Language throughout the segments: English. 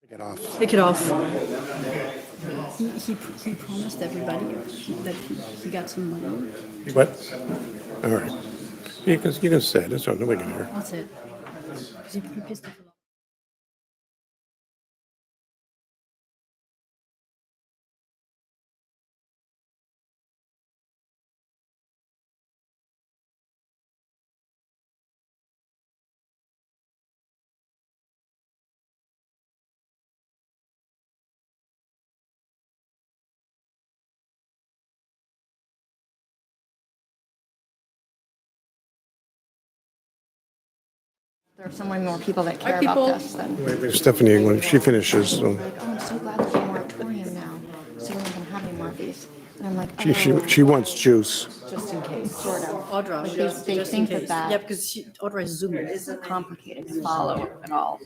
Take it off. Take it off. He promised everybody that he got some money. What? All right. You can say it. That's all. Nobody can hear. That's it. 'Cause he pissed off a lot. There are so many more people that care people. about this than. Wait, Stephanie, when she finishes, so Like, oh, I'm so glad there's a moratorium now, so you're not gonna have any more of these. And I'm like, oh, she wants juice. just in case, sort of. Audra, Like, just they in think case. that Yeah, because Audra is Zooming. is complicated to follow at all.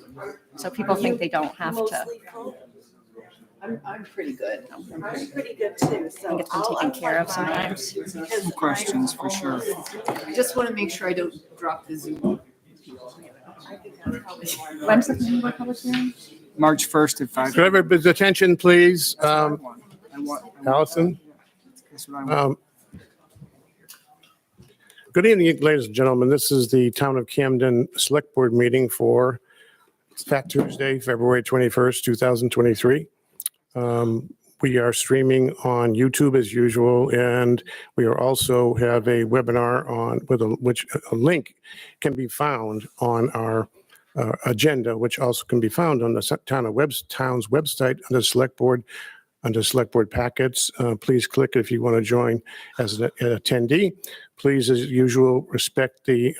So people think they don't have to. I'm pretty good. I'm Pretty good too, so. think it's been taken care of sometimes. Some questions for sure. I just want to make sure I don't drop the Zoom. When's the planning board public hearing? March 1st at 5. Could I have everybody's attention, please? Allison? Allison? That's what I want. Good evening, ladies and gentlemen. This is the Town of Camden Select Board meeting for Fat Tuesday, February 21st, 2023. We are streaming on YouTube as usual, and we are also have a webinar on which a link can be found on our agenda, which also can be found on the town's website under Select Board, under Select Board packets. Please click it if you want to join as an attendee. Please, as usual, respect the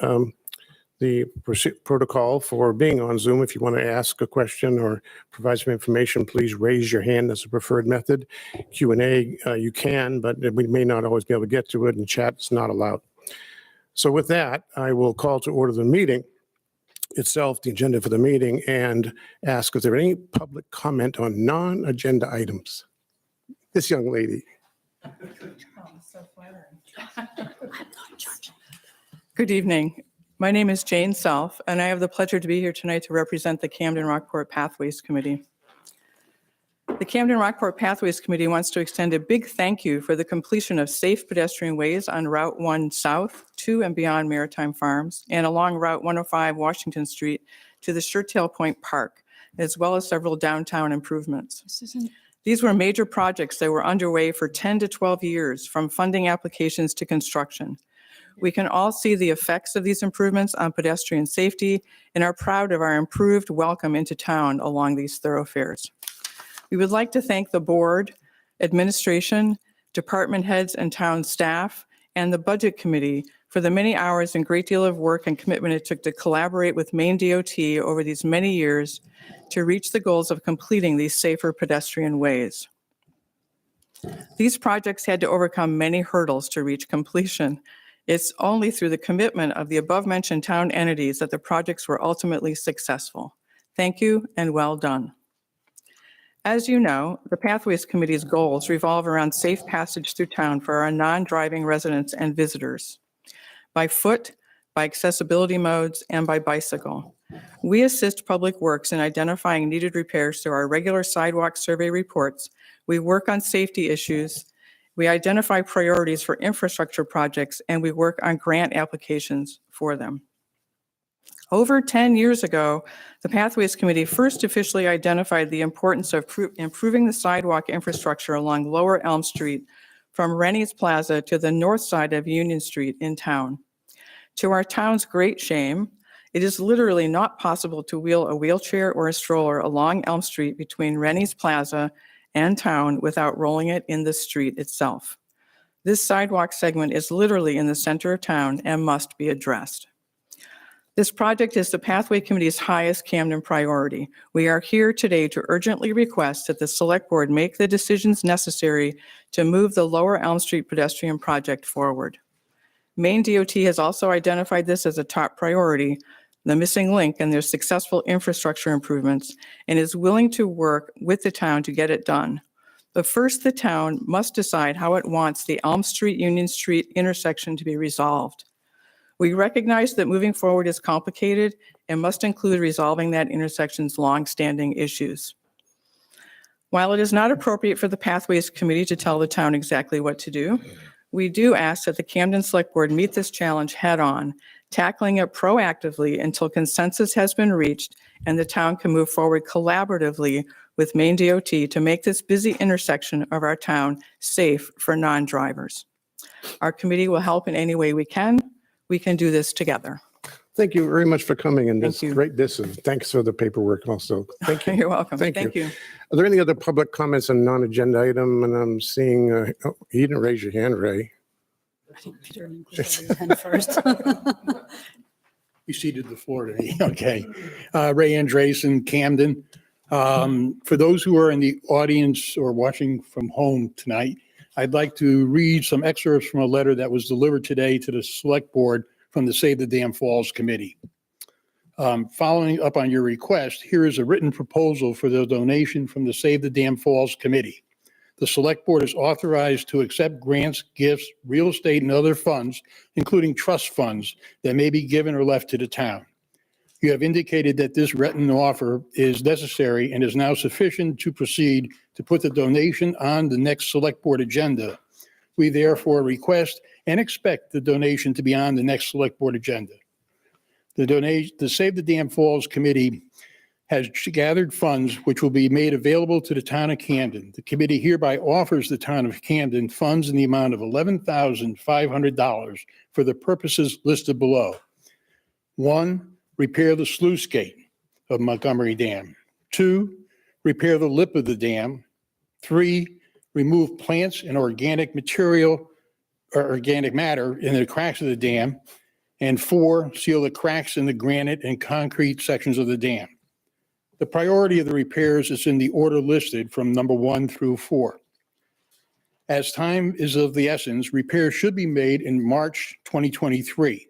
protocol for being on Zoom. If you want to ask a question or provide some information, please raise your hand. That's a preferred method. Q&A, you can, but we may not always be able to get to it, and chat is not allowed. So with that, I will call to order the meeting itself, the agenda for the meeting, and ask if there are any public comment on non-agenda items. This young lady. Good evening. My name is Jane Self, and I have the pleasure to be here tonight to represent the Camden Rockport Pathways Committee. The Camden Rockport Pathways Committee wants to extend a big thank you for the completion of safe pedestrian ways on Route 1 South to and beyond Maritime Farms and along Route 105 Washington Street to the Shirtail Point Park, as well as several downtown improvements. These were major projects that were underway for 10 to 12 years, from funding applications to construction. We can all see the effects of these improvements on pedestrian safety and are proud of our improved welcome into town along these thoroughfares. We would like to thank the board, administration, department heads, and town staff, and the budget committee for the many hours and great deal of work and commitment it took to collaborate with Maine DOT over these many years to reach the goals of completing these safer pedestrian ways. These projects had to overcome many hurdles to reach completion. It's only through the commitment of the above-mentioned town entities that the projects were ultimately successful. Thank you and well done. As you know, the Pathways Committee's goals revolve around safe passage through town for our non-driving residents and visitors, by foot, by accessibility modes, and by bicycle. We assist Public Works in identifying needed repairs through our regular sidewalk survey reports. We work on safety issues. We identify priorities for infrastructure projects, and we work on grant applications for them. Over 10 years ago, the Pathways Committee first officially identified the importance of improving the sidewalk infrastructure along Lower Elm Street from Rennie's Plaza to the north side of Union Street in town. To our town's great shame, it is literally not possible to wheel a wheelchair or a stroller along Elm Street between Rennie's Plaza and town without rolling it in the street itself. This sidewalk segment is literally in the center of town and must be addressed. This project is the Pathway Committee's highest Camden priority. We are here today to urgently request that the Select Board make the decisions necessary to move the Lower Elm Street pedestrian project forward. Maine DOT has also identified this as a top priority, the missing link in their successful infrastructure improvements, and is willing to work with the town to get it done. But first, the town must decide how it wants the Elm Street-Union Street intersection to be resolved. We recognize that moving forward is complicated and must include resolving that intersection's long-standing issues. While it is not appropriate for the Pathways Committee to tell the town exactly what to do, we do ask that the Camden Select Board meet this challenge head-on, tackling it proactively until consensus has been reached and the town can move forward collaboratively with Maine DOT to make this busy intersection of our town safe for non-drivers. Our committee will help in any way we can. We can do this together. Thank you very much for coming and Thank this you. great, thanks for the paperwork also. Thank you. You're welcome. Thank you. Thank you. Are there any other public comments on non-agenda item? And I'm seeing, oh, you didn't raise your hand, Ray. Peter included his hand first. You ceded the floor to me. Okay. Ray Andreessen, Camden. For those who are in the audience or watching from home tonight, I'd like to read some excerpts from a letter that was delivered today to the Select Board from the Save the Dam Falls Committee. Following up on your request, here is a written proposal for the donation from the Save the Dam Falls Committee. The Select Board is authorized to accept grants, gifts, real estate, and other funds, including trust funds, that may be given or left to the town. You have indicated that this written offer is necessary and is now sufficient to proceed to put the donation on the next Select Board agenda. We therefore request and expect the donation to be on the next Select Board agenda. The Save the Dam Falls Committee has gathered funds which will be made available to the town of Camden. The committee hereby offers the town of Camden funds in the amount of $11,500 for the purposes listed below. 1, repair the sluice gate of Montgomery Dam. 2, repair the lip of the dam. 3, remove plants and organic material or organic matter in the cracks of the dam. And 4, seal the cracks in the granite and concrete sections of the dam. The priority of the repairs is in the order listed from number 1 through 4. As time is of the essence, repairs should be made in March 2023.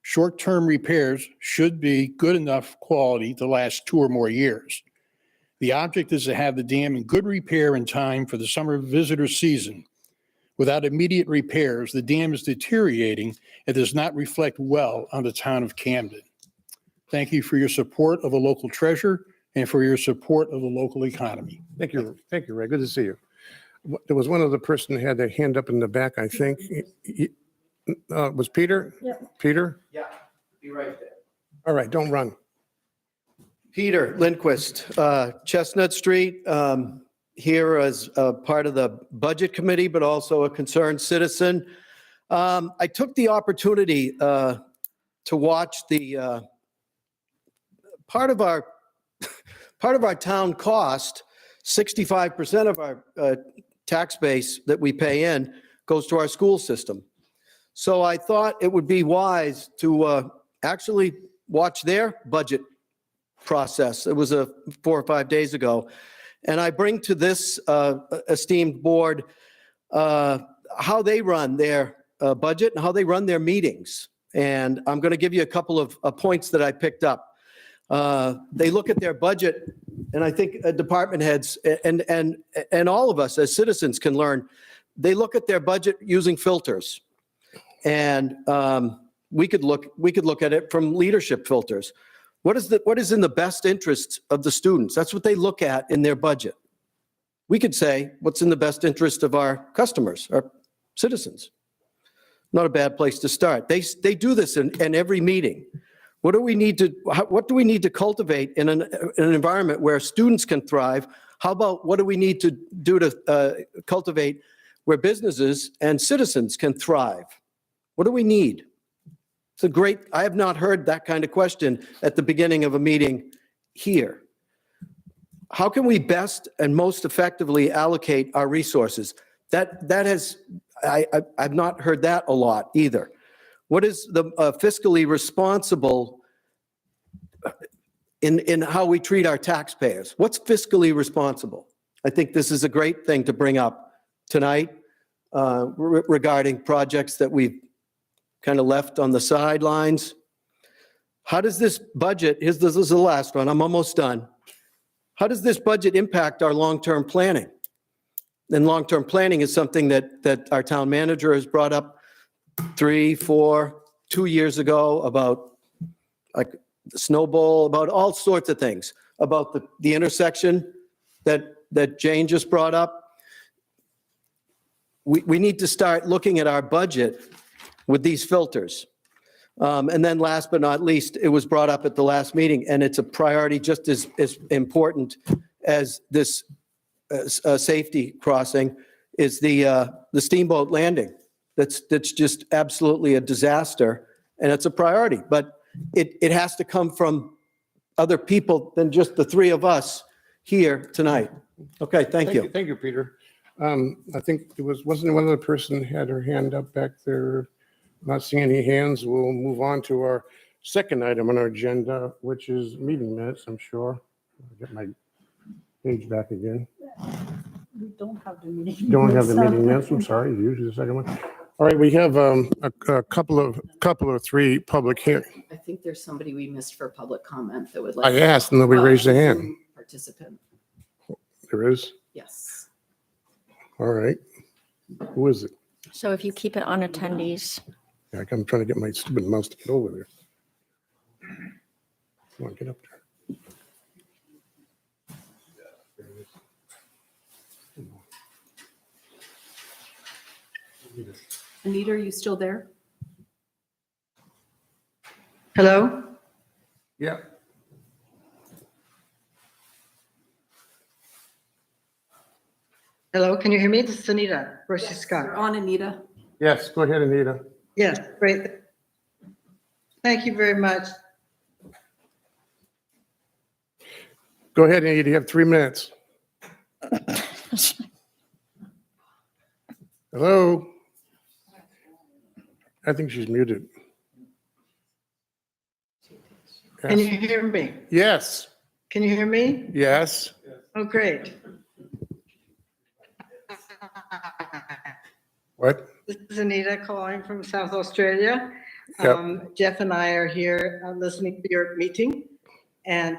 Short-term repairs should be good enough quality to last 2 or more years. The object is to have the dam in good repair in time for the summer visitor season. Without immediate repairs, the dam is deteriorating and does not reflect well on the town of Camden. Thank you for your support of the local treasure and for your support of the local economy. Thank you. Thank you, Ray. Good to see you. There was one other person who had their hand up in the back, I think. Was Peter? Yeah. Peter? Yeah, be right there. All right, don't run. Peter Lindquist, Chestnut Street, here as part of the Budget Committee, but also a concerned citizen. I took the opportunity to watch the part of our town cost, 65% of our tax base that we pay in goes to our school system. So I thought it would be wise to actually watch their budget process. It was 4 or 5 days ago. And I bring to this esteemed board how they run their budget and how they run their meetings. And I'm going to give you a couple of points that I picked up. They look at their budget, and I think department heads and all of us as citizens can learn. They look at their budget using filters, and we could look at it from leadership filters. What is in the best interest of the students? That's what they look at in their budget. We could say what's in the best interest of our customers, our citizens. Not a bad place to start. They do this in every meeting. What do we need to cultivate in an environment where students can thrive? How about what do we need to do to cultivate where businesses and citizens can thrive? What do we need? I have not heard that kind of question at the beginning of a meeting here. How can we best and most effectively allocate our resources? I've not heard that a lot either. What is the fiscally responsible in how we treat our taxpayers? What's fiscally responsible? I think this is a great thing to bring up tonight regarding projects that we've kind of left on the sidelines. How does this budget, this is the last one, I'm almost done. How does this budget impact our long-term planning? And long-term planning is something that our town manager has brought up 3, 4, 2 years ago about like the snowball, about all sorts of things, about the intersection that that Jane just brought up, we need to start looking at our budget with these filters. And then last but not least, it was brought up at the last meeting, and it's a priority just as important as this safety crossing, is the steamboat landing. That's just absolutely a disaster, and it's a priority. But it has to come from other people than just the three of us here tonight. Okay, thank you. Thank you, Peter. I think wasn't one other person had her hand up back there? Not seeing any hands. We'll move on to our second item on our agenda, which is meeting minutes, I'm sure. I'll get my page back again. We don't have the meeting. Don't have the minutes. meeting minutes, I'm sorry, usually the second one. All right, we have a couple of three public hearings. I think there's somebody we missed for public comment that would I like. asked and nobody raised their hand. Zoom Participant, There is? yes. All right. Who is it? So if you keep it on attendees, Yeah, I'm trying to get my stupid mouse to get over there. Come on, get up there. Anita, are you still there? Hello? Yeah. Hello, can you hear me? This is Anita Roshi You're Scott. on, Anita. Yes, go ahead, Anita. Yes, great. Thank you very much. Go ahead, Anita, you have 3 minutes. Hello? I think she's muted. Can you hear me? Yes, Can you hear me? yes. Oh, great. What? This is Anita calling from South Australia. Yep. Jeff and I are here listening to your meeting. And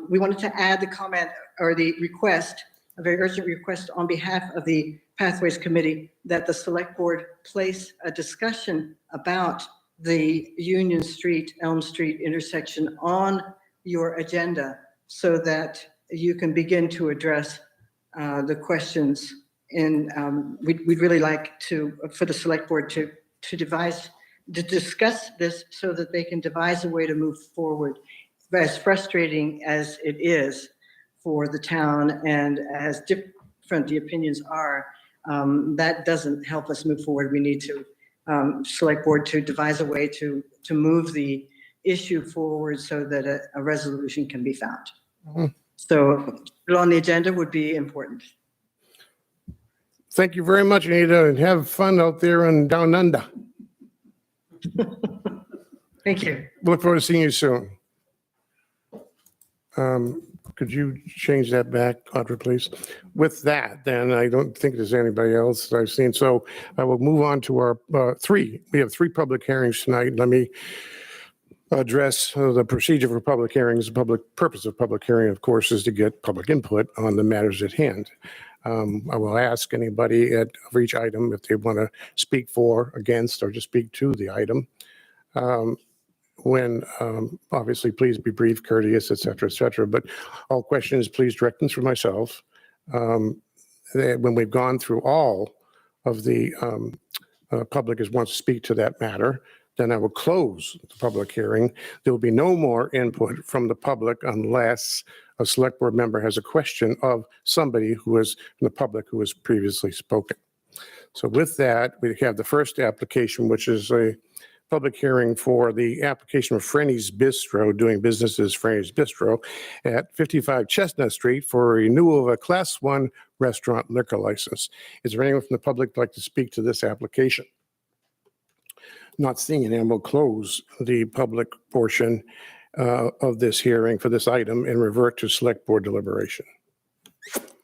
we wanted to add the comment or the request, a very urgent request on behalf of the Pathways Committee, that the Select Board place a discussion about the Union Street, Elm Street intersection on your agenda so that you can begin to address the questions. And we'd really like for the Select Board to discuss this so that they can devise a way to move forward. As frustrating as it is for the town and as different the opinions are, that doesn't help us move forward. We need to Select Board to devise a way to move the issue forward so that a resolution can be found. Mhm. So on the agenda would be important. Thank you very much, Anita, and have fun out there and down under. Thank you. Look forward to seeing you soon. Could you change that back, Audra, please? With that, then, I don't think there's anybody else that I've seen. So I will move on to our three. We have 3 public hearings tonight. Let me address the procedure for public hearings. The public purpose of public hearing, of course, is to get public input on the matters at hand. I will ask anybody for each item if they want to speak for, against, or just speak to the item. Obviously, please be brief, courteous, et cetera, but all questions, please direct them through myself. When we've gone through all of the public as wants to speak to that matter, then I will close the public hearing. There will be no more input from the public unless a Select Board member has a question of somebody who is in the public who has previously spoken. So with that, we have the first application, which is a public hearing for the application of Frenny's Bistro, doing business as Frenny's Bistro at 55 Chestnut Street for a renewal of a Class 1 restaurant liquor license. Is there anyone from the public who'd like to speak to this application? Not seeing it, and we'll close the public portion of this hearing for this item and revert to Select Board deliberation.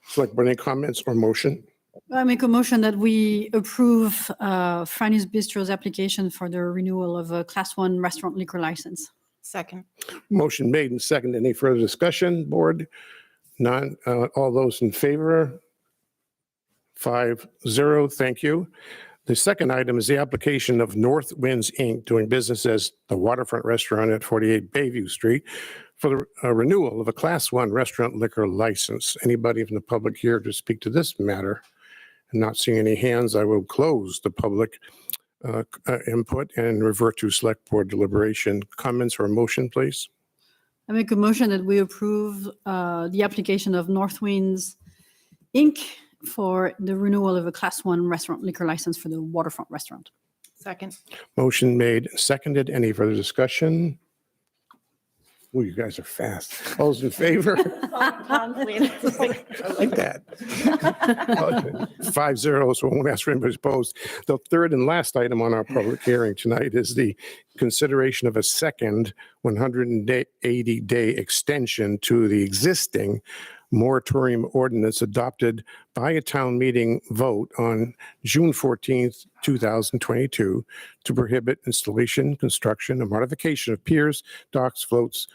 Select Board, any comments or motion? I make a motion that we approve Franny's Bistro's application for the renewal of a Class 1 restaurant liquor license. second. Motion made and seconded. Any further discussion, board? None. All those in favor? 5-0. Thank you. The second item is the application of North Winds, Inc., doing business as the Waterfront Restaurant at 48 Bayview Street for the renewal of a Class 1 restaurant liquor license. Anybody from the public here to speak to this matter? And not seeing any hands, I will close the public input and revert to select board deliberation. Comments or motion, please? I make a motion that we approve the application of North Winds Inc. for the renewal of a Class 1 restaurant liquor license for the waterfront restaurant. Second. Motion made, seconded. Any further discussion? Oh, you guys are fast. All those in favor? I like that. 5-0, so I won't ask for anybody's opposed. The third and last item on our public hearing tonight is the consideration of a second 180-day extension to the existing moratorium ordinance adopted by a town meeting vote on June 14th, 2022 to prohibit installation, construction, and modification of piers, docks, floats,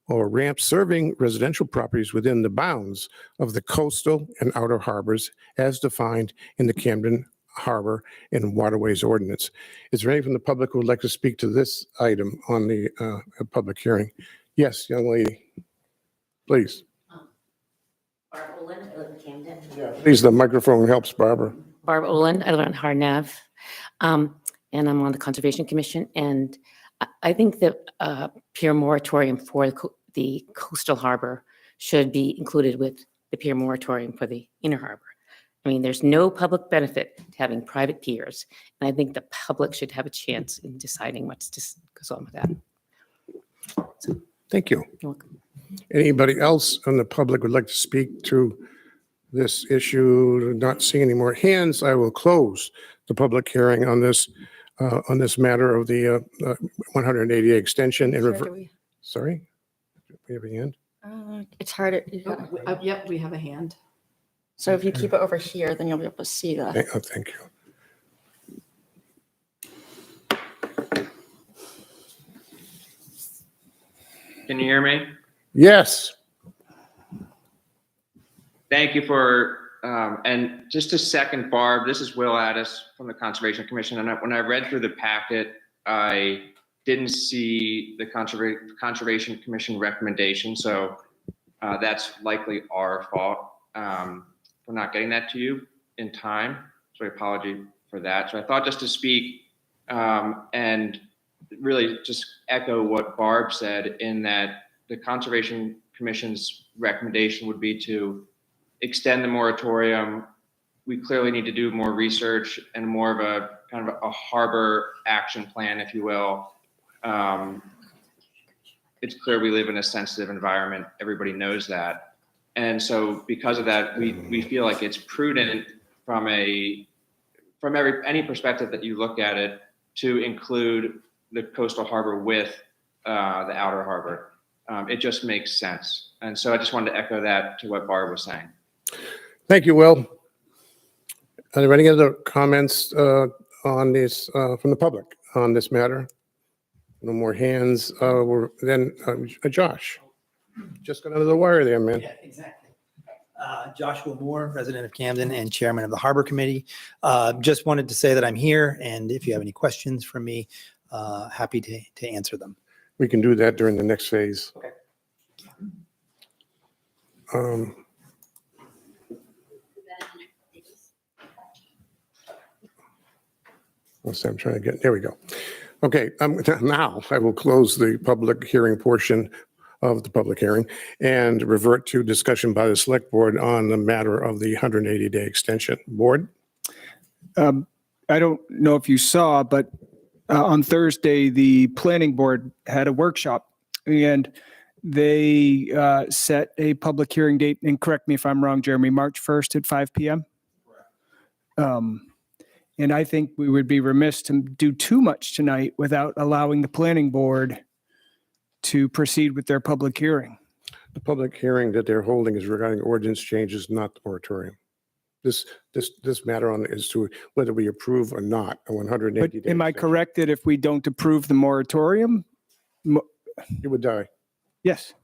or ramps serving residential properties within the bounds of the coastal and outer harbors as defined in the Camden Harbor and Waterways Ordinance. Is there anyone from the public who would like to speak to this item on the public hearing? Yes, young lady, please. Barb Olin, I live in Camden. Please, the microphone helps, Barbara. Barb Olin, I live on Harnav, and I'm on the Conservation Commission. And I think that pier moratorium for the coastal harbor should be included with the pier moratorium for the inner harbor. I mean, there's no public benefit to having private piers, and I think the public should have a chance in deciding what goes on with that. Thank you. You're welcome. Anybody else on the public would like to speak to this issue? Not seeing any more hands, I will close the public hearing on this matter of the 180-day extension. Sorry? We have a hand? It's harder. Yep, we have a hand. So if you keep it over here, then you'll be able to see the. Thank you. Can you hear me? Yes. Thank you for, and just a second, Barb, this is Will Addis from the Conservation Commission. And when I read through the packet, I didn't see the Conservation Commission recommendation. So that's likely our fault for not getting that to you in time. So I apologize for that. So I thought just to speak and really just echo what Barb said in that the Conservation Commission's recommendation would be to extend the moratorium. We clearly need to do more research and more of a kind of a harbor action plan, if you will. It's clear we live in a sensitive environment. Everybody knows that. And so because of that, we feel like it's prudent from any perspective that you look at it to include the coastal harbor with the outer harbor. It just makes sense. And so I just wanted to echo that to what Barb was saying. Thank you, Will. Are there any other comments on this from the public on this matter? No more hands. Josh, just got under the wire there, man. Yeah, exactly. Joshua Moore, resident of Camden and chairman of the Harbor Committee. Just wanted to say that I'm here, and if you have any questions for me, happy to answer them. We can do that during the next phase. Okay. I'm trying to get, there we go. Okay, now I will close the public hearing portion of the public hearing and revert to discussion by the select board on the matter of the 180-day extension. Board? I don't know if you saw, but on Thursday, the planning board had a workshop and they set a public hearing date, and correct me if I'm wrong, Jeremy, March 1st at 5 p.m. And I think we would be remiss to do too much tonight without allowing the planning board to proceed with their public hearing. The public hearing that they're holding is regarding ordinance changes, not the moratorium. This matter on is to whether we approve or not a 180 But day. am I correct that if we don't approve the moratorium? You would die. Yes.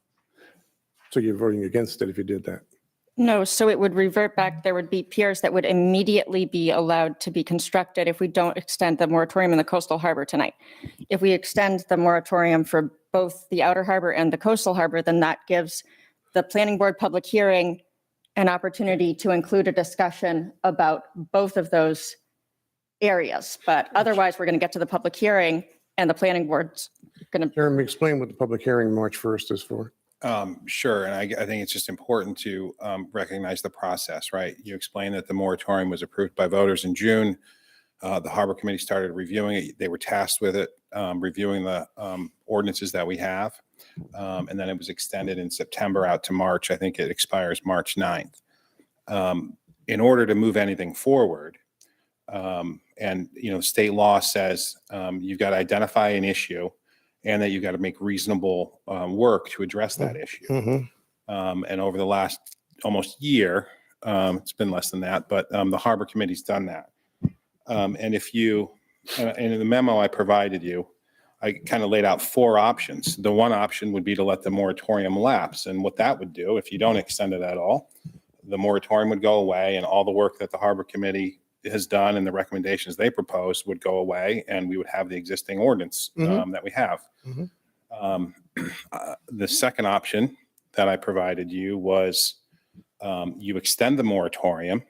So you're voting against it if you did that. No, so it would revert back. There would be piers that would immediately be allowed to be constructed if we don't extend the moratorium in the coastal harbor tonight. If we extend the moratorium for both the outer harbor and the coastal harbor, then that gives the planning board public hearing an opportunity to include a discussion about both of those areas. But otherwise, we're going to get to the public hearing and the planning board's going to. Jeremy, explain what the public hearing March 1st is for. Sure. And I think it's just important to recognize the process, right? You explained that the moratorium was approved by voters in June. The Harbor Committee started reviewing it. They were tasked with it, reviewing the ordinances that we have. And then it was extended in September out to March. I think it expires March 9th. In order to move anything forward, and, state law says you've got to identify an issue and that you've got to make reasonable work to address that issue. And over the last almost year, it's been less than that, but the Harbor Committee's done that. And if you, and in the memo I provided you, I kind of laid out 4 options. The one option would be to let the moratorium lapse. And what that would do, if you don't extend it at all, the moratorium would go away and all the work that the Harbor Committee has done and the recommendations they proposed would go away, and we would have the existing ordinance that we have. The second option that I provided you was you extend the moratorium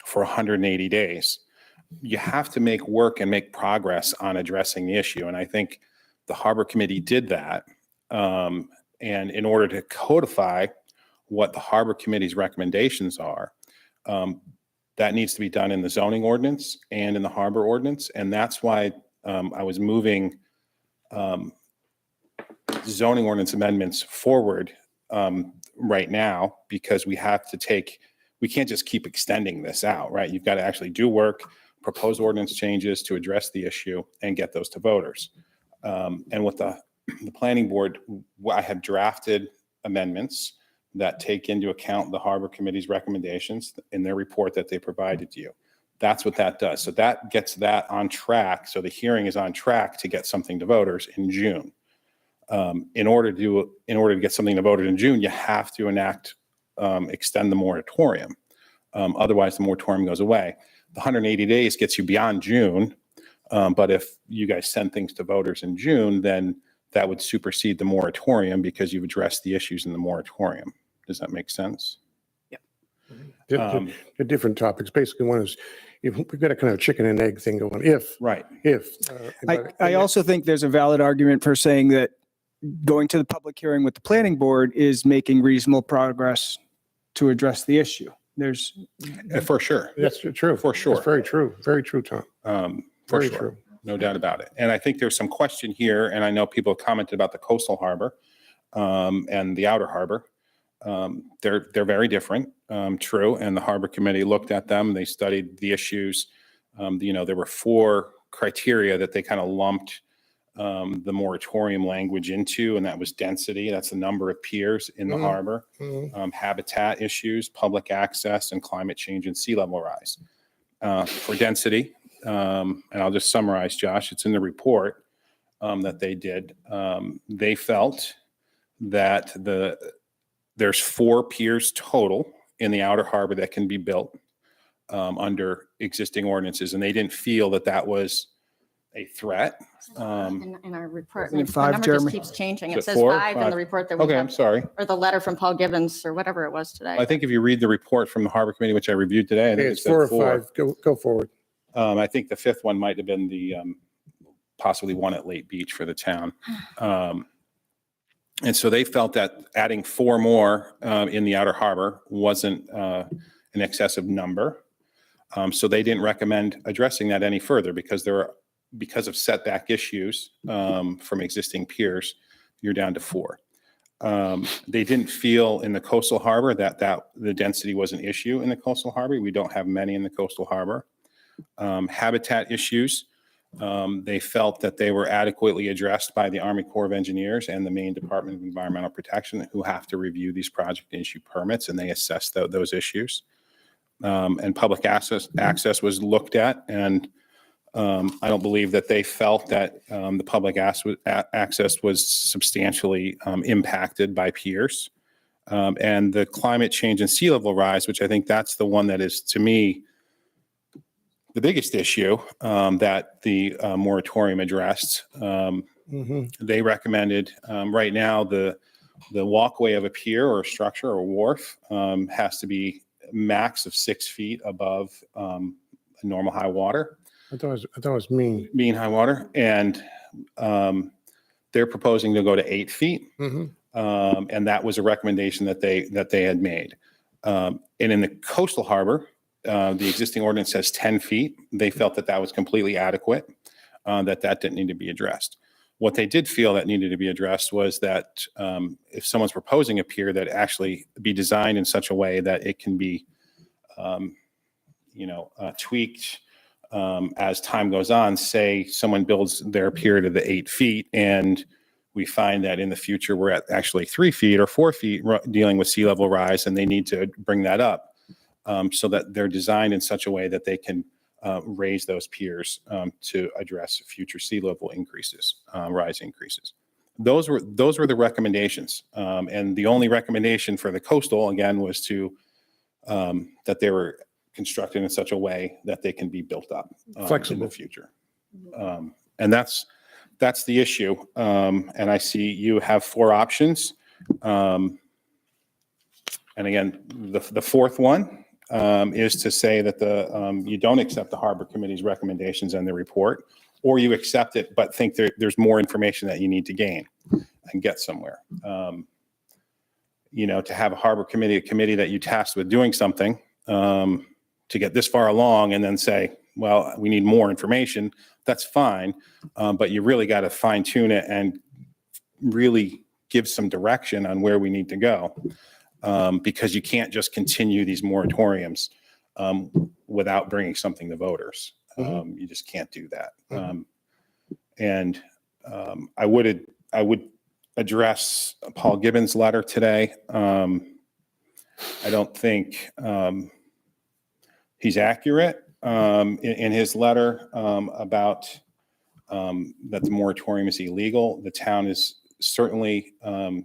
for 180 days. You have to make work and make progress on addressing the issue. And I think the Harbor Committee did that. And in order to codify what the Harbor Committee's recommendations are, that needs to be done in the zoning ordinance and in the harbor ordinance. And that's why I was moving zoning ordinance amendments forward right now, because we can't just keep extending this out, right? You've got to actually do work, propose ordinance changes to address the issue and get those to voters. And with the planning board, I have drafted amendments that take into account the Harbor Committee's recommendations in their report that they provided to you. That's what that does. So that gets that on track. So the hearing is on track to get something to voters in June. In order to get something to voters in June, you have to extend the moratorium. Otherwise, the moratorium goes away. The 180 days gets you beyond June. But if you guys send things to voters in June, then that would supersede the moratorium because you've addressed the issues in the moratorium. Does that make sense? The different topics. Basically, one is if we've got a kind of chicken and egg thing going. I also think there's a valid argument for saying that going to the public hearing with the planning board is making reasonable progress to address the issue. There's for sure. That's true. For sure. That's very true. Very true, Tom. For Very sure. true. No doubt about it. And I think there's some question here, and I know people have commented about the coastal harbor and the outer harbor. They're very different, true. And the Harbor Committee looked at them. They studied the issues. There were 4 criteria that they kind of lumped the moratorium language into, and that was density. That's the number of piers in the harbor, habitat issues, public access, and climate change and sea level rise. For density, and I'll just summarize, Josh, it's in the report that they did. They felt that there's 4 piers total in the outer harbor that can be built under existing ordinances, and they didn't feel that that was a threat. In our report, Isn't it the 5, number Jeremy? just keeps changing. Is It it says 4? 5 in the report that we Okay, I'm have, sorry. or the letter from Paul Gibbons or whatever it was today. I think if you read the report from the Harbor Committee, which I reviewed today, I think It's it said 4 or 4. 5. Go forward. I think the 5th one might have been the possibly one at Lake Beach for the town. And so they felt that adding 4 more in the outer harbor wasn't an excessive number. So they didn't recommend addressing that any further because of setback issues from existing piers, you're down to 4. They didn't feel in the coastal harbor that the density was an issue in the coastal harbor. We don't have many in the coastal harbor. Habitat issues, they felt that they were adequately addressed by the Army Corps of Engineers and the Maine Department of Environmental Protection, who have to review these project and issue permits, and they assess those issues. And public access was looked at, and I don't believe that they felt that the public access was substantially impacted by piers. And the climate change and sea level rise, which I think that's the one that is, to me, the biggest issue that the moratorium addressed. They recommended right now the walkway of a pier or a structure or a wharf has to be max of 6 feet above normal high water. I thought it was mean. Mean high water. And they're proposing to go to 8 feet. And that was a recommendation that they had made. And in the coastal harbor, the existing ordinance says 10 feet. They felt that that was completely adequate, that didn't need to be addressed. What they did feel that needed to be addressed was that if someone's proposing a pier, that actually be designed in such a way that it can be, tweaked as time goes on. Say someone builds their pier to the 8 feet, and we find that in the future we're at actually 3 feet or 4 feet dealing with sea level rise, and they need to bring that up so that they're designed in such a way that they can raise those piers to address future sea level increases, rise increases. Those were the recommendations, and the only recommendation for the coastal again was to that they were constructed in such a way that they can be built up in the future, and that's the issue. And I see you have 4 options, and again, the fourth one is to say that you don't accept the Harbor Committee's recommendations and the report, or you accept it but think there's more information that you need to gain and get somewhere. To have a Harbor Committee, a committee that you tasked with doing something to get this far along and then say, well, we need more information, that's fine, but you really got to fine tune it and really give some direction on where we need to go. Because you can't just continue these moratoriums without bringing something to voters. You just can't do that. And I would address Paul Gibbons' letter today. I don't think he's accurate in his letter about that the moratorium is illegal. The town is certainly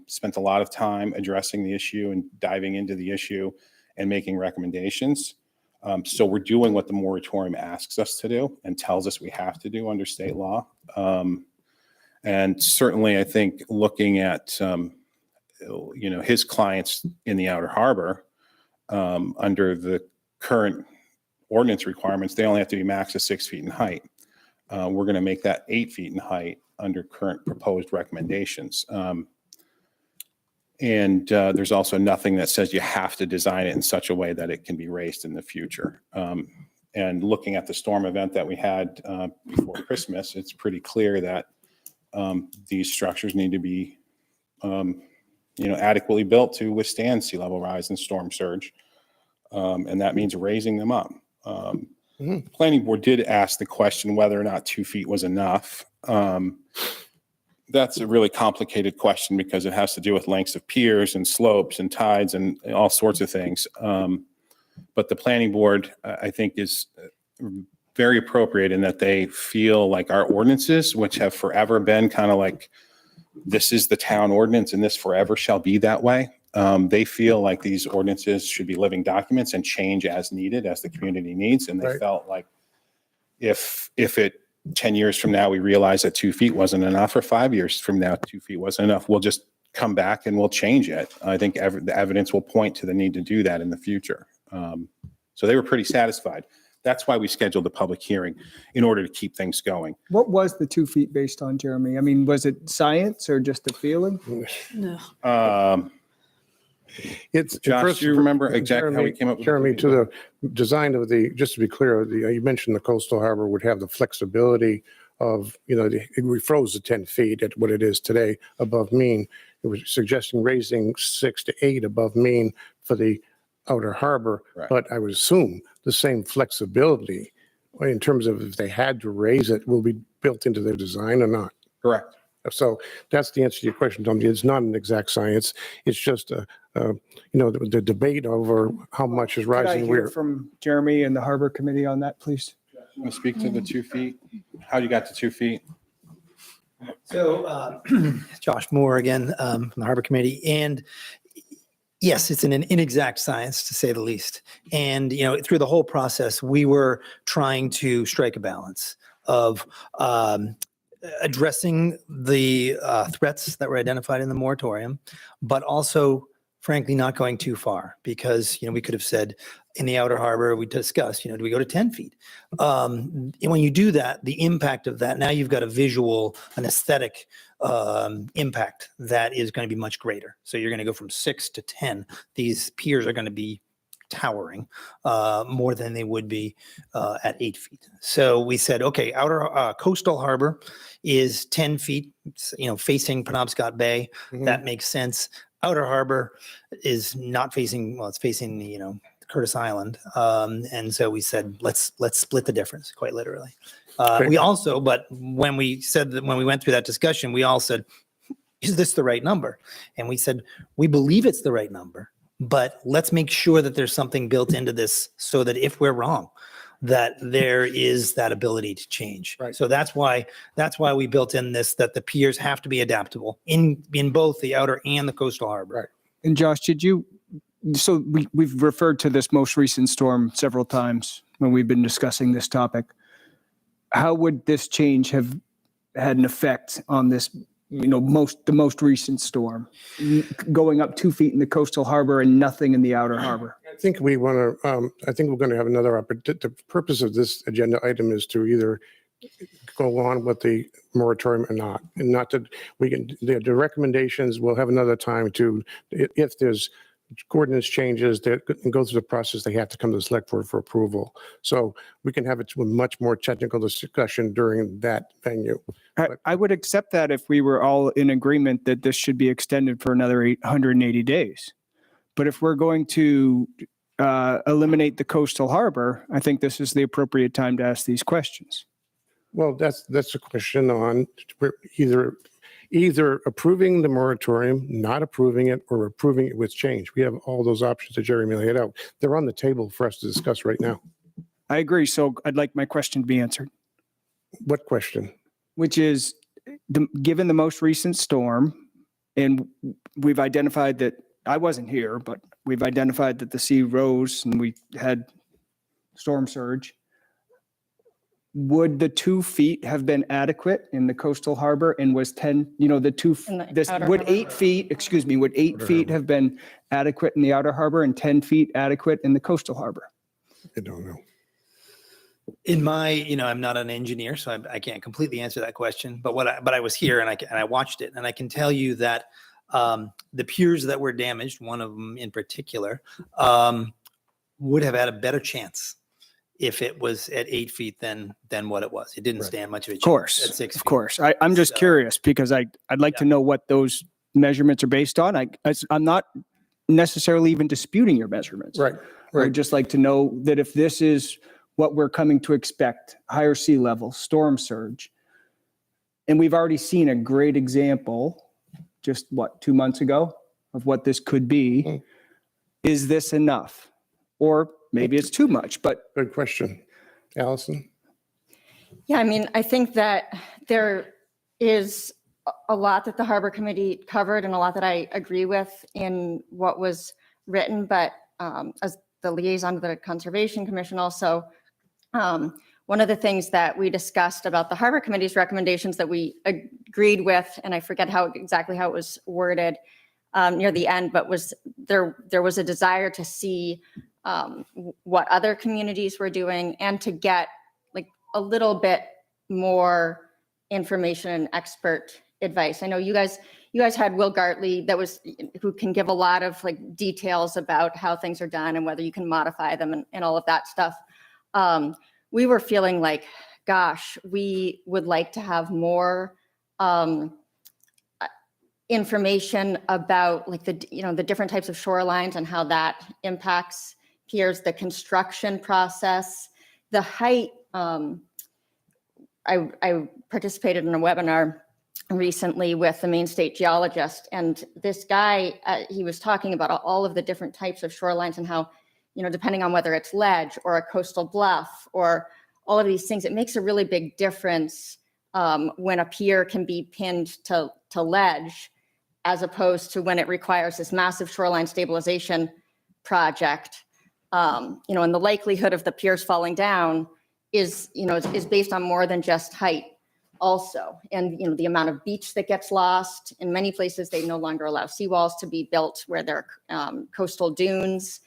spent a lot of time addressing the issue and diving into the issue and making recommendations. So we're doing what the moratorium asks us to do and tells us we have to do under state law. And certainly I think looking at, his clients in the Outer Harbor, under the current ordinance requirements, they only have to be max of 6 feet in height. We're going to make that 8 feet in height under current proposed recommendations. And there's also nothing that says you have to design it in such a way that it can be raised in the future. And looking at the storm event that we had before Christmas, it's pretty clear that these structures need to be adequately built to withstand sea level rise and storm surge. And that means raising them up. The planning board did ask the question whether or not 2 feet was enough. That's a really complicated question because it has to do with lengths of piers and slopes and tides and all sorts of things. But the planning board, I think, is very appropriate in that they feel like our ordinances, which have forever been kind of like, this is the town ordinance and this forever shall be that way. They feel like these ordinances should be living documents and change as needed, as the community needs. And they felt like if 10 years from now we realize that 2 feet wasn't enough, or 5 years from now 2 feet wasn't enough, we'll just come back and we'll change it. I think the evidence will point to the need to do that in the future. So they were pretty satisfied. That's why we scheduled the public hearing, in order to keep things going. What was the 2 feet based on, Jeremy? I mean, was it science or just a feeling? No. It's Josh, do you remember exactly how we came up with Jeremy, to the design of just to be clear, you mentioned the coastal harbor would have the flexibility of, we froze the 10 feet at what it is today above mean. It was suggesting raising 6 to 8 above mean for the outer harbor, but I would assume the same flexibility in terms of if they had to raise it will be built into their design or not. Correct. So that's the answer to your question, Tom. It's not an exact science. It's just the debate over how much is Could I rising. hear from Jeremy and the Harbor Committee on that, please? Want to speak to the 2 feet? How you got to 2 feet? So Josh Moore again, from the Harbor Committee. And Yes, it's an inexact science, to say the least. And, through the whole process, we were trying to strike a balance of addressing the threats that were identified in the moratorium, but also, frankly, not going too far, because, we could have said in the outer harbor, we discussed, do we go to 10 feet? And when you do that, the impact of that, now you've got a visual, an aesthetic impact that is going to be much greater. So you're going to go from 6 to 10. These piers are going to be towering more than they would be at 8 feet. So we said, okay, outer coastal harbor is 10 feet, facing Penobscot Bay. That makes sense. Outer harbor is not facing, well, it's facing, Curtis Island. And so we said, let's split the difference, quite literally. We also, but when we went through that discussion, we all said, is this the right number? And we said, we believe it's the right number, but let's make sure that there's something built into this so that if we're wrong, that there is that ability to change. Right. So that's why we built in this, that the piers have to be adaptable in both the outer and the coastal harbor. Right. And Josh, so we've referred to this most recent storm several times when we've been discussing this topic. How would this change have had an effect on this, the most recent storm, going up 2 feet in the coastal harbor and nothing in the outer harbor? I think we're going to have another opportunity. The purpose of this agenda item is to either go on with the moratorium or not, and not that the recommendations, we'll have another time to, if there's coordinates changes that go through the process, they have to come to the select board for approval. So we can have a much more technical discussion during that venue. I would accept that if we were all in agreement that this should be extended for another 180 days. But if we're going to eliminate the coastal harbor, I think this is the appropriate time to ask these questions. Well, that's a question on either approving the moratorium, not approving it, or approving it with change. We have all those options that Jeremy laid out. They're on the table for us to discuss right now. I agree. So I'd like my question to be answered. What question? Which is, given the most recent storm, and we've identified that, I wasn't here, but we've identified that the sea rose and we had storm surge. Would the 2 feet have been adequate in the coastal harbor, and was 10, In the outer would harbor. 8 feet, would 8 feet have been adequate in the outer harbor and 10 feet adequate in the coastal harbor? I don't know. In my, I'm not an engineer, so I can't completely answer that question. But I was here and I watched it, and I can tell you that the piers that were damaged, one of them in particular, would have had a better chance if it was at 8 feet than what it was. It didn't stand much of a chance at 6 feet. Of course. I'm just curious because I'd like to know what those measurements are based on. I'm not necessarily even disputing your measurements. Right. I'd just like to know that if this is what we're coming to expect, higher sea level, storm surge, and we've already seen a great example just 2 months ago of what this could be. Is this enough? Or maybe it's too much, but. Good question. Allison? Yeah, I think that there is a lot that the Harbor Committee covered and a lot that I agree with in what was written, but as the liaison to the Conservation Commission also, one of the things that we discussed about the Harbor Committee's recommendations that we agreed with, and I forget exactly how it was worded near the end, but there was a desire to see what other communities were doing and to get a little bit more information and expert advice. I know you guys had Will Gartley who can give a lot of details about how things are done and whether you can modify them and all of that stuff. We were feeling gosh, we would like to have more information about the different types of shorelines and how that impacts piers, the construction process, the height. I participated in a webinar recently with the Maine State geologist, and this guy, he was talking about all of the different types of shorelines and how, depending on whether it's ledge or a coastal bluff or all of these things, it makes a really big difference when a pier can be pinned to ledge as opposed to when it requires this massive shoreline stabilization project. And the likelihood of the piers falling down is based on more than just height also. And, the amount of beach that gets lost. In many places, they no longer allow seawalls to be built where there are coastal dunes.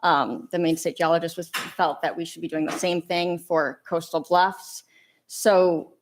The Maine State Geologist felt that we should be doing the same thing for coastal bluffs. So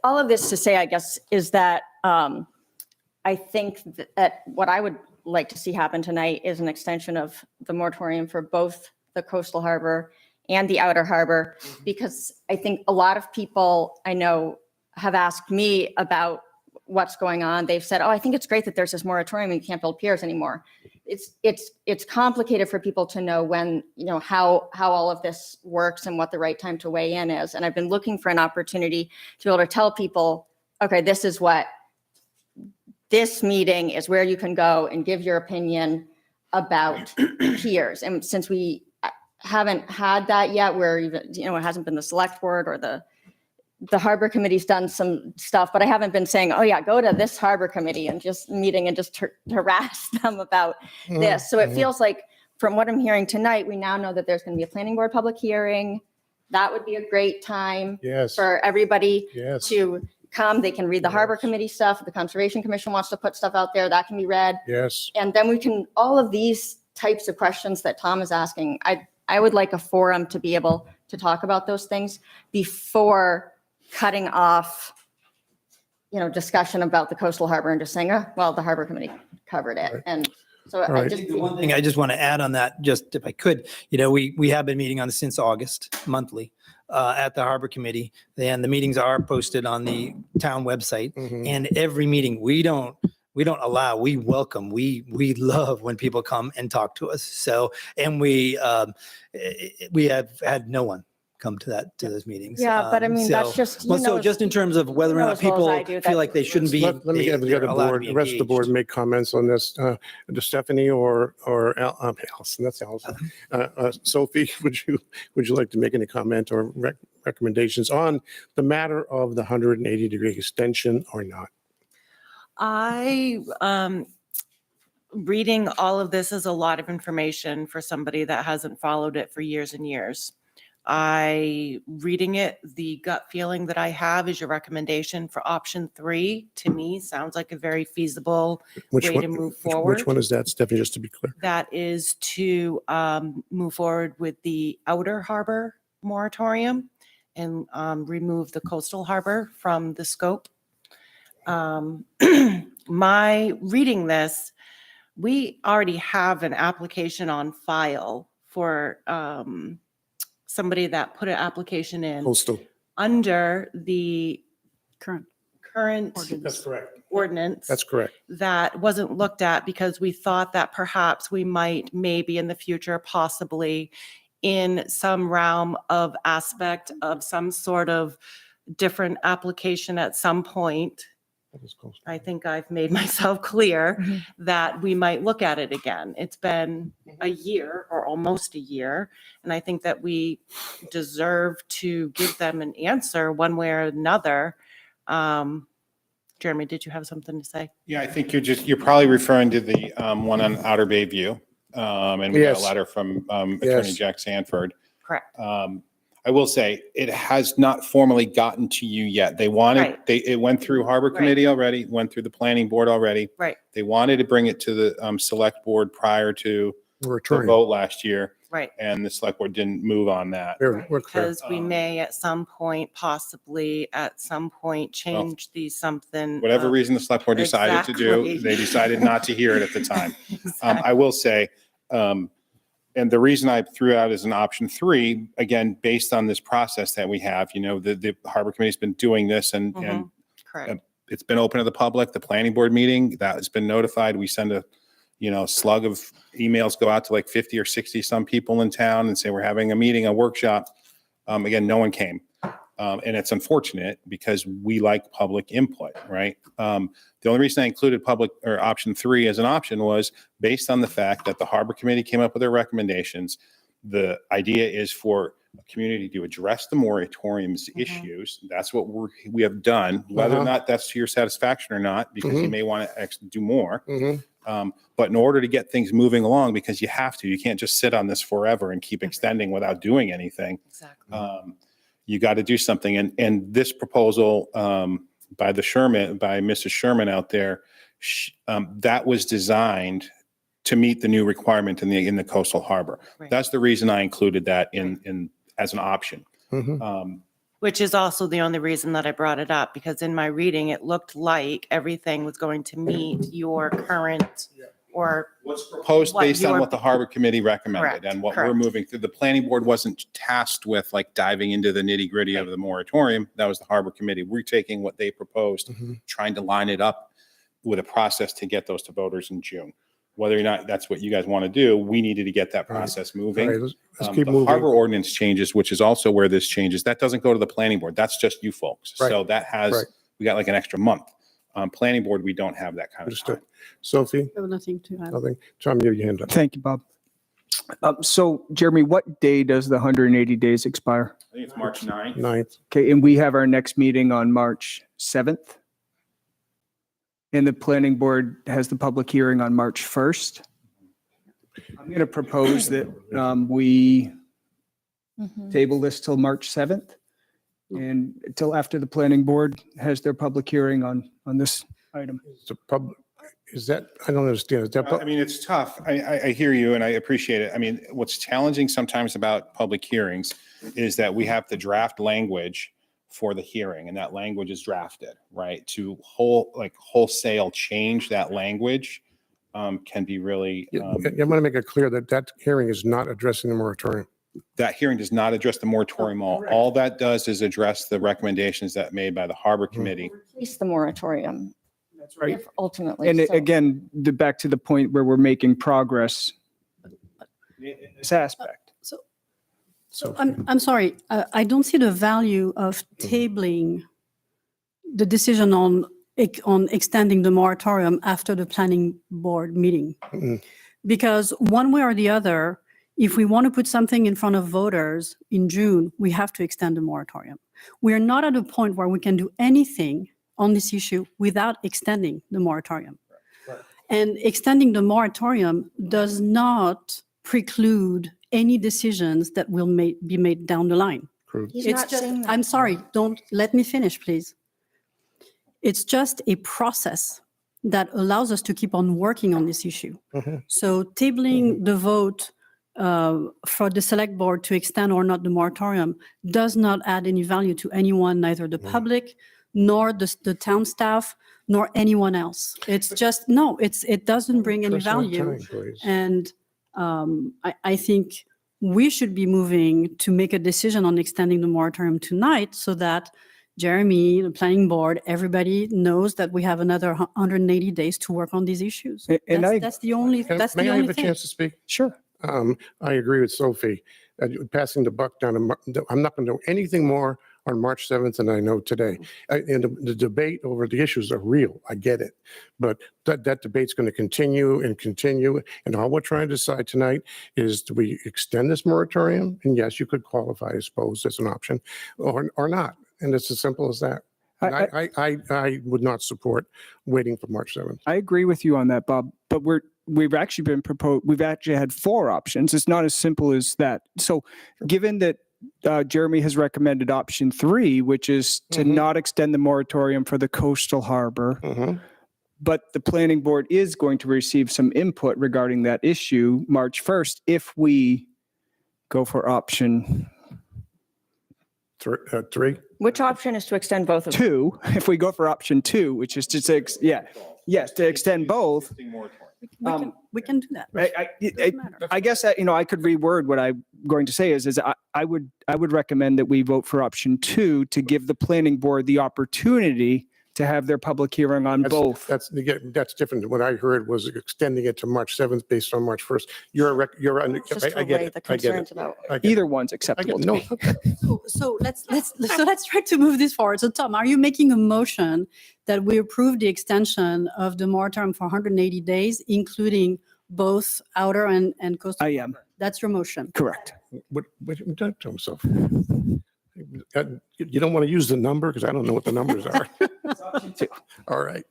all of this to say, I guess, is that I think that what I would like to see happen tonight is an extension of the moratorium for both the coastal harbor and the outer harbor, because I think a lot of people I know have asked me about what's going on. They've said, oh, I think it's great that there's this moratorium and you can't build piers anymore. It's complicated for people to know when, how all of this works and what the right time to weigh in is. And I've been looking for an opportunity to be able to tell people, okay, this is what this meeting is, where you can go and give your opinion about piers. And since we haven't had that yet, where even, it hasn't been the select board or the harbor committee's done some stuff, but I haven't been saying, oh yeah, go to this harbor committee and just meeting and just harass them about this. So it feels like from what I'm hearing tonight, we now know that there's going to be a planning board public hearing. That would be a great time for everybody to come. They can read the harbor committee stuff. If the Conservation Commission wants to put stuff out there, that can be read. And then we can, all of these types of questions that Tom is asking, I would like a forum to be able to talk about those things before cutting off, discussion about the coastal harbor and just saying, oh, well, the harbor committee covered it. And so I just. The one thing I just want to add on that, just if I could, we have been meeting on this since August monthly at the harbor committee. And the meetings are posted on the town website. And every meeting we don't allow, we welcome, we love when people come and talk to us. So, and we have had no one come to those meetings. Yeah, but I mean, that's just, so just in terms of whether or not people feel like they shouldn't be. Let me get the other board, the rest of the board make comments on this. To Stephanie or Allison, that's Allison. Sophie, would you like to make any comment or recommendations on the matter of the 180-degree extension or not? Reading all of this is a lot of information for somebody that hasn't followed it for years and years. Reading it, the gut feeling that I have is your recommendation for option 3, to me, sounds like a very feasible way to move forward. Which one is that, Stephanie, just to be clear? That is to move forward with the outer harbor moratorium and remove the coastal harbor from the scope. My reading this, we already have an application on file for somebody that put an application in Coastal. under the Current That's correct. ordinance. That's correct. That wasn't looked at because we thought that perhaps we might maybe in the future possibly in some realm of aspect of some sort of different application at some point. I think I've made myself clear that we might look at it again. It's been a year or almost a year, and I think that we deserve to give them an answer one way or another. Jeremy, did you have something to say? Yeah, I think you're probably referring to the one on Outer Bay View. And we got a letter from Attorney Jack Sanford. Correct. I will say it has not formally gotten to you yet. They wanted, it went through Harbor Committee already, went through the Planning Board already. Right. They wanted to bring it to the Select Board prior to the vote last year. Right. And the Select Board didn't move on that. Because we may at some point, possibly at some point, change the something. Whatever reason the Select Board decided to do, they decided not to hear it at the time. I will say, and the reason I threw out as an option 3, again, based on this process that we have, the Harbor Committee's been doing this and it's been open to the public. The Planning Board meeting that has been notified. We send a, slug of emails go out to like 50 or 60 some people in town and say, we're having a meeting, a workshop. Again, no one came. And it's unfortunate because we like public input, right? The only reason I included public or option 3 as an option was based on the fact that the Harbor Committee came up with their recommendations. The idea is for a community to address the moratorium's issues. That's what we have done, whether or not that's to your satisfaction or not, because you may want to do more. But in order to get things moving along, because you have to, you can't just sit on this forever and keep extending without doing anything. Exactly. You got to do something. And this proposal by Mrs. Sherman out there, that was designed to meet the new requirement in the coastal harbor. Right. That's the reason I included that in as an option. Which is also the only reason that I brought it up, because in my reading, it looked like everything was going to meet your current or What's proposed based on what the harbor committee recommended Correct, and what we're correct. moving through. The planning board wasn't tasked with like diving into the nitty gritty of the moratorium. That was the harbor committee. We're taking what they proposed, trying to line it up with a process to get those to voters in June. Whether or not that's what you guys want to do, we needed to get that process moving. All right, let's keep The moving. harbor ordinance changes, which is also where this changes. That doesn't go to the planning board. That's just you folks. Right. So that has, Right. we got like an extra month. Planning board, we don't have that kind of Understood. time. Sophie, I have nothing to add. nothing. Tom, you have your hand up. Thank you, Bob. So Jeremy, what day does the 180 days expire? I think it's March 9th. 9th. Okay, and we have our next meeting on March 7th. And the planning board has the public hearing on March 1st. I'm going to propose that we table this till March 7th and until after the planning board has their public hearing on this item. Is that, I don't understand. Is that, I mean, it's tough. I hear you and I appreciate it. I mean, what's challenging sometimes about public hearings is that we have the draft language for the hearing and that language is drafted, right? To wholesale change that language can be really. I want to make it clear that that hearing is not addressing the moratorium. That hearing does not address the moratorium. All that does is address the recommendations that made by the harbor committee. Replace the moratorium. That's right. If ultimately. And so. again, back to the point where we're making progress in this aspect. So I'm sorry, I don't see the value of tabling the decision on extending the moratorium after the planning board meeting. Because one way or the other, if we want to put something in front of voters in June, we have to extend the moratorium. We are not at a point where we can do anything on this issue without extending the moratorium. And extending the moratorium does not preclude any decisions that will be made down the line. He's It's not just, saying that. I'm sorry, don't let me finish, please. It's just a process that allows us to keep on working on this issue. So tabling the vote for the select board to extend or not the moratorium does not add any value to anyone, neither the public, nor the town staff, nor anyone else. It's just, no, it doesn't bring any Personal value. time, please. And I think we should be moving to make a decision on extending the moratorium tonight so that Jeremy, the planning board, everybody knows that we have another 180 days to work on these issues. And That's the only, that's May the I have only a thing. chance to speak? Sure. I agree with Sophie. Passing the buck down, I'm not going to do anything more on March 7th than I know today. And the debate over the issues are real. I get it. But that debate's going to continue and continue. And all we're trying to decide tonight is, do we extend this moratorium? And yes, you could qualify, I suppose, as an option or not. And it's as simple as that. And I would not support waiting for March 7th. I agree with you on that, Bob, but we've actually had 4 options. It's not as simple as that. So given that Jeremy has recommended option 3, which is to not extend the moratorium for the coastal harbor, but the planning board is going to receive some input regarding that issue March 1st if we go for option 3. Which option is to extend both of them? 2, if we go for option 2, which is to to extend both. We can do that. I guess I could reword what I'm going to say is I would recommend that we vote for option 2 to give the planning board the opportunity to have their public hearing on both. That's different. What I heard was extending it to March 7th based on March 1st. Just I to get weigh it. the I get concerns it. about. I get it. Either one's I acceptable get to no. me. So let's try to move this forward. So Tom, are you making a motion that we approve the extension of the moratorium for 180 days, including both outer and coastal? I am. That's your motion. Correct. What, talk to himself. You don't want to use the number because I don't know what the numbers are. All right.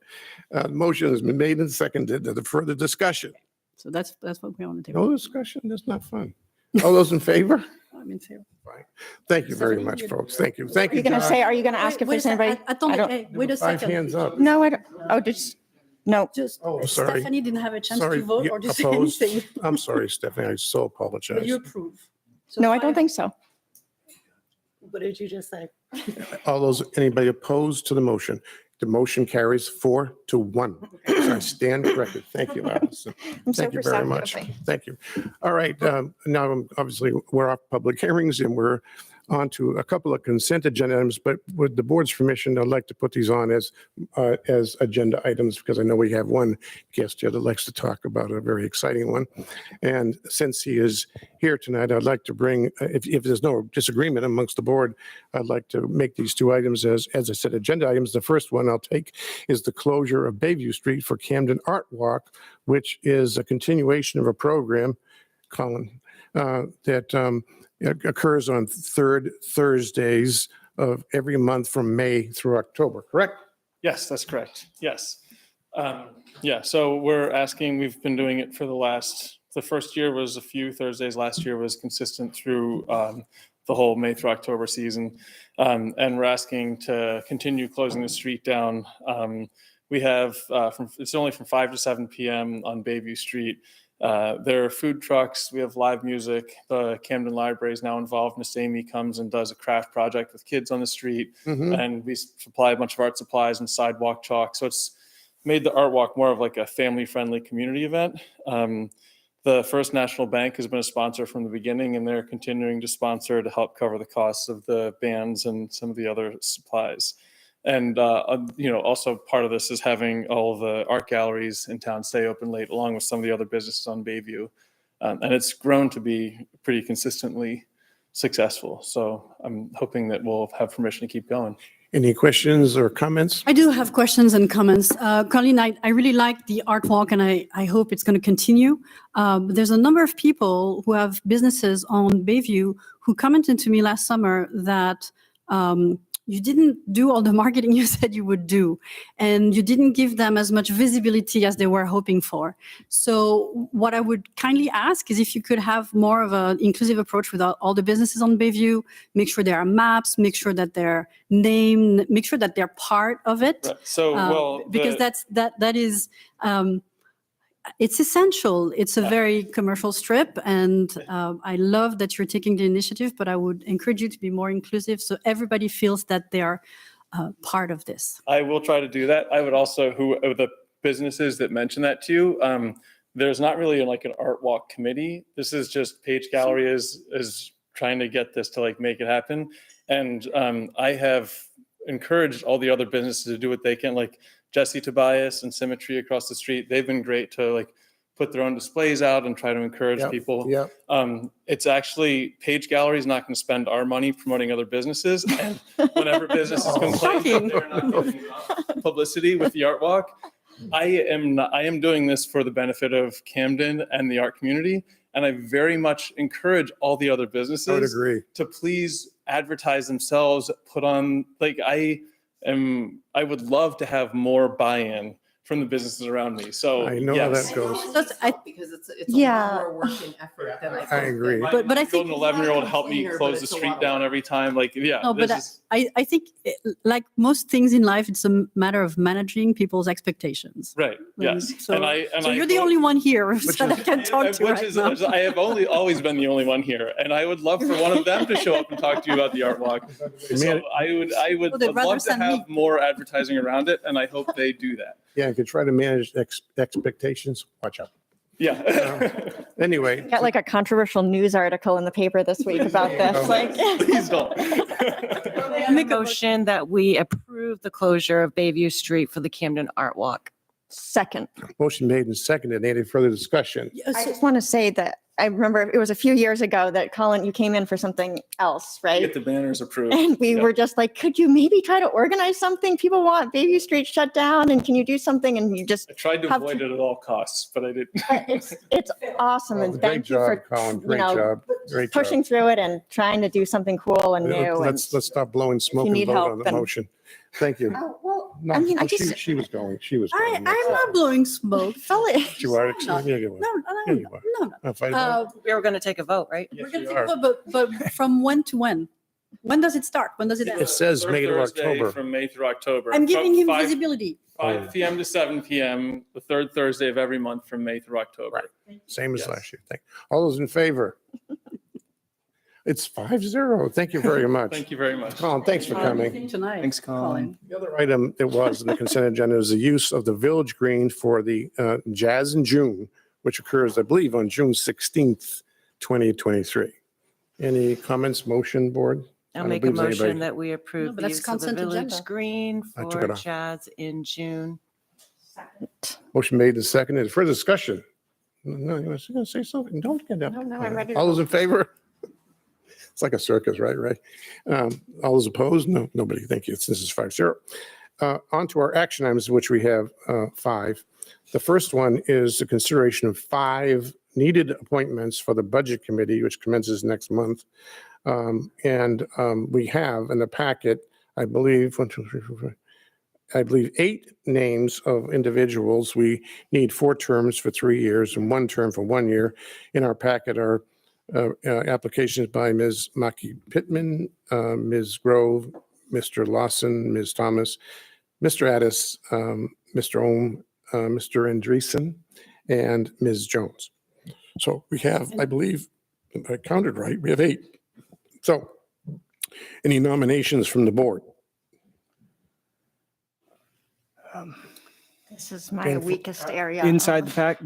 Motion has been made and seconded. The further discussion. So that's what we want to do. No discussion. That's not fun. All those in favor? I'm in favor. Fine. Thank you very much, folks. Thank you. Thank Are you you, going to Josh. say, are you going to ask if Wait a there's sec, anybody? attendez, I don't- hey, wait a Five second. hands up. No, I don't. Oh, just, no. Just, Oh, sorry. Stephanie didn't have a chance Sorry. to vote you or to say opposed? anything. I'm sorry, Stephanie. I so apologize. But you approve. So No, I don't five- think so. What did you just say? All those, anybody opposed to the motion? The motion carries 4-1. So I stand corrected. Thank you, Allison. I'm so Thank you very much. perceptive. Thank you. All right, now obviously we're off public hearings and we're on to a couple of consent agenda items, but with the board's permission, I'd like to put these on as agenda items because I know we have one guest here that likes to talk about a very exciting one. And since he is here tonight, I'd like to bring, if there's no disagreement amongst the board, I'd like to make these two items as I said, agenda items. The first one I'll take is the closure of Bayview Street for Camden Art Walk, which is a continuation of a program, Colin, that occurs on third Thursdays of every month from May through October, correct? Yes, that's correct. Yes. Yeah, so we're asking, we've been doing it for the first year was a few Thursdays. Last year was consistent through the whole May through October season. And we're asking to continue closing the street down. We have, it's only from 5 to 7 p.m. on Bayview Street. There are food trucks. We have live music. The Camden Library is now involved. Miss Amy comes and does a craft project with kids on the street. And we supply a bunch of art supplies and sidewalk chalk. So it's made the art walk more of like a family-friendly community event. The First National Bank has been a sponsor from the beginning, and they're continuing to sponsor to help cover the costs of the bands and some of the other supplies. And, also part of this is having all the art galleries in town stay open late, along with some of the other businesses on Bayview. And it's grown to be pretty consistently successful. So I'm hoping that we'll have permission to keep going. Any questions or comments? I do have questions and comments. Colleen, I really like the art walk and I hope it's going to continue. There's a number of people who have businesses on Bayview who commented to me last summer that you didn't do all the marketing you said you would do, and you didn't give them as much visibility as they were hoping for. So what I would kindly ask is if you could have more of an inclusive approach with all the businesses on Bayview, make sure there are maps, make sure that they're named, make sure that they're part of it. Right. So, because that is, it's essential. It's a very commercial strip, and I love that you're taking the initiative, but I would encourage you to be more inclusive so everybody feels that they are part of this. I will try to do that. I would also, the businesses that mention that to you, there's not really like an art walk committee. This is just Page Gallery is trying to get this to like make it happen. And I have encouraged all the other businesses to do what they can, like Jesse Tobias and Symmetry across the street. They've been great to like put their own displays out and try to encourage people. It's actually, Page Gallery is not going to spend our money promoting other businesses. And whenever businesses complain that they're not getting publicity with the art walk, I am doing this for the benefit of Camden and the art community. And I very much encourage all the other businesses I would agree. to please advertise themselves, put on, like I would love to have more buy-in from the businesses around me. So I know how that goes. Because it's Yeah. a lot more work and effort than I I agree. But I think an 11-year-old help me Cleaner, close but the it's a street lot down more. every time. Like, yeah. No, but this is- I think like most things in life, it's a matter of managing people's expectations. Right. Yes. So, and so I you're the hope- only one here that I can talk to which right is, now. I have always been the only one here, and I would love for one of them to show up and talk to you about the art walk. So I would Well, they'd rather love to send have me. more advertising around it, and I hope they do that. Yeah, if you try to manage expectations, watch out. Yeah. Anyway, Got like a controversial news article in the paper this week about this. Like, Please don't. I make a motion that we approve the closure of Bayview Street for the Camden Art Walk. second. motion made and seconded. Any further discussion? I just want to say that I remember it was a few years ago that Colin, you came in for something else, right? Get the banners approved. And we Yeah. were just like, could you maybe try to organize something? People want Bayview Street shut down, and can you do something? And you just, I tried to have avoid it at all costs, but I didn't. it's awesome. Well, And great thank you job, for, Colin. you Great know, job. Great job. pushing through it and trying to do something cool and new. And Let's stop blowing smoke and need vote help, on the then- motion. Thank you. Oh, well, No, I mean, I no, just, she was going. She was I'm going. not blowing smoke. You are. No, Yeah, you are. no, Yeah, you are. no. If I- We were going to take a vote, right? We're gonna you take are. a vote, but from when to when? When does it start? When does it It end? says May to Thursday October. From May through October. I'm giving him 5 visibility. 5 p.m. to 7 p.m., the third Thursday of every month from May through October. Same as Yes. last year. All those in favor? It's 5-0. Thank you very much. Thank you very much. Colin, thanks for coming. Anything Tonight. Thanks, Colin. The other item that was in the consent agenda is the use of the Village Green for the Jazz in June, which occurs, I believe, on June 16th, 2023. Any comments, motion, board? I I'll don't make a believe there's motion anybody. that we No, approve but the that's use of the consent village agenda. green I took for it off. Jazz in June. Motion made and seconded. Further discussion? No, you want to say something? Don't get up. No, I'm ready to All those vote. in favor? It's like a circus, right, Ray? All those opposed? No, nobody. Thank you. This is 5-0. On to our action items, which we have 5. The first one is the consideration of 5 needed appointments for the Budget Committee, which commences next month. And we have in the packet, I believe, 1, 2, 3, 4, 5, I believe 8 names of individuals. We need 4 terms for 3 years and 1 term for 1 year. In our packet are applications by Ms. Maki Pittman, Ms. Grove, Mr. Lawson, Ms. Thomas, Mr. Addis, Mr. Ohm, Mr. Andreessen, and Ms. Jones. So we have, I believe, if I counted right, we have 8. So any nominations from the board? This is my And for- weakest area. Inside the pack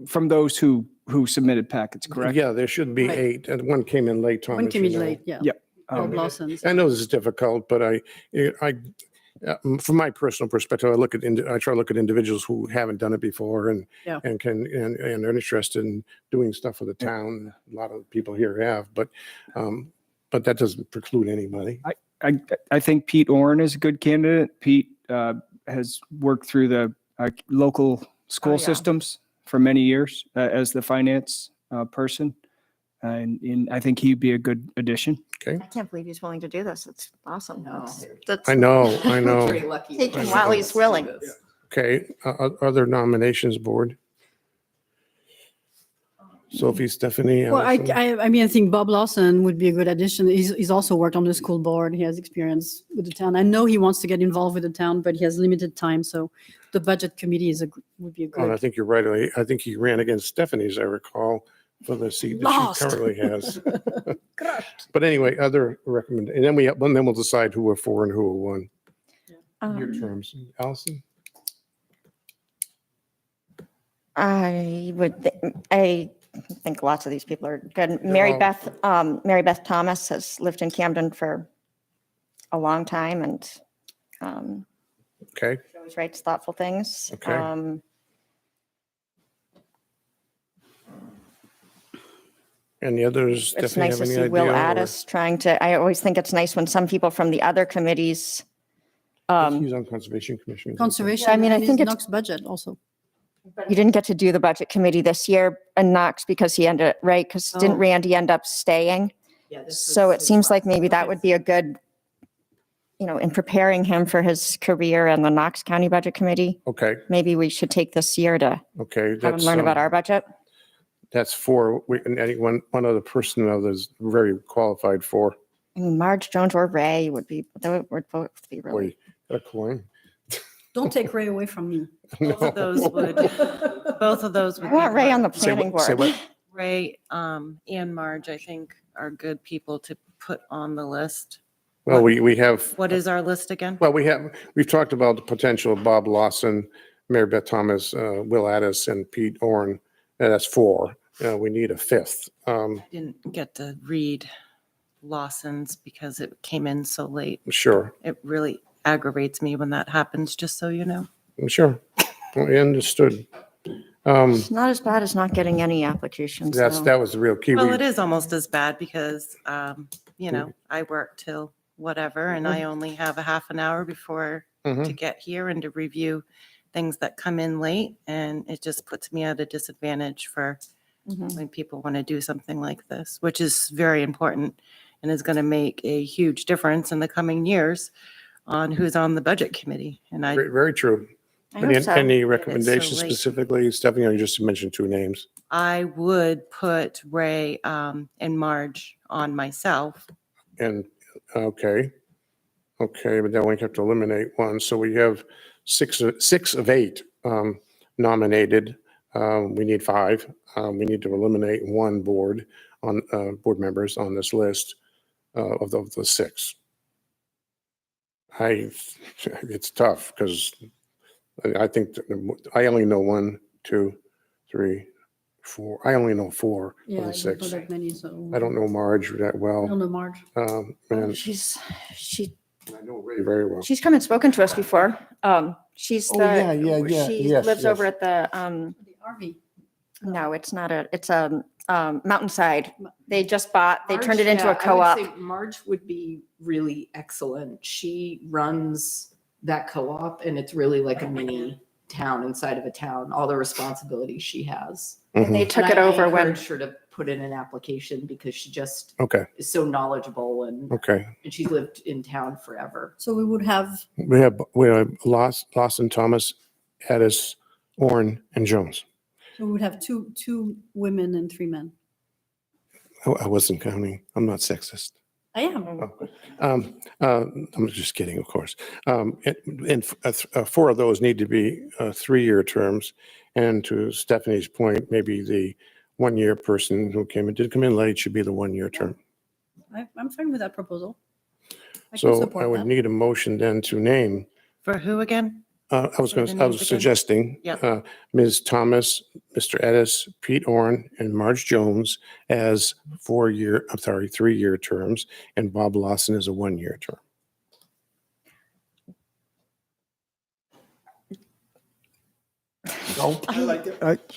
from those who submitted packets, correct? Yeah, there should be Right. 8, and 1 came in late, Thomas. One came you in know. late, yeah. Yep. Bob Lawson's. I know this is difficult, but from my personal perspective, I try to look at individuals who haven't done it before and Yeah. and are interested in doing stuff for the town. A lot of people here have, but that doesn't preclude anybody. I think Pete Orrin is a good candidate. Pete has worked through the local school yeah. systems for many years as the finance person. And I think he'd be a good addition. Okay, I can't believe he's willing to do this. It's awesome. No. That's I know. Very lucky. Take him while he's willing. Okay, other nominations, board. Sophie, Stephanie. Well, Allison? I mean, I think Bob Lawson would be a good addition. He's also worked on the school board. He has experience with the town. I know he wants to get involved with the town, but he has limited time. So the budget committee would be a Oh, I good. think you're right. I think he ran against Stephanie, as I recall, for the seat that Lost. she currently has. But anyway, other recommend, and then we'll decide who are for and who are one. Your terms, Allison. I think lots of these people are good. Mary Beth Thomas has lived in Camden for a long time and Okay, she always writes thoughtful things. Okay. and the others. It's Stephanie, nice have to any see Will idea, or- Addis trying to, I always think it's nice when some people from the other committees, He's on Conservation Commission. Conservation. I mean, I and think his it's- Knox budget also. he didn't get to do the budget committee this year in Knox because he ended, right? Because didn't Oh. Randy end up staying? Yeah, this So was it his seems like last- maybe that would be a good, in preparing him for his career in the Knox County Budget Committee. Okay, Maybe we should take this year to okay. have him learn about our budget. That's 4. And one other person that's very qualified for. I mean, Marge Jones or Ray would both be really. Boy, got a coin. Don't take Ray away from me. Both of those would, both of those would I want be Ray on the good. planning Say board. what? Ray and Marge, I think, are good people to put on the list. Well, we have. What is our list again? Well, we've talked about the potential of Bob Lawson, Mary Beth Thomas, Will Addis, and Pete Orrin. That's 4. We need a 5th. I didn't get to read Lawson's because it came in so late. Sure, It really aggravates me when that happens, just so you know. sure. Well, I understood. It's not as bad as not getting any applications. though. That was the real key. Well, We- it is almost as bad because, I work till whatever and I only have a half an hour before to Mhm. get here and to review things that come in late. And it just puts me at a disadvantage for when people want to do something like this, which is very important and is going to make a huge difference in the coming years on who's on the budget committee. And Very, very true. I hope so. Any so recommendations late. specifically, Stephanie? You just mentioned 2 names. I would put Ray and Marge on myself. And, okay, but then we have to eliminate one. So we have 6 of 8 nominated. We need 5. We need to eliminate 1 board members on this list of the 6. It's tough because I think I only know 1, 2, 3, 4. I only know 4 Yeah, of I the don't know 6. that many, so. I don't know Marge that I well. don't know Marge. And She I know Ray very well. she's come and spoken to us before. She's Oh, the yeah. she Yes, lives yes. over at the The RV. no, it's not it's a mountainside. They just bought. They turned it Marge, into yeah, a co-op. I would say Marge would be really excellent. She runs that co-op and it's really like a mini town inside of a town, all the responsibilities she has. And they Mhm. took And it I over when encouraged her to put in an application because she just Okay, is so knowledgeable and she's lived in town forever. So we would have, we have Lawson, Thomas, Addis, Orrin, and Jones. two women and 3 men. I wasn't counting. I'm not sexist. I am. I'm just kidding, of course. And 4 of those need to be 3-year terms. And to Stephanie's point, maybe the 1-year person who did come in late should be the 1-year term. I'm fine with that proposal. I can So I support would that. need a motion then to name. For who again? I was Say the I names was again. suggesting Yep. Ms. Thomas, Mr. Edis, Pete Orrin, and Marge Jones as 3-year terms, and Bob Lawson as a 1-year term.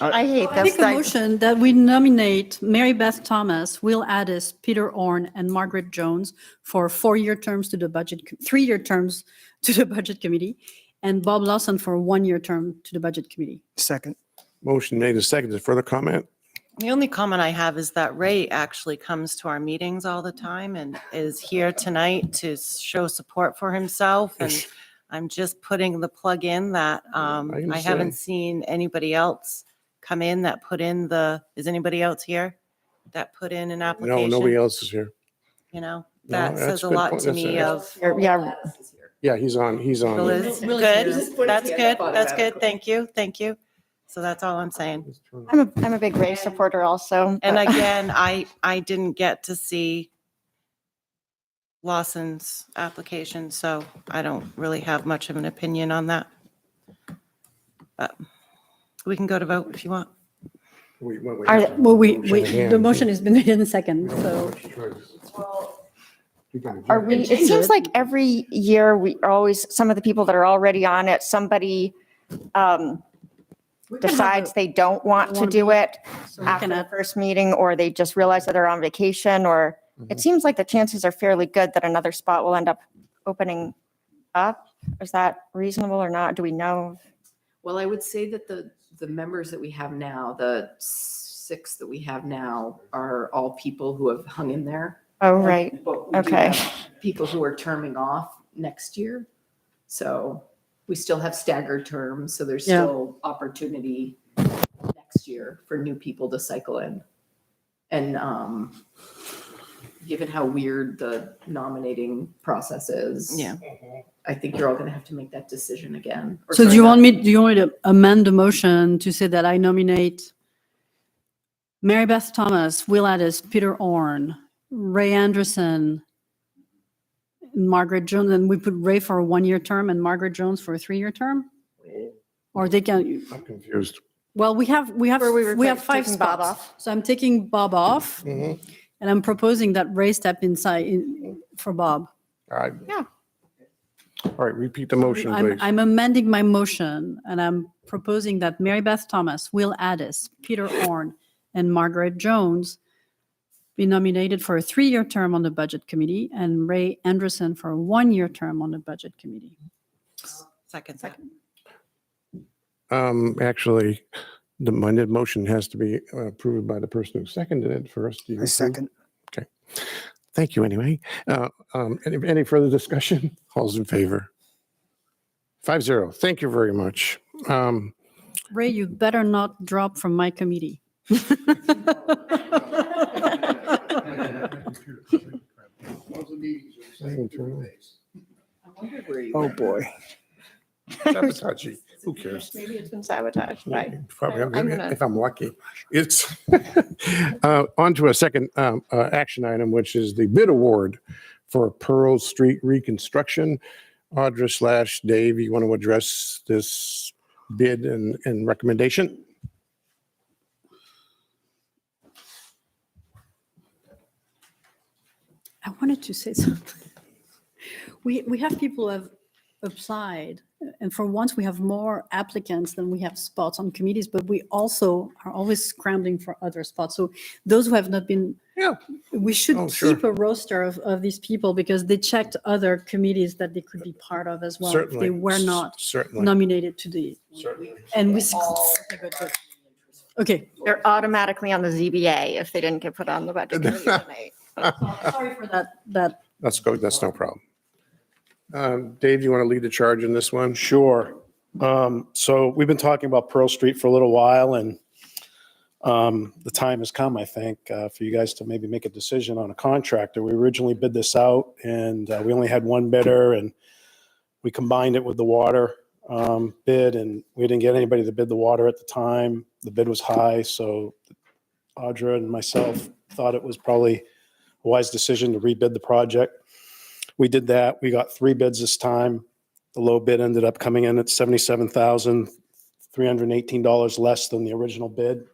I hate I this. make a motion that we nominate Mary Beth Thomas, Will Addis, Peter Orn, and Margaret Jones for 4-year terms to the budget, 3-year terms to the budget committee, and Bob Lawson for a 1-year term to the budget committee. Second. Motion made and seconded. Further comment? The only comment I have is that Ray actually comes to our meetings all the time and is here tonight to show support for himself. And I'm just putting the plug in that I understand. haven't seen anybody else come in that put in is anybody else here that put in an No, application? nobody else is here. You know, No, that that's says a a good lot point. to That's me a- of. Yeah, Yeah, he's on. Bill is Really good. serious. That's good. That's good. Thank you. Thank you. So that's all I'm saying. I'm a big Ray supporter also. And but- again, I didn't get to see Lawson's application, so I don't really have much of an opinion on that. But we can go to vote if you want. Well, the motion has been made in a second, so. Are we, it seems like every year we are always, some of the people that are already on it, somebody decides they don't want to do it So we after can the add, first meeting, or they just realize that they're on vacation, or it seems like the chances are fairly good that another spot will end up opening up. Is that reasonable or not? Do we know? Well, I would say that the members that we have now, the 6 that we have now are all people who have hung in there. Oh, right. But we do Okay. have people who are terming off next year. So we still have staggered terms, so there's Yeah. still opportunity next year for new people to cycle in. And given how weird the nominating process is. Yeah. I think you're all gonna have to make that decision again. Or so do sorry, you not- want me to amend the motion to say that I nominate Mary Beth Thomas, Will Addis, Peter Orn, Ray Anderson, Margaret Jones, and we put Ray for a 1-year term and Margaret Jones for a 3-year term? Or they can, I'm confused. well, we have Were we 5 taking Bob spots. off? So I'm taking Bob off Mhm. and I'm proposing that Ray step inside for Bob. All right. Yeah. All right, repeat the motion, please. I'm amending my motion, and I'm proposing that Mary Beth Thomas, Will Addis, Peter Orn, and Margaret Jones be nominated for a 3-year term on the Budget Committee, and Ray Anderson for a 1-year term on the Budget Committee. Second. Actually, my motion has to be approved by the person who seconded it first. Do you I approve? second. Okay. Thank you anyway. Any further discussion? All's in favor? 5-0. Thank you very much. Ray, you better not drop from my committee. Oh, boy. Sabotage. Who cares? Maybe it's been sabotaged, right? Probably, I'm gonna- if I'm lucky. It's on to a second action item, which is the bid award for Pearl Street reconstruction. Audra / Dave, you want to address this bid and recommendation? I wanted to say something. We have people who have applied, and for once we have more applicants than we have spots on committees, but we also are always scrambling for other spots. So those who have not been, we should keep a roster of these people because they checked other committees that they could be part of as well. If they were not nominated to the, and we. Okay. They're automatically on the ZBA if they didn't get put on the budget committee tonight. Sorry for that. That's good. That's no problem. Dave, you want to lead the charge in this one? Sure. So we've been talking about Pearl Street for a little while, and the time has come, I think, for you guys to maybe make a decision on a contractor. We originally bid this out, and we only had one bidder, and we combined it with the water bid, and we didn't get anybody to bid the water at the time. The bid was high, so Audra and myself thought it was probably a wise decision to rebid the project. We did that. We got 3 bids this time. The low bid ended up coming in at $77,318 less than the original bid.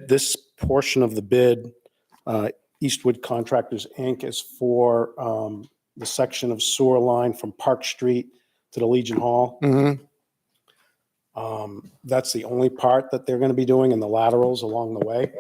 This portion of the bid, Eastwood Contractors, Inc., is for the section of sewer line from Park Street to the Legion Hall. That's the only part that they're going to be doing in the laterals along the way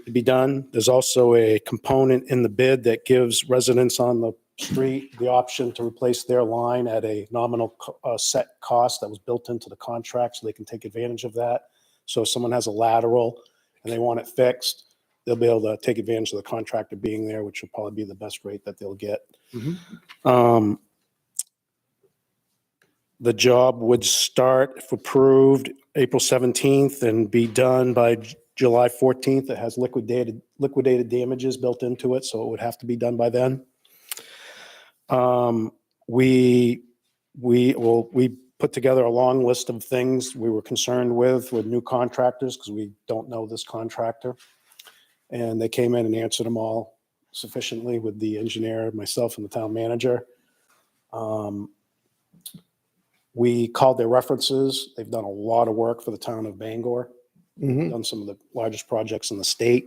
to be done. There's also a component in the bid that gives residents on the street the option to replace their line at a nominal set cost that was built into the contract, so they can take advantage of that. So if someone has a lateral and they want it fixed, they'll be able to take advantage of the contractor being there, which will probably be the best rate that they'll get. The job would start, if approved, April 17th and be done by July 14th. It has liquidated damages built into it, so it would have to be done by then. We put together a long list of things we were concerned with new contractors, because we don't know this contractor. And they came in and answered them all sufficiently with the engineer, myself, and the town manager. We called their references. They've done a lot of work for the town of Bangor, done some of the largest projects in the state.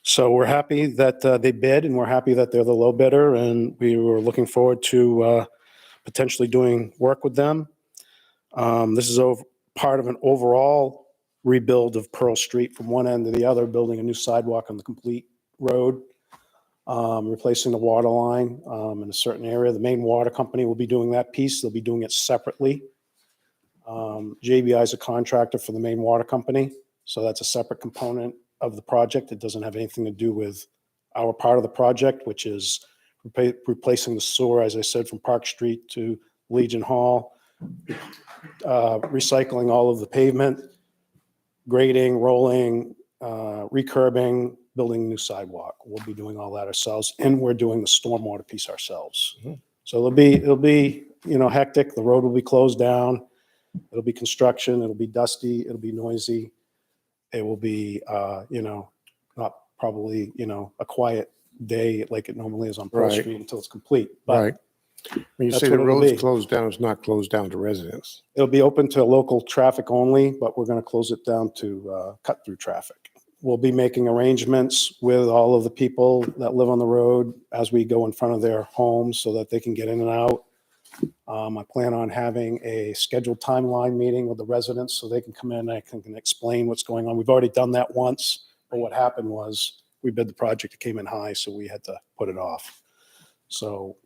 So we're happy that they bid, and we're happy that they're the low bidder, and we were looking forward to potentially doing work with them. This is part of an overall rebuild of Pearl Street from one end to the other, building a new sidewalk on the complete road, replacing the water line in a certain area. The main water company will be doing that piece. They'll be doing it separately. JBI is a contractor for the main water company, so that's a separate component of the project. It doesn't have anything to do with our part of the project, which is replacing the sewer, as I said, from Park Street to Legion Hall, recycling all of the pavement, grading, rolling, recurbing, building a new sidewalk. We'll be doing all that ourselves, and we're doing the stormwater piece ourselves. So it'll be hectic. The road will be closed down. It'll be construction. It'll be dusty. It'll be noisy. It will be, not probably, a quiet day like it normally is on Pearl Right. Street until it's complete. But Right. When you that's say the what it'll road's be. closed down, it's not closed down to residents. It'll be open to local traffic only, but we're going to close it down to cut through traffic. we'll be making arrangements with all of the people that live on the road as we go in front of their homes so that they can get in and out. I plan on having a scheduled timeline meeting with the residents so they can come in and I can explain what's going on. We've already done that once, but what happened was we bid the project, it came in high, so we had to put it off. So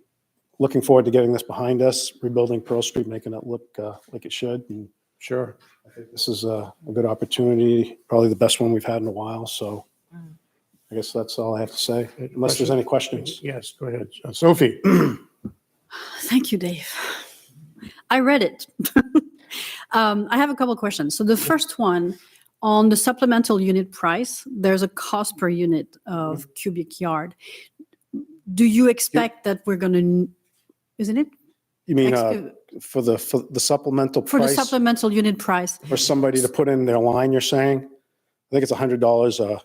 looking forward to getting this behind us, rebuilding Pearl Street, making it look like it should. And Sure. I think this is a good opportunity, probably the best one we've had in a while. So I guess that's all I have to say, unless there's any questions. Yes, go ahead. Sophie? Thank you, Dave. I read it. I have a couple of questions. So the first one, on the supplemental unit price, there's a cost per unit of cubic yard. Do you expect that we're going to, isn't it? You mean for the supplemental For the price? supplemental unit price. For somebody to put in their line, you're saying? I think it's $100.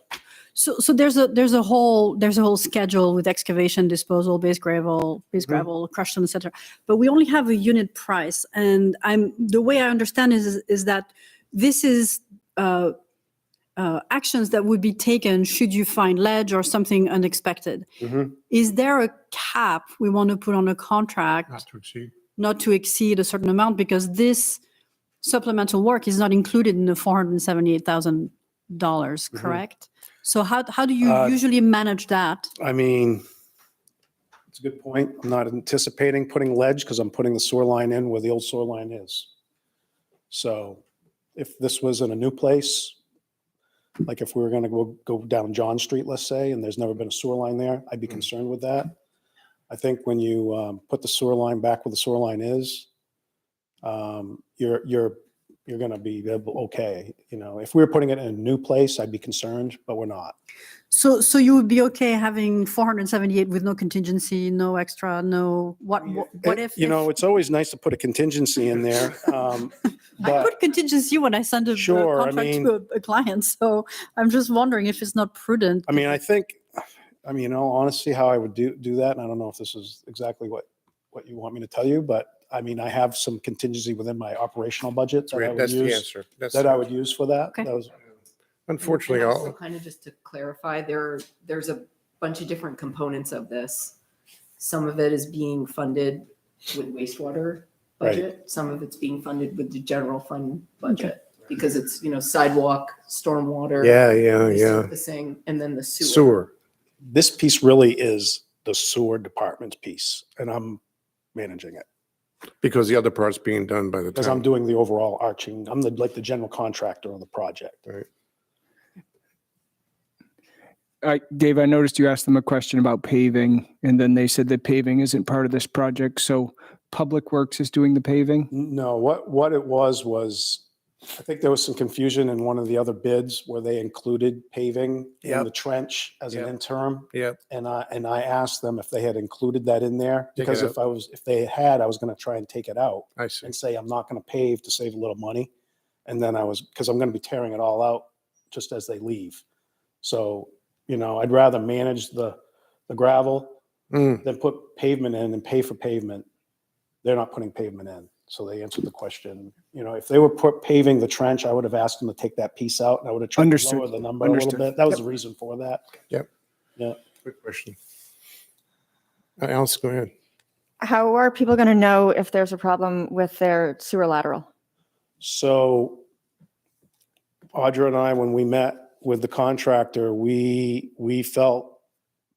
So there's a whole schedule with excavation, disposal, base gravel, crushed stone, etc. But we only have a unit price, and the way I understand is that this is actions that would be taken should you find ledge or something unexpected. Is there a cap we want to put on a contract? Not to exceed a certain amount, because this supplemental work is not included in the $478,000, correct? So how do you usually manage that? I mean, it's a good point. I'm not anticipating putting ledge because I'm putting the sewer line in where the old sewer line is. So if this was in a new place, like if we were going to go down John Street, let's say, and there's never been a sewer line there, I'd be concerned with that. I think when you put the sewer line back where the sewer line is, you're going to be okay. You know, if we were putting it in a new place, I'd be concerned, but we're not. So you would be okay having 478 with no contingency, no extra, no what if? You know, it's always nice to put a contingency in there. I put contingency when I send a contract to a client, so I'm just wondering if it's not prudent. I mean, I think, in all honesty, how I would do that, and I don't know if this is exactly what you want me to tell you, but I mean, I have some contingency within my operational budget that I would That's use. the answer. I would use for that. Okay. That was, unfortunately, And also kind of just to clarify, there's a bunch of different components of this. Some of it is being funded with wastewater budget. Some of it's being funded with the general fund budget because it's, sidewalk, stormwater. Resurfacing, and then the sewer. This piece really is the sewer department's piece, and I'm managing it. Because the other part's being done by the Because town. I'm doing the overall arching, I'm the general contractor of the project. Right. Dave, I noticed you asked them a question about paving, and then they said that paving isn't part of this project. So Public Works is doing the paving? No, what it was I think there was some confusion in one of the other bids where they included paving in the trench as an interim. Yep. And I asked them if they had included that in there, Take it because out. if they had, I was going to try and take it out I see. and say, I'm not going to pave to save a little money. And then because I'm going to be tearing it all out just as they leave. So, I'd rather manage the gravel than put pavement in and pay for pavement. They're not putting pavement in. So they answered the question. If they were paving the trench, I would have asked them to take that piece out, and I would have tried to lower the number a little bit. That was the reason for that. Yep. Yeah. Good question. Alice, go ahead. How are people going to know if there's a problem with their sewer lateral? So Audra and I, when we met with the contractor, we felt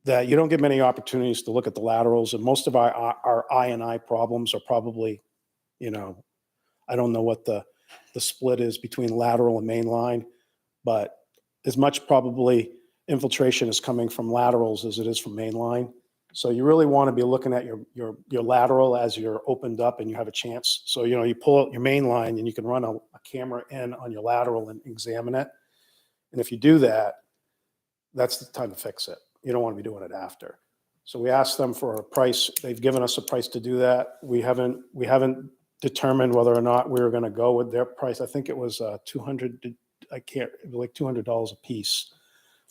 that you don't get many opportunities to look at the laterals, and most of our I&I problems are probably, I don't know what the split is between lateral and main line, but as much probably infiltration is coming from laterals as it is from main line. So you really want to be looking at your lateral as you're opened up and you have a chance. So, you pull out your main line and you can run a camera in on your lateral and examine it. And if you do that, that's the time to fix it. You don't want to be doing it after. So we asked them for a price. They've given us a price to do that. We haven't determined whether or not we were going to go with their price. I think it was $200. It was like $200 a piece.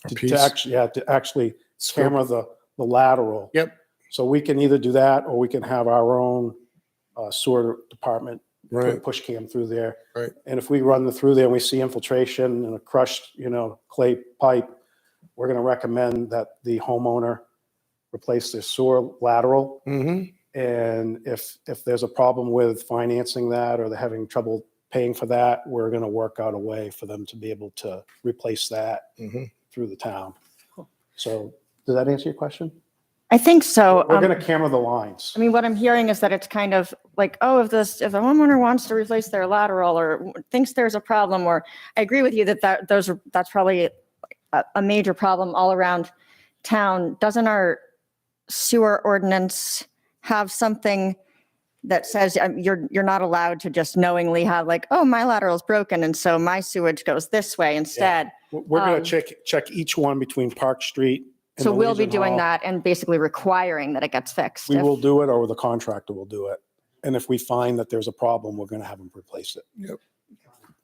To actually camera the lateral. Yep. So we can either do that or we can have our own sewer department put a Right. push cam through there. Right. And if we run through there and we see infiltration and a crushed, clay pipe, we're going to recommend that the homeowner replace their sewer lateral. Mm-hmm. And if there's a problem with financing that, or they're having trouble paying for that, we're going to work out a way for them to be able to replace that Mm-hmm. through the town. So does that answer your question? I think so. We're going to camera the lines. I mean, what I'm hearing is that it's kind of like, oh, if the homeowner wants to replace their lateral or thinks there's a problem, or I agree with you that that's probably a major problem all around town. Doesn't our sewer ordinance have something that says you're not allowed to just knowingly have like, oh, my lateral is broken and so my sewage goes this way instead? We're going to check each one between Park Street and So the we'll be Legion doing Hall. that and basically requiring that it gets fixed. We if- will do it, or the contractor will do it. And if we find that there's a problem, we're going to have them replace it. Yep.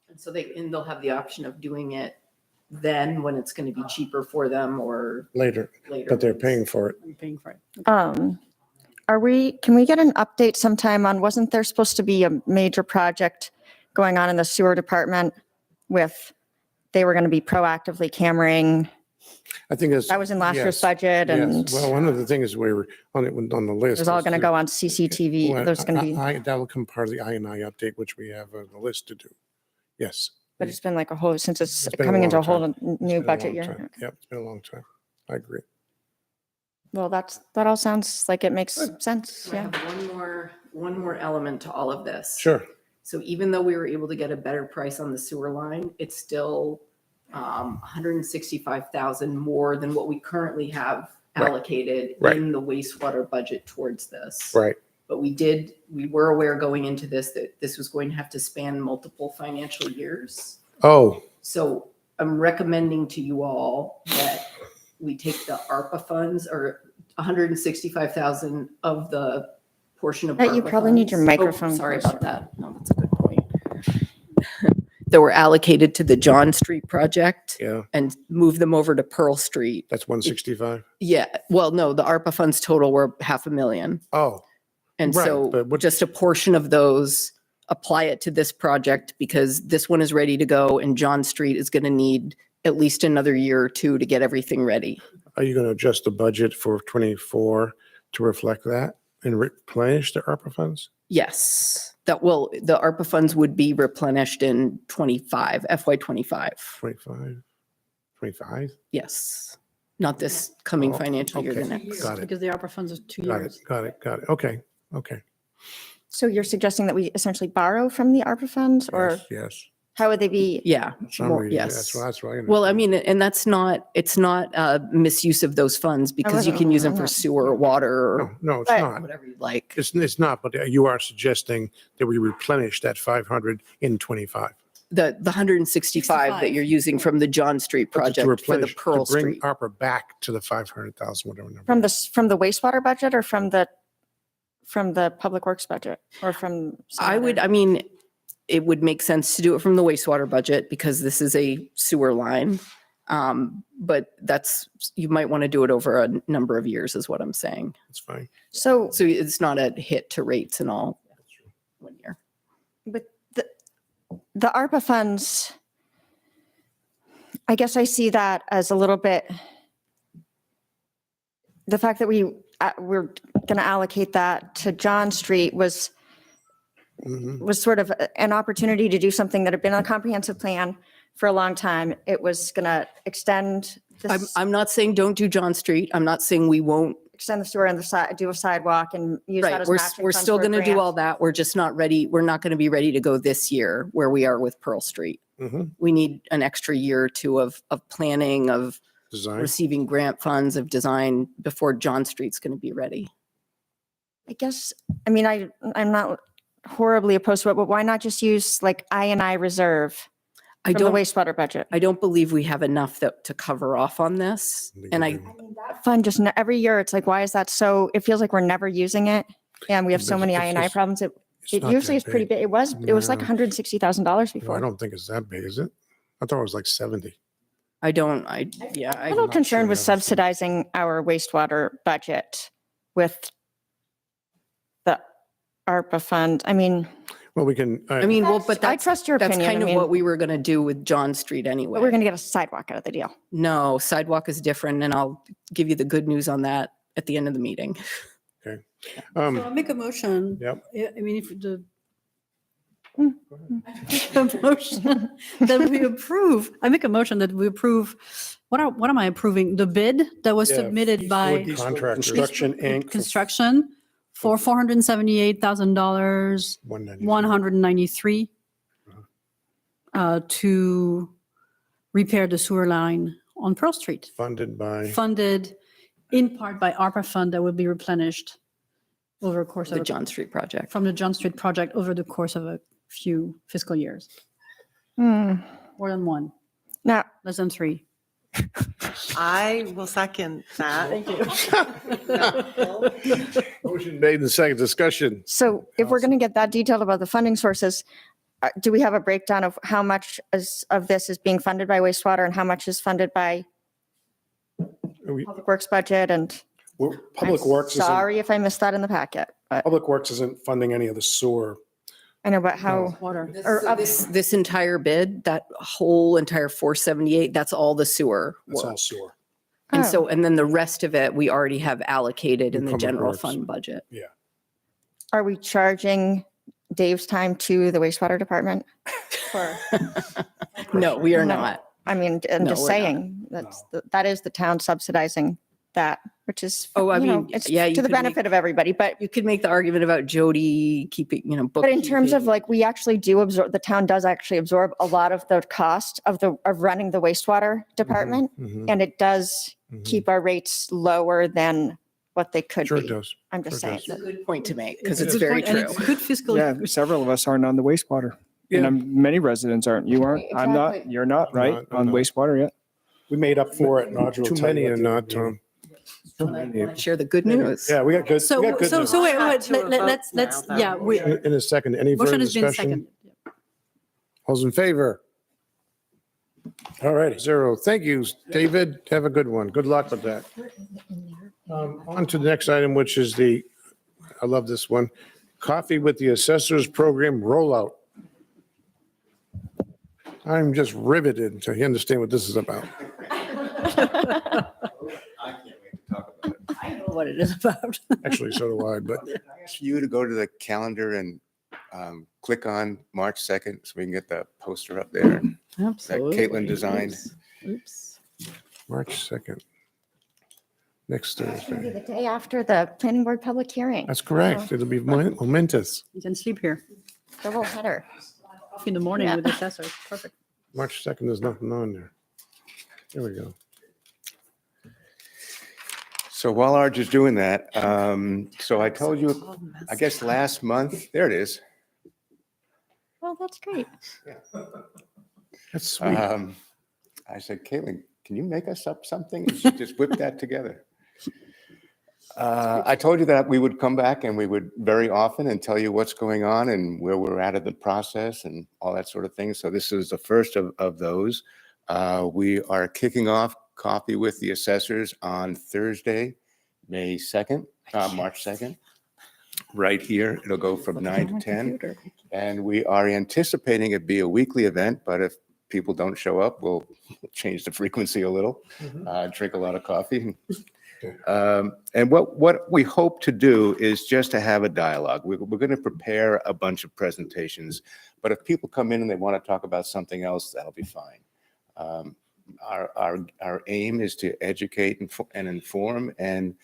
And so they'll have the option of doing it then when it's going to be cheaper for them or Later, later. but they're paying for it. I'm paying for it. Can we get an update sometime on, wasn't there supposed to be a major project going on in the sewer department they were going to be proactively cameraing? I think it's. That was in last year's yes, budget yes. and Well, one of the things we were on the list. it was all is going to go on CCTV. Well, There's going to be, that'll come part of the I&I update, which we have on the list to do. Yes. but it's been like since it's It's been a coming into a long whole time. It's new been a budget long year. time. Yep, it's been a long time. I agree. Well, that all sounds like it makes sense. So I Yeah. have one more element to all of this. Sure. So even though we were able to get a better price on the sewer line, it's still 165,000 more than what we currently have Right. allocated Right. in the wastewater budget towards this. Right. But we were aware going into this that this was going to have to span multiple financial years. Oh, So I'm recommending to you all that we take the ARPA funds, or 165,000 of the portion of. Hey, you ARPA probably need your funds. Oh, microphone Sorry closer. about that. No, that's a good point. That were allocated to the John Street project yeah, and move them over to Pearl Street. that's 165. Yeah, well, no, the ARPA funds total were 500,000. Oh, And Right, so but what- just a portion of those, apply it to this project because this one is ready to go and John Street is going to need at least another year or two to get everything ready. are you going to adjust the budget for 24 to reflect that and replenish the ARPA funds? Yes, the ARPA funds would be replenished in 25, FY 25. 25? Yes, not this coming Oh, financial year, the okay. next. Got it. Because the ARPA funds are 2 Got it, years. got it, got it. Okay, okay. So you're suggesting that we essentially borrow from the ARPA funds, or Yes, yes. how would they be? Yeah, For some more- reason, yes. That's right. Well, I mean, and it's not misuse of those funds because you wasn't- can use them I'm for not- sewer, water, or No, it's But- not. whatever you like. It's not, but you are suggesting that we replenish that 500 in 25. The 165 that you're using from the John Street But to project for the replenish- Pearl to bring Street. ARPA back to the 500,000, whatever number. From the wastewater budget, or from the public works budget, or from? some other- I mean, it would make sense to do it from the wastewater budget because this is a sewer line. But you might want to do it over a number of years is what I'm saying. It's fine. So So it's not a hit to rates and all 1 year. with the ARPA funds, I guess I see that as a little bit, the fact that we're going to allocate that to John Street was Mhm. sort of an opportunity to do something that had been on a comprehensive plan for a long time. It was going to extend this, I'm not saying don't do John Street. I'm not saying we won't. extend the sewer and the side, do a sidewalk and use that Right, as we're matching funds still for a going to do grant. all that. We're just not ready. We're not going to be ready to go this year where we are with Pearl Street. Mhm. We need an extra year or two of planning, of Design. receiving grant funds, of design before John Street's going to be ready. I guess, I mean, I'm not horribly opposed to it, but why not just use like I&I reserve I from the don't, wastewater budget? I don't believe we have enough to cover off on this. And I, That fund just, every year, it's like, why is that so, it feels like we're never using it. And we have so But many it's I&I just- problems. It not usually that is pretty big. big. It was like No. $160,000 No, I before. don't think it's that big, is it? I thought it was like 70. I'm I'm a little not concerned sure with everything. subsidizing our wastewater budget with the ARPA fund. I mean, Well, we can, I mean, well, but I that's, trust your that's opinion. kind I of mean, what we were going to do with John Street anyway. but we're going to get a sidewalk out of the deal. No, sidewalk is different, and I'll give you the good news on that at the end of the meeting. okay. So I'll make a motion. Yep. I mean, if the a motion that we approve, I make a motion that we approve, what am I approving? The bid that was Yeah, submitted by Contractors. Construction Inc. construction for $478,000, 193 to repair the sewer line on Pearl Street, Funded by, funded in part by ARPA fund that will be replenished over a course The of, John Street project. from the John Street project over the course of a few fiscal years. Hmm. More than one, Now, less than three. I will second that. Thank you. motion made in second discussion. so if we're going to get that detailed about the funding sources, do we have a breakdown of how much of this is being funded by wastewater and how much is funded by We- Public Works budget? And Public I'm Works isn't, sorry if I missed that in the packet, but Public Works isn't funding any of the sewer. I know, but how, Water. or up- This entire bid, that whole entire 478, that's all the sewer That's all work. sewer. And Oh. so, and then the rest of it, we already have allocated in the Public general Works. fund budget. are we charging Dave's time to the wastewater department? For, No, we are No. not. I mean, I'm No, just we're not. saying, that is the town subsidizing that, which is, Oh, I you know, mean, it's yeah, you to the could make- benefit of everybody, but You could make the argument about Jody keeping, But in terms of bookkeeping. like, we actually do absorb, the town does actually absorb a lot of the cost of running the wastewater department. Mhm, And it does mhm. keep our rates lower than what they could Sure it be. does. I'm just Sure saying. does. It's a good point to make, because It's it's a good very point, and true. it's good fiscal. Yeah, several of us aren't on the wastewater. Yeah. And many residents aren't. You aren't. I'm not. Exactly. You're not, right? Not- On no. wastewater yet? We made up for it. and Audrey will Too tell you many at are the not, end of the meeting. Tom. Share the good news. Yeah, we got good, So, we got good so, news. so wait, Back to a vote let's, now, yeah, though. we, In a second, any further motion has been discussion? seconded. All's in favor? All right, 0. Thank you, David. Have a good one. Good luck with that. On to the next item, which is I love this one, Coffee with the Assessors Program rollout. I'm just riveted to understand what this is about. I know what it is about. Actually, so do I, but Ask you to go to the calendar and click on March 2nd so we can get the poster up there that Caitlin designed. Oops. March 2nd. Next It's gonna be Thursday. the day after the planning board public hearing, That's correct. It'll be momentous. You can sleep here double header. in the morning Yeah. with the assessor. Perfect. March 2nd, there's nothing on there. There we go. So while Arj is doing that, so I told you, I guess last month, there it is. Well, that's great. That's sweet. I said, Caitlin, can you make us up something? And she just whipped that together. I told you that we would come back and we would very often and tell you what's going on and where we're at in the process and all that sort of thing. So this is the first of those. We are kicking off Coffee with the Assessors on Thursday, May 2nd, March 2nd, right here. It'll go from 9 to 10. And we are anticipating it be a weekly event, but if people don't show up, we'll change the frequency a little, drink a lot of coffee. And what we hope to do is just to have a dialogue. We're going to prepare a bunch of presentations, but if people come in and they want to talk about something else, that'll be fine. Our aim is to educate and inform and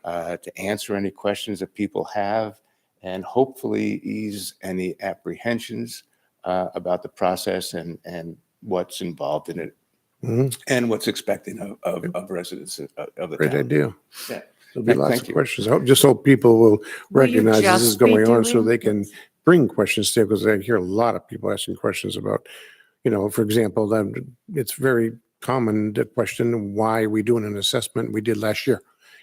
to answer any questions that people have and hopefully ease any apprehensions about the process and what's involved in it and what's expected of residents of the Great town. idea. Yeah. There'll be Thank lots of you. questions. I just hope people will Will you recognize this is just be going on so doing- they can bring questions to, because I hear a lot of people asking questions about, for example, that it's very common to question why are we doing an assessment we did last year.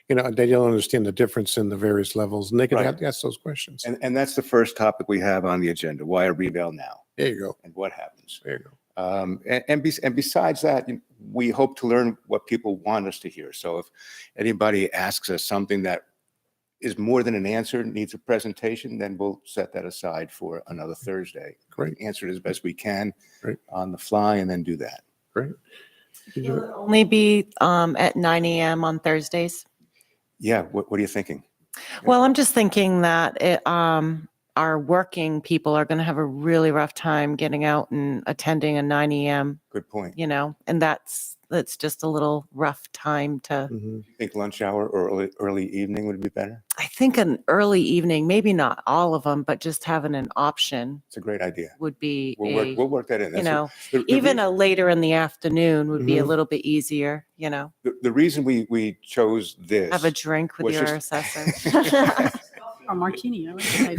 They don't understand the difference in the various levels and they can Right. ask those questions. And that's the first topic we have on the agenda. Why a revale now? There you go. And what happens? There you go. And besides that, we hope to learn what people want us to hear. So if anybody asks us something that is more than an answer, needs a presentation, then we'll set that aside for another Thursday. Great. Answer it as best we can Great. on the fly and then do that. Great. Did Will you- it only be at 9 a.m. on Thursdays? Yeah, what are you thinking? Well, I'm just thinking that our working people are going to have a really rough time getting out and attending a 9 a.m., Good point. and that's just a little rough time to, Mhm. You think lunch hour or early evening would be better? I think an early evening, maybe not all of them, but just having an option It's a great idea. would be We'll work that in. even a later in the afternoon would be a Mhm. little bit easier, The reason we chose this. have a drink with was your just- assessor. Or martini, I would say.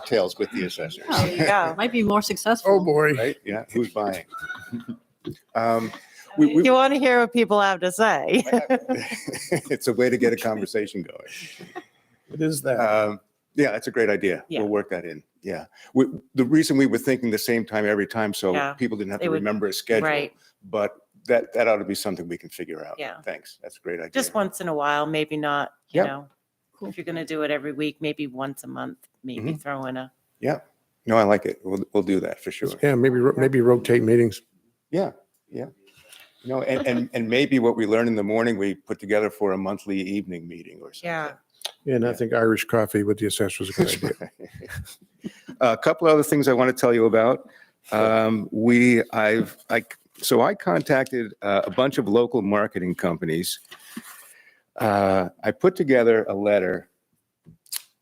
Tails with the assessors. There you go. Might be more successful. Oh, boy. Right? Yeah, who's buying? You want to hear what people have to say. It's a way to get a conversation going. It is that. Yeah, that's a great idea. Yeah. We'll work that in. Yeah. The reason we were thinking the same time every time, so Yeah. people didn't have They to would- remember a schedule. Right. But that ought to be something we can figure out. Yeah. Thanks. That's a great idea. Just once in a while, maybe not, Yep. if you're going to do it every week, maybe once a month, maybe Mhm. throw in a. Yeah. No, I like it. We'll do that for sure. Yeah, maybe rotate meetings. Yeah. Yeah. And maybe what we learn in the morning, we put together for a monthly evening meeting or something. Yeah. Yeah, and I think Irish coffee with the assessor is a good idea. A couple other things I want to tell you about. So I contacted a bunch of local marketing companies. I put together a letter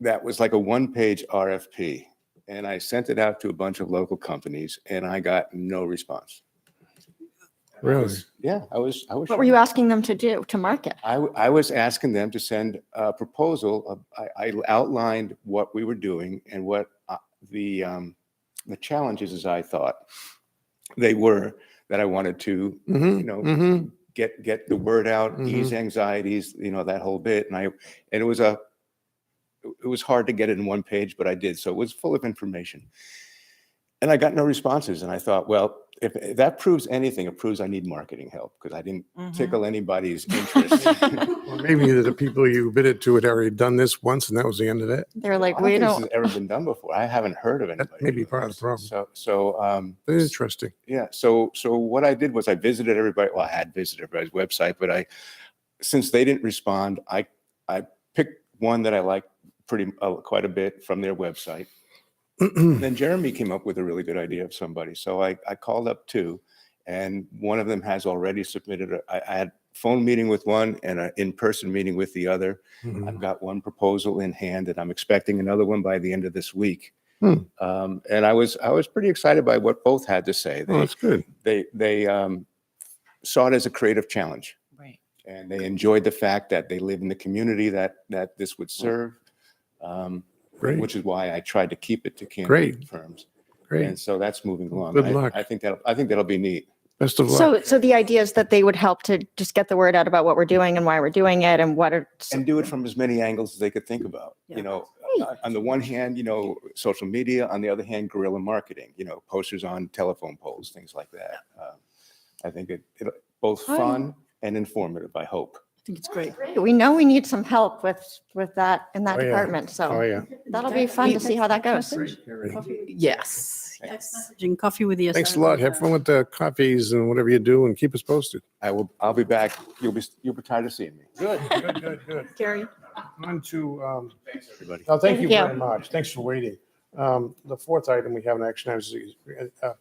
that was like a one-page RFP, and I sent it out to a bunch of local companies, and I got no response. Really? Yeah, I was. What were you asking them to do to market? I was asking them to send a proposal. I outlined what we were doing and what the challenges, as I thought they were, that I wanted to, Mhm. get the word out, Mhm. ease anxieties, that whole bit. And it was hard to get it in one page, but I did. So it was full of information. And I got no responses. And I thought, well, if that proves anything, it proves I need marketing help because I didn't tickle anybody's interest. Well, maybe the people you bid it to had already done this once and that was the end of it. They're like, I don't we think this don't. has ever been done before. I haven't heard of That anybody. may be doing part of this. the problem. So Interesting. yeah. So what I did was I visited everybody. Well, I had visited everybody's website, but since they didn't respond, I picked one that I liked quite a bit from their website. Then Jeremy came up with a really good idea of somebody. So I called up two, and one of them has already submitted. I had a phone meeting with one and an in-person meeting with the other. Mhm. I've got one proposal in hand, and I'm expecting another one by the end of this week. Hmm. And I was pretty excited by what both had to say. Oh, that's good. They saw it as a creative challenge, Right. and they enjoyed the fact that they live in the community that this would serve. Great. Which is why I tried to keep it to Camden Great. firms. Great. And so that's moving along. Good I- luck. I think that'll be neat. Best of luck. So the idea is that they would help to just get the word out about what we're doing and why we're doing it and what are. And do it from as many angles as they could think about. On the one hand, social media, on the other hand, guerrilla marketing, posters on telephone poles, things like that. I think it both Oh, yeah. fun and informative, I hope. I think it's great. We know we need some help with that in that Oh, yeah. department. Oh, So yeah. that'll be fun to see how that goes. Yes. Text messaging, coffee with the assessor. Thanks a lot. Have fun with the coffees and whatever you do and keep us posted. I'll be back. You'll be tired of seeing me. Good. Gary. On to, Thanks, everybody. oh, thank you Thank you. very much. Thanks for waiting. The fourth item we have in action is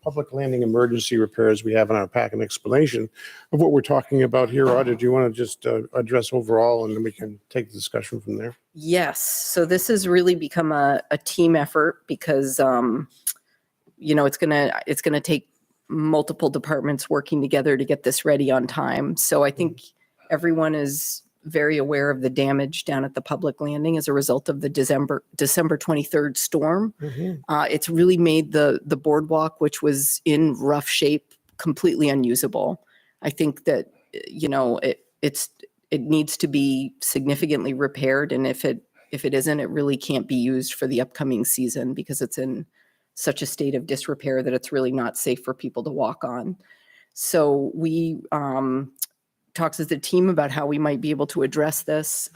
public landing emergency repairs. We have in our pack an explanation of what we're talking about here. Audra, do you want to just address overall and then we can take the discussion from there? Yes. So this has really become a team effort because, it's gonna take multiple departments working together to get this ready on time. So I think everyone is very aware of the damage down at the public landing as a result of the December 23rd storm. It's really made the boardwalk, which was in rough shape, completely unusable. I think that, it needs to be significantly repaired. And if it isn't, it really can't be used for the upcoming season because it's in such a state of disrepair that it's really not safe for people to walk on. So we talks as a team about how we might be able to address this.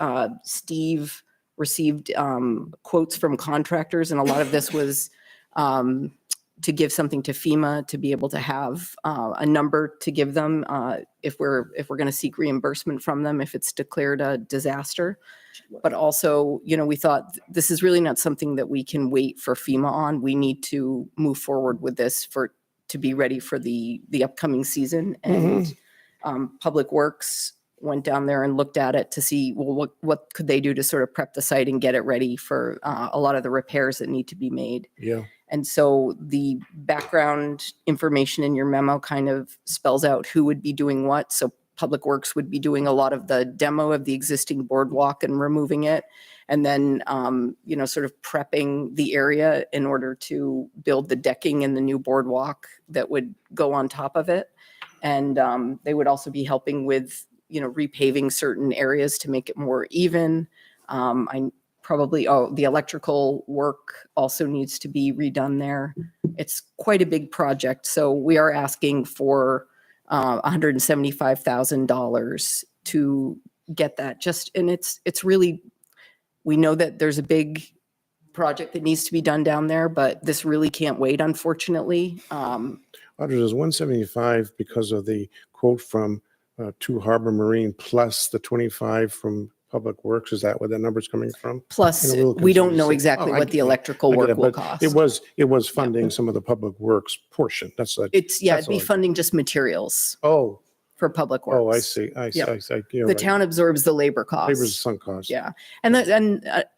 Steve received quotes from contractors, and a lot of this was to give something to FEMA to be able to have a number to give them if we're going to seek reimbursement from them if it's declared a disaster. But also, we thought this is really not something that we can wait for FEMA on. We need to move forward with this to be ready for the upcoming season. And Public Works went down there and looked at it to see, well, what could they do to sort of prep the site and get it ready for a lot of the repairs that need to be made. Yeah. And so the background information in your memo kind of spells out who would be doing what. So Public Works would be doing a lot of the demo of the existing boardwalk and removing it. And then, sort of prepping the area in order to build the decking and the new boardwalk that would go on top of it. And they would also be helping with, repaving certain areas to make it more even. The electrical work also needs to be redone there. It's quite a big project. So we are asking for $175,000 to get that. And it's really, we know that there's a big project that needs to be done down there, but this really can't wait, unfortunately. Audra, there's 175 because of the quote from Two Harbor Marine plus the 25 from Public Works. Is that where that number's coming from? Plus, I'm a little we don't confused. know exactly I what the get it. electrical I get work it, will but cost. It was funding some of the Public Works portion. It'd It'd be funding just materials Oh, for Public Works. oh, I see. Yeah. You're The right. town absorbs the labor costs. Labor's sunk cost. Yeah. And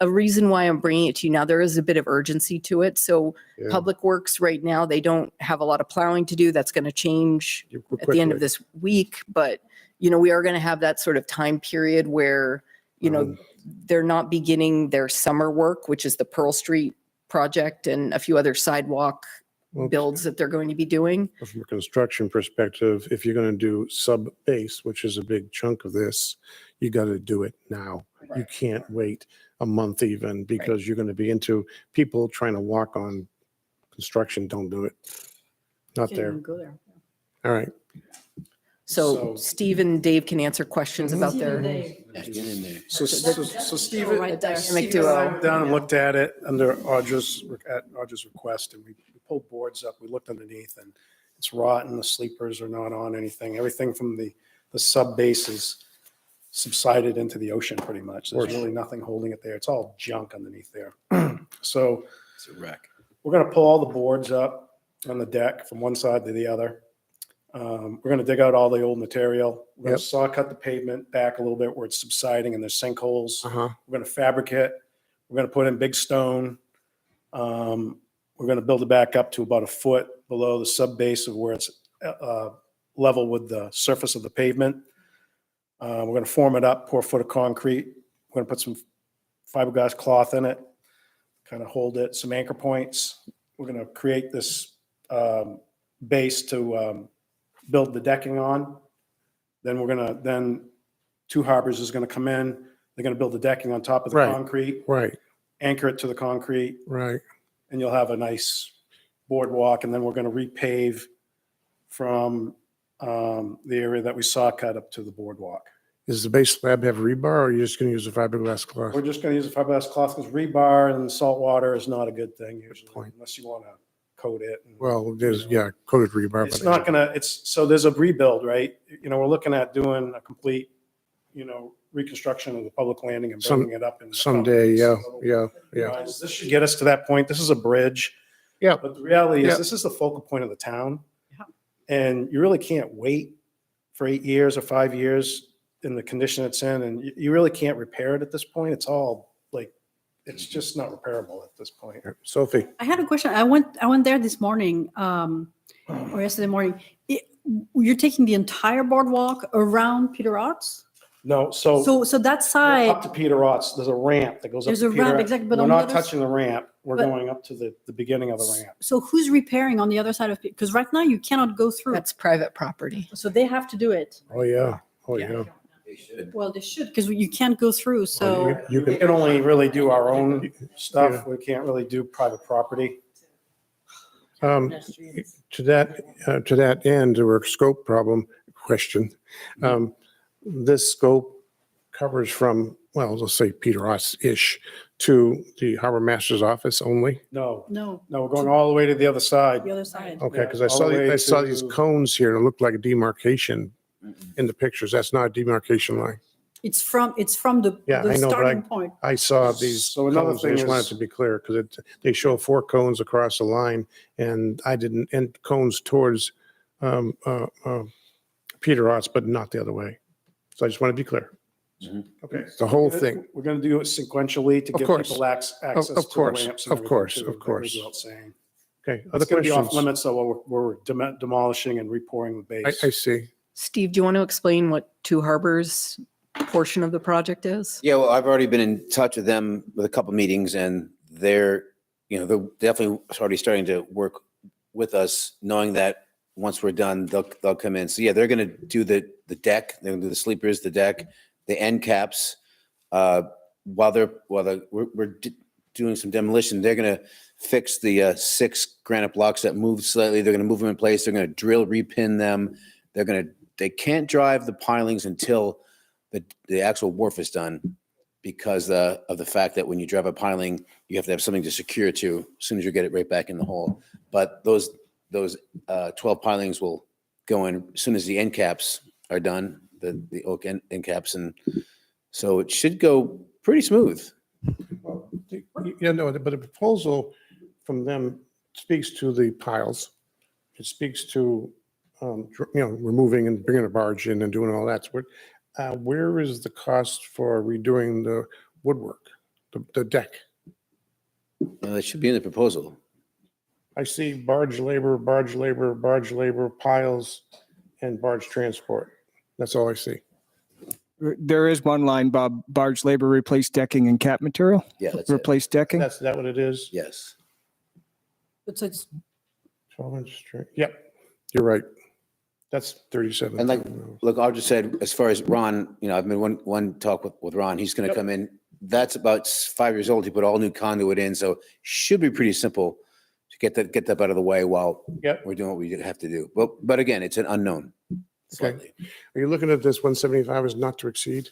a reason why I'm bringing it to you now, there is a bit of urgency to it. So Yeah. Public Works right now, they don't have a lot of plowing to do. That's going to change at the end of Quickly. this week. But, we are going to have that sort of time period where, they're not beginning their summer work, which is the Pearl Street project and a few other sidewalk Well, builds that they're going to be doing. From a construction perspective, if you're going to do sub-base, which is a big chunk of this, you got to do it now. You can't wait a month even because you're going to be into people trying to walk on construction. Don't do it. Not there. Go there. All right. So Steve and Dave can answer questions about their. So Steve, Right there. Steve and I went down and looked at it under Audra's request, and we pulled boards up. We looked underneath, and it's rotten. The sleepers are not on anything. Everything from the sub base is subsided into the ocean pretty much. There's really nothing holding it there. It's all junk underneath there. So It's a wreck. we're going to pull all the boards up on the deck from one side to the other. We're going to dig out all the old material. We're going to saw cut the pavement back a little bit where it's subsiding and there's sinkholes. We're going to fabricate. We're going to put in big stone. We're going to build it back up to about a foot below the sub base of where it's level with the surface of the pavement. We're going to form it up, pour a foot of concrete. We're going to put some fiberglass cloth in it, kind of hold it, some anchor points. We're going to create this base to build the decking on. Then Two Harbors is going to come in. They're going to build the decking on top of the Right. concrete, Right, anchor it to the concrete, right. and you'll have a nice boardwalk. And then we're going to repave from the area that we saw cut up to the boardwalk. Does the base slab have rebar, or are you just going to use a fiberglass cloth? We're just going to use a fiberglass cloth because rebar and salt water is not a good thing usually, unless you want to coat it. Well, there's, coated rebar. It's not gonna, so there's a rebuild, right? We're looking at doing a complete, reconstruction of the public landing and building it up. Someday, yeah. This should get us to that point. This is a bridge. Yeah. But the reality is, this is the focal point of the town. And you really can't wait for 8 years or 5 years in the condition it's in, and you really can't repair it at this point. It's all it's just not repairable at this point. Sophie? I had a question. I went there this morning, or yesterday morning. You're taking the entire boardwalk around Peter Otts? No, so that side. up to Peter Otts, there's a ramp that goes up There's to a Peter. ramp, exactly, but We're on the not other touching the ramp. We're but- going up to the beginning of the ramp. So who's repairing on the other side of, because right now you cannot go through. That's private property. So they have to do it. Oh, yeah. Oh, yeah. Well, they should, because you can't go through, so. You can only really do our own stuff. We can't really do private property. To that end, or scope question, this scope covers from well, let's say Peter Ross-ish, to the harbor master's office only? No, No, no, we're going all the way to the other side. the other side. Okay, Yeah, because I all saw, the way I saw these to- cones here, and it looked like a demarcation in the pictures. That's not a demarcation line. It's from the Yeah, the I know, but starting point. I saw these So another cones. I thing just wanted is- to be clear, because they show 4 cones across the line, and I didn't, and cones towards Peter Ross, but not the other way. So I just want to be clear. Okay, the whole thing. We're going to do it sequentially to Of give course. people access Of to the course, ramps and of everything, course, too, of that goes course. without saying. Okay, other It's going to be off questions? limits, so we're demolishing and repouring the I base. see. Steve, do you want to explain what Two Harbors portion of the project is? Yeah, well, I've already been in touch with them with a couple meetings, and they're definitely already starting to work with us, knowing that once we're done, they'll come in. So yeah, they're going to do the deck, they're going to do the sleepers, the deck, the end caps. While we're doing some demolition, they're going to fix the 6 granite blocks that moved slightly. They're going to move them in place. They're going to drill, repin them. They can't drive the pilings until the actual wharf is done, because of the fact that when you drive a piling, you have to have something to secure to as soon as you get it right back in the hole. But those 12 pilings will go in as soon as the end caps are done, the oak end caps, and so it should go pretty smooth. Yeah, no, but the proposal from them speaks to the piles. It speaks to, removing and bringing a barge in and doing all that. So where is the cost for redoing the woodwork, the deck? That should be in the proposal. I see barge labor, piles, and barge transport. That's all I see. There is one line, Bob, barge labor, replace decking and cap material. Yeah, that's it. Replace decking. That's that what it is? Yes. But it's 12-inch string. Yep, you're right. That's 37. And like, look, I'll just say, as far as Ron, I've been one talk with Ron. He's going to come in. That's about 5 years old. He put all new conduit in, so should be pretty simple to get that out of the way while we're doing what we have to do. But again, it's an unknown. Okay. Are you looking at this 175 as not to exceed?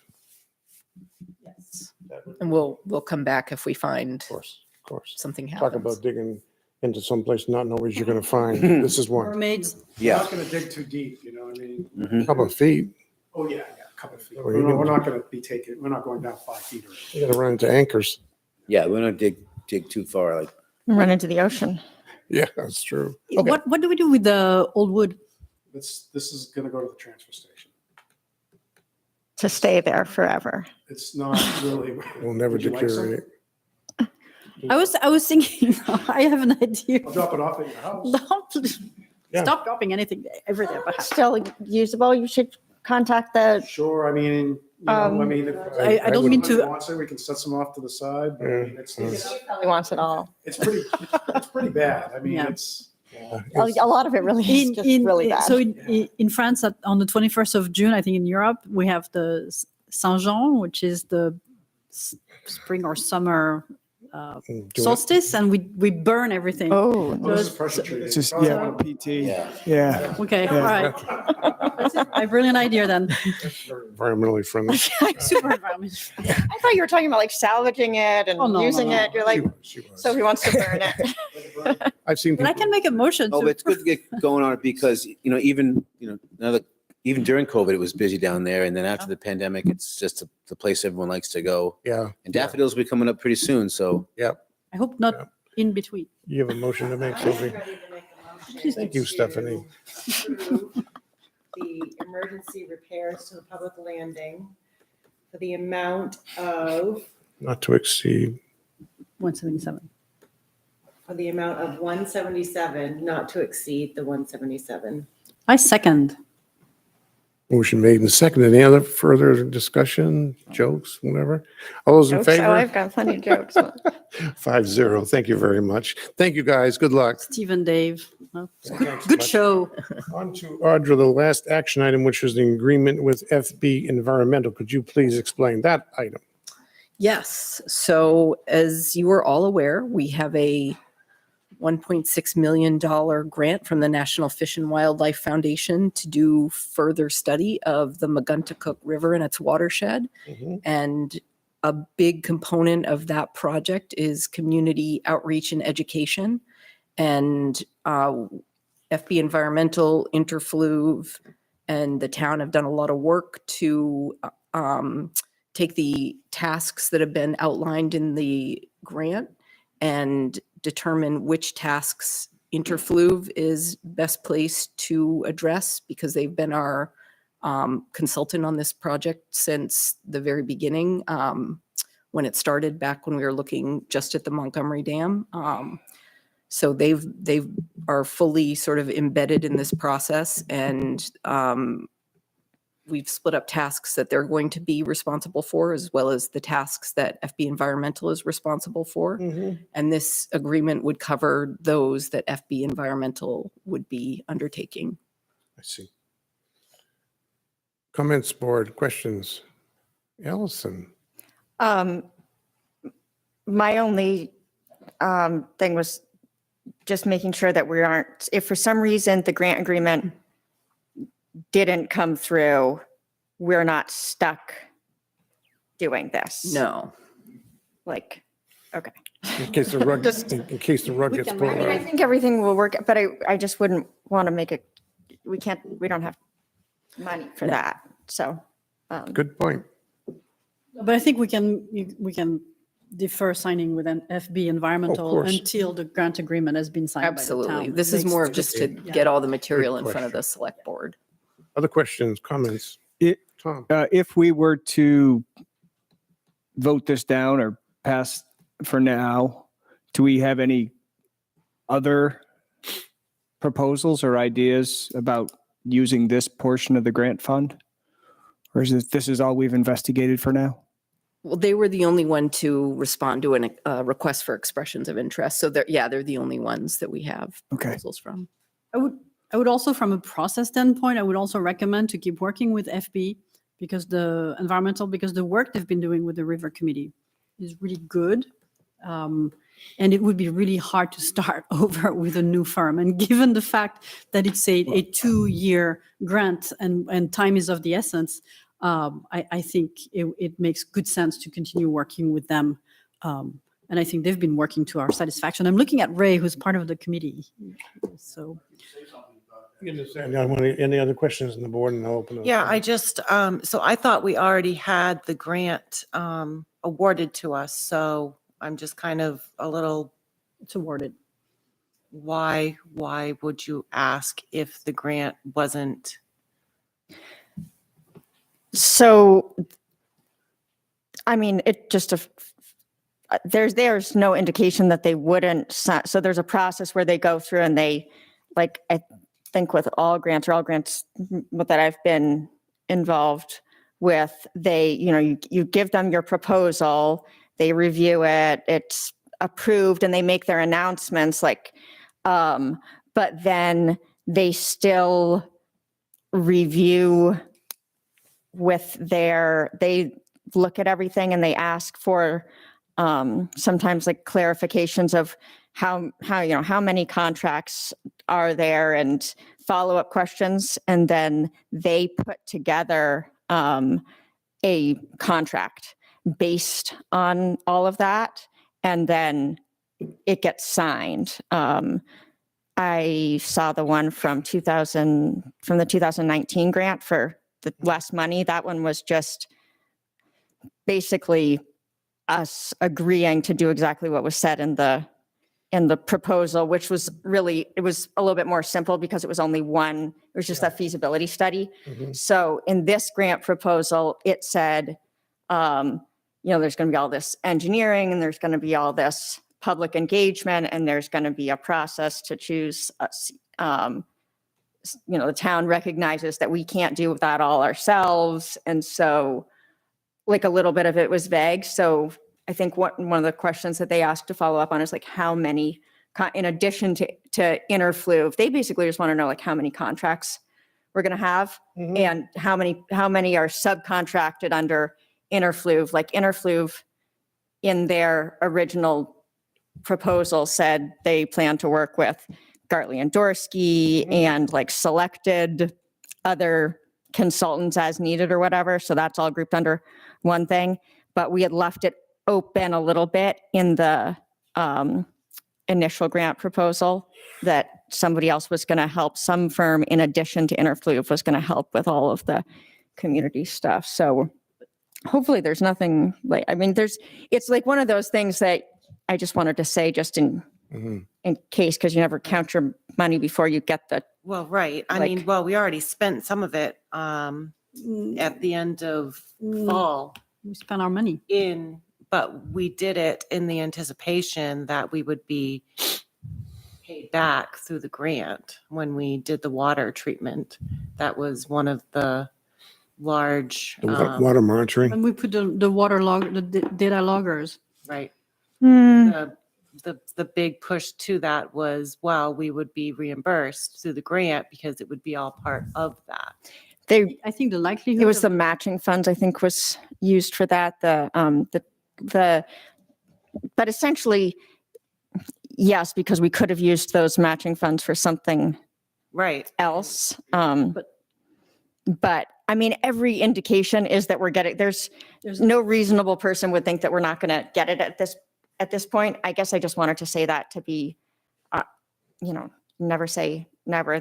Yes. And we'll come back if we find Of course. something Talk happens. about digging into someplace not knowing you're going to find. This is one. mermaids. We're not going to dig too deep, what I mean? Couple of feet. Oh, yeah, a couple of feet. Well, you We're can- not going to we're not going down 5 feet or anything. You're going to run into anchors. Yeah, we're not dig too far. Like, Run into the ocean. Yeah, that's true. Okay. What do we do with the old wood? This is going to go to the transfer station. To stay there forever. It's not really. We'll never Would you like some? deteriorate. I was thinking, I have an idea. I'll drop it off at your house. Yeah. Stop dropping anything everywhere. Perhaps. Still usable. You should contact the, Sure, I mean, if I don't mean somebody to. wants it, we can set some off to the side, but I mean, it's probably wants it all. pretty bad. I mean, Yeah. it's. A lot of it really is just really bad. So in France, on the 21st of June, I think in Europe, we have the Saint-Jean, which is the spring or summer solstice, and we burn everything. Oh, This is pressure treated. It's just, It's yeah, all- PT. Yeah. Okay, Yeah. all right. That's it. I have a brilliant idea then. Environmentally friendly. Super environmental. I thought you were talking about like salvaging it and Oh, no, using no, no. it. You're like, She was. so he wants to burn it. I've seen But I people. can make a motion oh, to. but it's good to get going on it because, even now that even during COVID, it was busy down there. And then after the pandemic, it's just the place everyone likes to go. Yeah. And daffodils will be coming up pretty soon. So I hope not in between. You have a motion to make, Sophie? Thank you, Stephanie. The emergency repairs to the public landing for the amount of, Not to exceed. 177. for the amount of 177, not to exceed the 177. I second. Motion made and seconded. Any other further discussion, jokes, whatever? All those in Jokes? Oh, favor? I've got plenty of jokes. 5-0. Thank you very much. Thank you, guys. Good luck. Stephen, Dave. Oh, it's a Thanks good much. show. On to Audra, the last action item, which is the agreement with FB Environmental. Could you please explain that item? Yes. So as you are all aware, we have a $1.6 million grant from the National Fish and Wildlife Foundation to do further study of the Maguntacook River and its watershed. Mhm. And a big component of that project is community outreach and education. And FB Environmental, Interfluve, and the town have done a lot of work to take the tasks that have been outlined in the grant and determine which tasks Interfluve is best placed to address, because they've been our consultant on this project since the very beginning, when it started back when we were looking just at the Montgomery Dam. So they are fully sort of embedded in this process, and we've split up tasks that they're going to be responsible for, as well as the tasks that FB Environmental is responsible for. And this agreement would cover those that FB Environmental would be undertaking. I see. Comments, board, questions? Allison? My only thing was just making sure that we aren't, if for some reason the grant agreement didn't come through, we're not stuck doing this. No. Like, okay. In case the rug, in case the rug gets pulled I out. think everything will work, but I just wouldn't want to make it, we don't have money for that. So. Good point. But I think we can defer signing with an FB Environmental course. until the grant agreement has been signed by the Absolutely. town. This is Makes more of sense. just to Yeah. get all the material Good in front of question. the select board. Other questions, comments? Tom? If we were to vote this down or pass for now, do we have any other proposals or ideas about using this portion of the grant fund? Or is this is all we've investigated for now? Well, they were the only one to respond to a request for expressions of interest. So they're the only ones that we have proposals from. I would also, from a process standpoint, I would also recommend to keep working with FB because the work they've been doing with the River Committee is really good. And it would be really hard to start over with a new firm. And given the fact that it's a 2-year grant and time is of the essence, I think it makes good sense to continue working with them. And I think they've been working to our satisfaction. I'm looking at Ray, who's part of the committee. So. Any other questions on the board, and I'll open it. Yeah, I just, so I thought we already had the grant awarded to us, so I'm just kind of a little. It's awarded. Why would you ask if the grant wasn't? So, I mean, it just, there's no indication that they wouldn't, so there's a process where they go through and they, like, I think with all grants that I've been involved with, they, you give them your proposal, they review it, it's approved, and they make their announcements, like, but then they still review with they look at everything and they ask for sometimes like clarifications of how many contracts are there and follow-up questions, and then they put together a contract based on all of that, and then it gets signed. I saw the one from the 2019 grant for the less money. That one was just basically us agreeing to do exactly what was said in the proposal, which was really, it was a little bit more simple because it was only one, it was just a feasibility study. So in this grant proposal, it said, there's going to be all this engineering, and there's going to be all this public engagement, and there's going to be a process to choose us. The town recognizes that we can't do that all ourselves. And so like a little bit of it was vague. So I think one of the questions that they asked to follow up on is like how many, in addition to Interfluve, they basically just want to know like how many contracts we're going to have and how many are subcontracted under Interfluve. Like Interfluve in their original proposal said they plan to work with Gartley and Dorsey and like selected other consultants as needed or whatever. So that's all grouped under one thing. but we had left it open a little bit in the initial grant proposal that somebody else was going to help, some firm in addition to Interfluve was going to help with all of the community stuff. So hopefully there's nothing like, I mean, it's like one of those things that I just wanted to say just in case, because you never count your money before you get the. Well, right. I Like- mean, well, we already spent some of it at the end of fall We spend our money. but we did it in the anticipation that we would be paid back through the grant when we did the water treatment. That was one of the large, Water monitoring. And we put the water log, the data loggers. right. Hmm. The big push to that was, well, we would be reimbursed through the grant because it would be all part of that. I think the likelihood. It was of- the matching funds, I think, was used for that. But essentially, yes, because we could have used those matching funds for something Right. else. But I mean, every indication is that we're getting, there's no reasonable person would think that we're not going to get it at this point. I guess I just wanted to say that to be, never say never.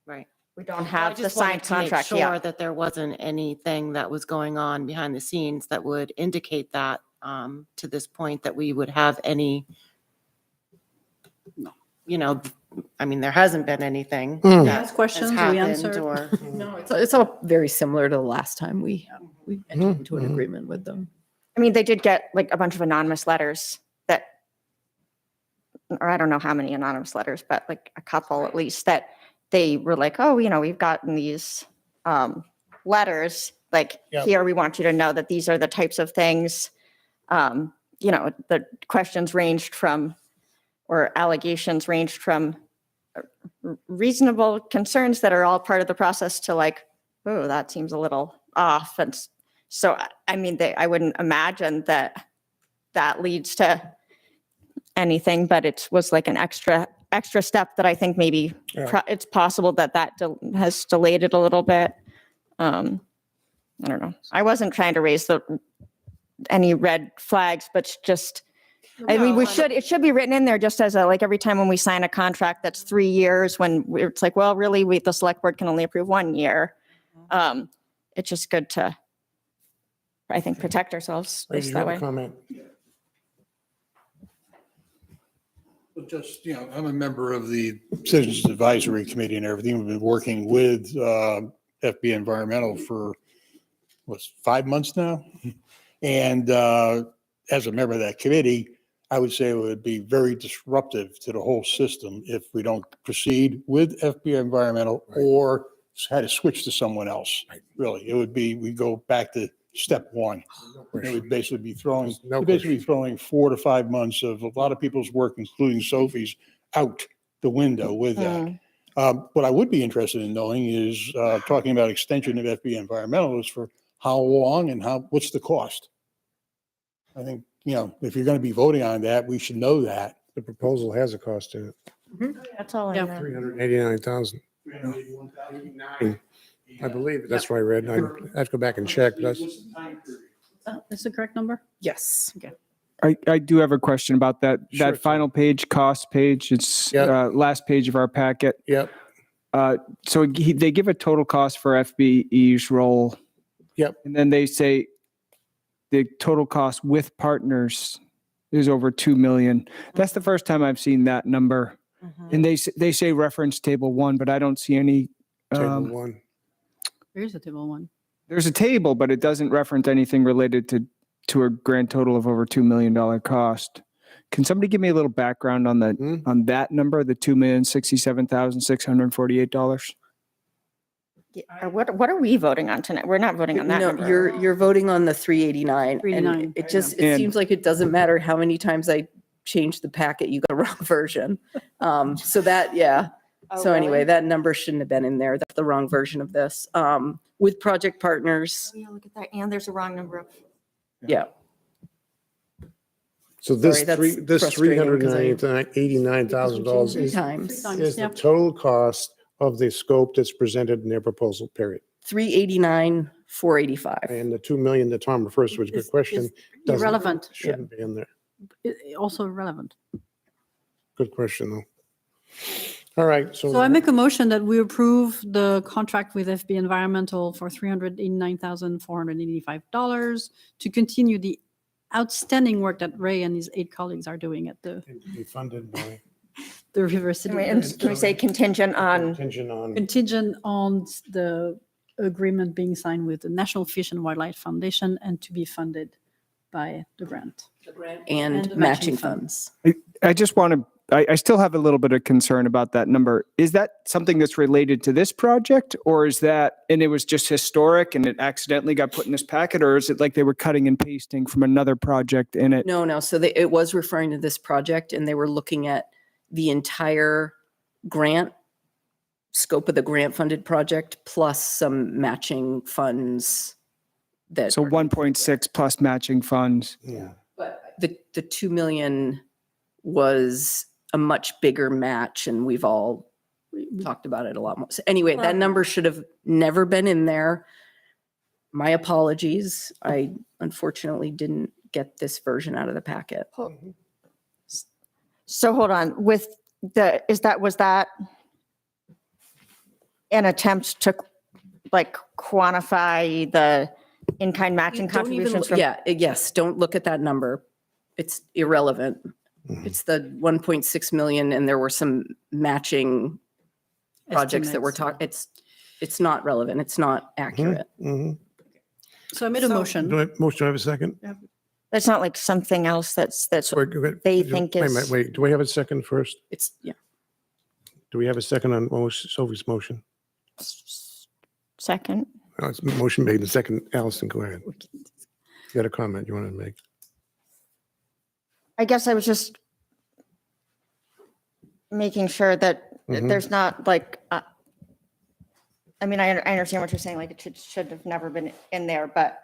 Right. We don't I have the just wanted signed to make contract sure yet. that there wasn't anything that was going on behind the scenes that would indicate that to this point that we would have any, I mean, there hasn't been anything. Mm. that We asked has questions, we happened answered. or- No, it's all very similar to the last time we entered into an agreement with them. I mean, they did get like a bunch of anonymous letters or I don't know how many anonymous letters, but like a couple at least that they were like, oh, we've gotten these letters, like here, we want you to know that these are the types of things, the questions ranged from, or allegations ranged from reasonable concerns that are all part of the process to like, oh, that seems a little off. And so, I mean, I wouldn't imagine that leads to anything, but it was like an extra step that I think maybe it's possible that has delayed it a little bit. I don't know. I wasn't trying to raise any red flags, but just, I mean, it should be written in there just as like every time when we sign a contract that's 3 years, when it's like, well, really, the select board can only approve 1 year. It's just good to, I think, protect ourselves Ray, just did you that have way. a comment? But just, I'm a member of the Citizens Advisory Committee and everything. We've been working with FB Environmental for, 5 months now? And as a member of that committee, I would say it would be very disruptive to the whole system if we don't proceed with FB Environmental or had to switch to someone else. Really, it would be, we go back to step one. It would basically be throwing 4 to 5 months of a lot of people's work, including Sophie's, out the window with that. What I would be interested in knowing is talking about extension of FB Environmental is for how long and what's the cost? I think, if you're going to be voting on that, we should know that. The proposal has a cost to it. That's all I Yeah. know. 389,000. I believe that's what I read. I have to go back and check. But That's the correct number? Yes. Okay. I do have a question about that Sure, final page, cost page. It's last page of our packet. Yep. So they give a total cost for FBE's role. Yep. And then they say the total cost with partners is over 2 million. That's the first time I've seen that number. And they say reference table 1, but I don't see any. Table 1. Here's a table 1. There's a table, but it doesn't reference anything related to a grand total of over $2 million cost. Can somebody give me a little background on that number, the $2,067,648? What are we voting on tonight? We're not voting on that No, number. you're voting on the 389. 389, And it And- seems like it doesn't matter how many times I change the packet, you got a wrong version. So that, yeah. Oh, So really? anyway, that number shouldn't have been in there. That's the wrong version of this. With project partners, Oh, yeah, look at that. And there's a wrong number of. yeah. So this Sorry, that's this frustrating because I- $389,000 Three is times. the Yeah. total cost of the scope that's presented in their proposal, period. 389 485. And the 2 million that Tom refers to is a good question. Is Doesn't- irrelevant. Shouldn't be in there. Also irrelevant. Good question, though. All right, So I make a motion that we approve the contract with FB Environmental for $389,485 to continue the outstanding work that Ray and his 8 colleagues are doing at the be funded by River City. Can we say contingent on? Contingent on the agreement being signed with the National Fish and Wildlife Foundation and to be funded by the grant. And the matching funds. I just want to, I still have a little bit of concern about that number. Is that something that's related to this project, or is that, and it was just historic and it accidentally got put in this packet, or is it like they were cutting and pasting from another project in it? No. So it was referring to this project, and they were looking at the entire grant, scope of the grant funded project, plus some matching funds that. So 1.6 plus matching funds. Yeah. But the 2 million was a much bigger match, and we've all talked about it a lot more. So anyway, that number should have never been in there. My apologies. I unfortunately didn't get this version out of the packet. So hold on, was that an attempt to like quantify the in-kind matching Don't even contributions? look- yes, don't look at that number. It's irrelevant. It's the 1.6 million, and there were some matching projects that were talking. It's not relevant. It's not accurate. So I made a motion. Do I have a second? That's not like something else that's they think is. Wait, do we have a second first? Yeah. Do we have a second on Sophie's motion? Second. Oh, it's motion made and second. Allison, go ahead. You got a comment you want to make? I guess I was just making sure that there's not like, I mean, I understand what you're saying, like it should have never been in there, but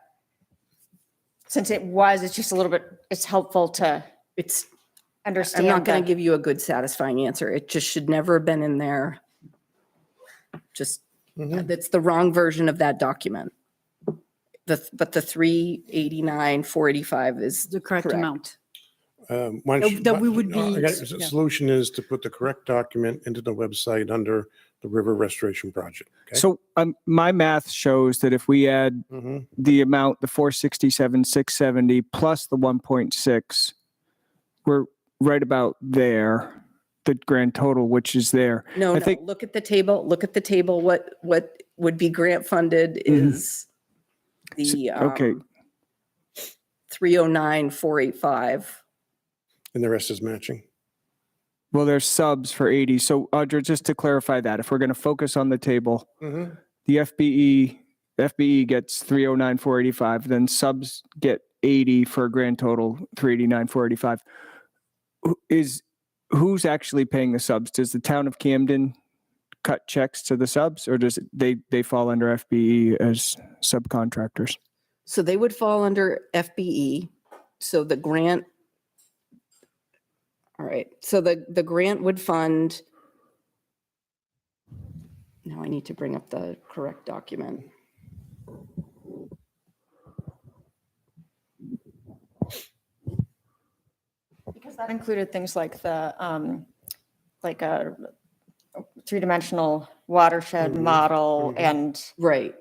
since it was, it's just a little bit, it's helpful to understand. I'm not going to give you a good, satisfying answer. It just should never have been in there. Just, that's the wrong version of that document. But the 389, 485 is The correct amount. That we would be- The solution is to put the correct document into the website under the River Restoration Project. Okay? So my math shows that if we add the amount, the 467,670 plus the 1.6, we're right about there, the grand total, which is there. No, I think, look at the table. Look at the table. What would be grant funded is the okay. 309, 485. And the rest is matching. Well, there's subs for 80. So Audra, just to clarify that, if we're going to focus on the table, the FBE gets 309, 485, then subs get 80 for a grand total 389, 485. Who's actually paying the subs? Does the town of Camden cut checks to the subs, or does they fall under FBE as subcontractors? So they would fall under FBE. So the grant. All right. So the grant would fund. Now I need to bring up the correct document. Because that included things like the, like a three-dimensional watershed model and. Right.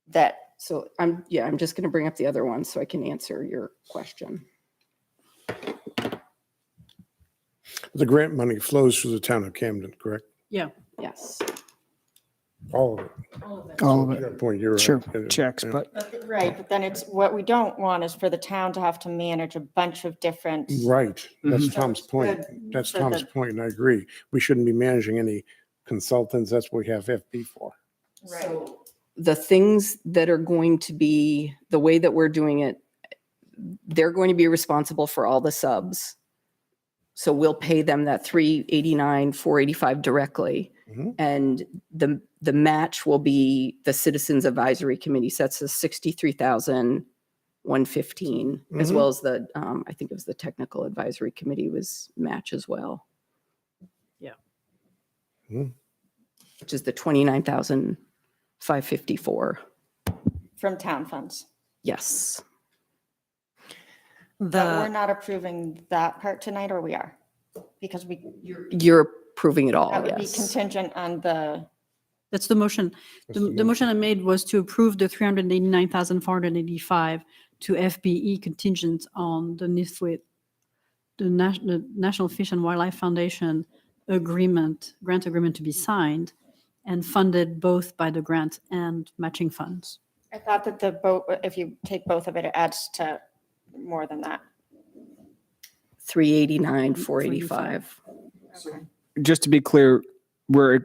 That. So I'm just going to bring up the other one so I can answer your question. The grant money flows through the town of Camden, correct? Yeah. Yes. All of it. All of To your point, you're right. Sure, Yeah. checks, but Right, but then it's, what we don't want is for the town to have to manage a bunch of different. Right. That's Tom's point. That's for Tom's the- point, and I agree. We shouldn't be managing any consultants. That's what we have FB for. So the things that are going to be, the way that we're doing it, they're going to be responsible for all the subs. So we'll pay them that 389, 485 directly. And the match will be the Citizens Advisory Committee sets us 63,115, as well as the, I think it was the Technical Advisory Committee was match as well. Yeah. Which is the 29,554. from town funds. Yes. But we're not approving that part tonight, or we are? Because You're approving it all, that would be yes. contingent on the, That's the motion. The motion I made was to approve the 389,485 to FBE contingent on the NIFWIT, the National Fish and Wildlife Foundation grant agreement to be signed and funded both by the grant and matching funds. I thought that the boat, if you take both of it, it adds to more than that. 389, 485. Just to be clear, we're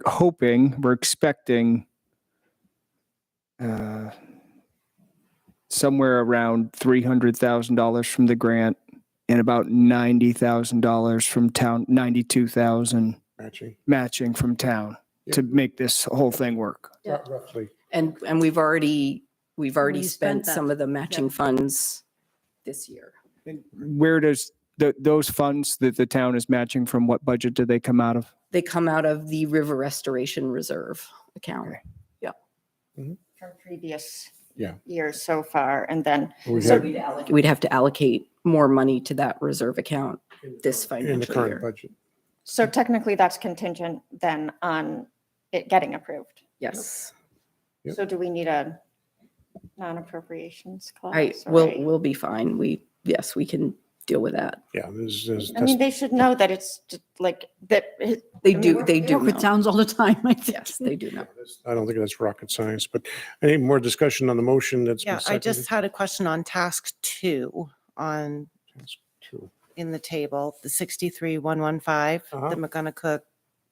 expecting somewhere around $300,000 from the grant and about $90,000 from town, 92,000 matching from town to make this whole thing work. Roughly. And we've already spent spent that. some of the matching funds this year. Where does those funds that the town is matching from, what budget do they come out of? They come out of the River Restoration Reserve account. Yeah. From previous Yeah. years so far, and then. So we'd have to allocate more money to that reserve account this In the financial current year. budget. So technically, that's contingent then on it getting approved. Yes. Yep. So do we need a non-appropriations I clause? or we'll be fine. Yes, we can deal with that. Yeah. I mean, they should know that it's just like that. They do Work with know. towns all the time, I think. Yes, they do know. I don't think that's rocket science, but any more discussion on the motion that's been Yeah, I seconded? just had a question on task 2 on, in the table, the 63,115, the McGonagall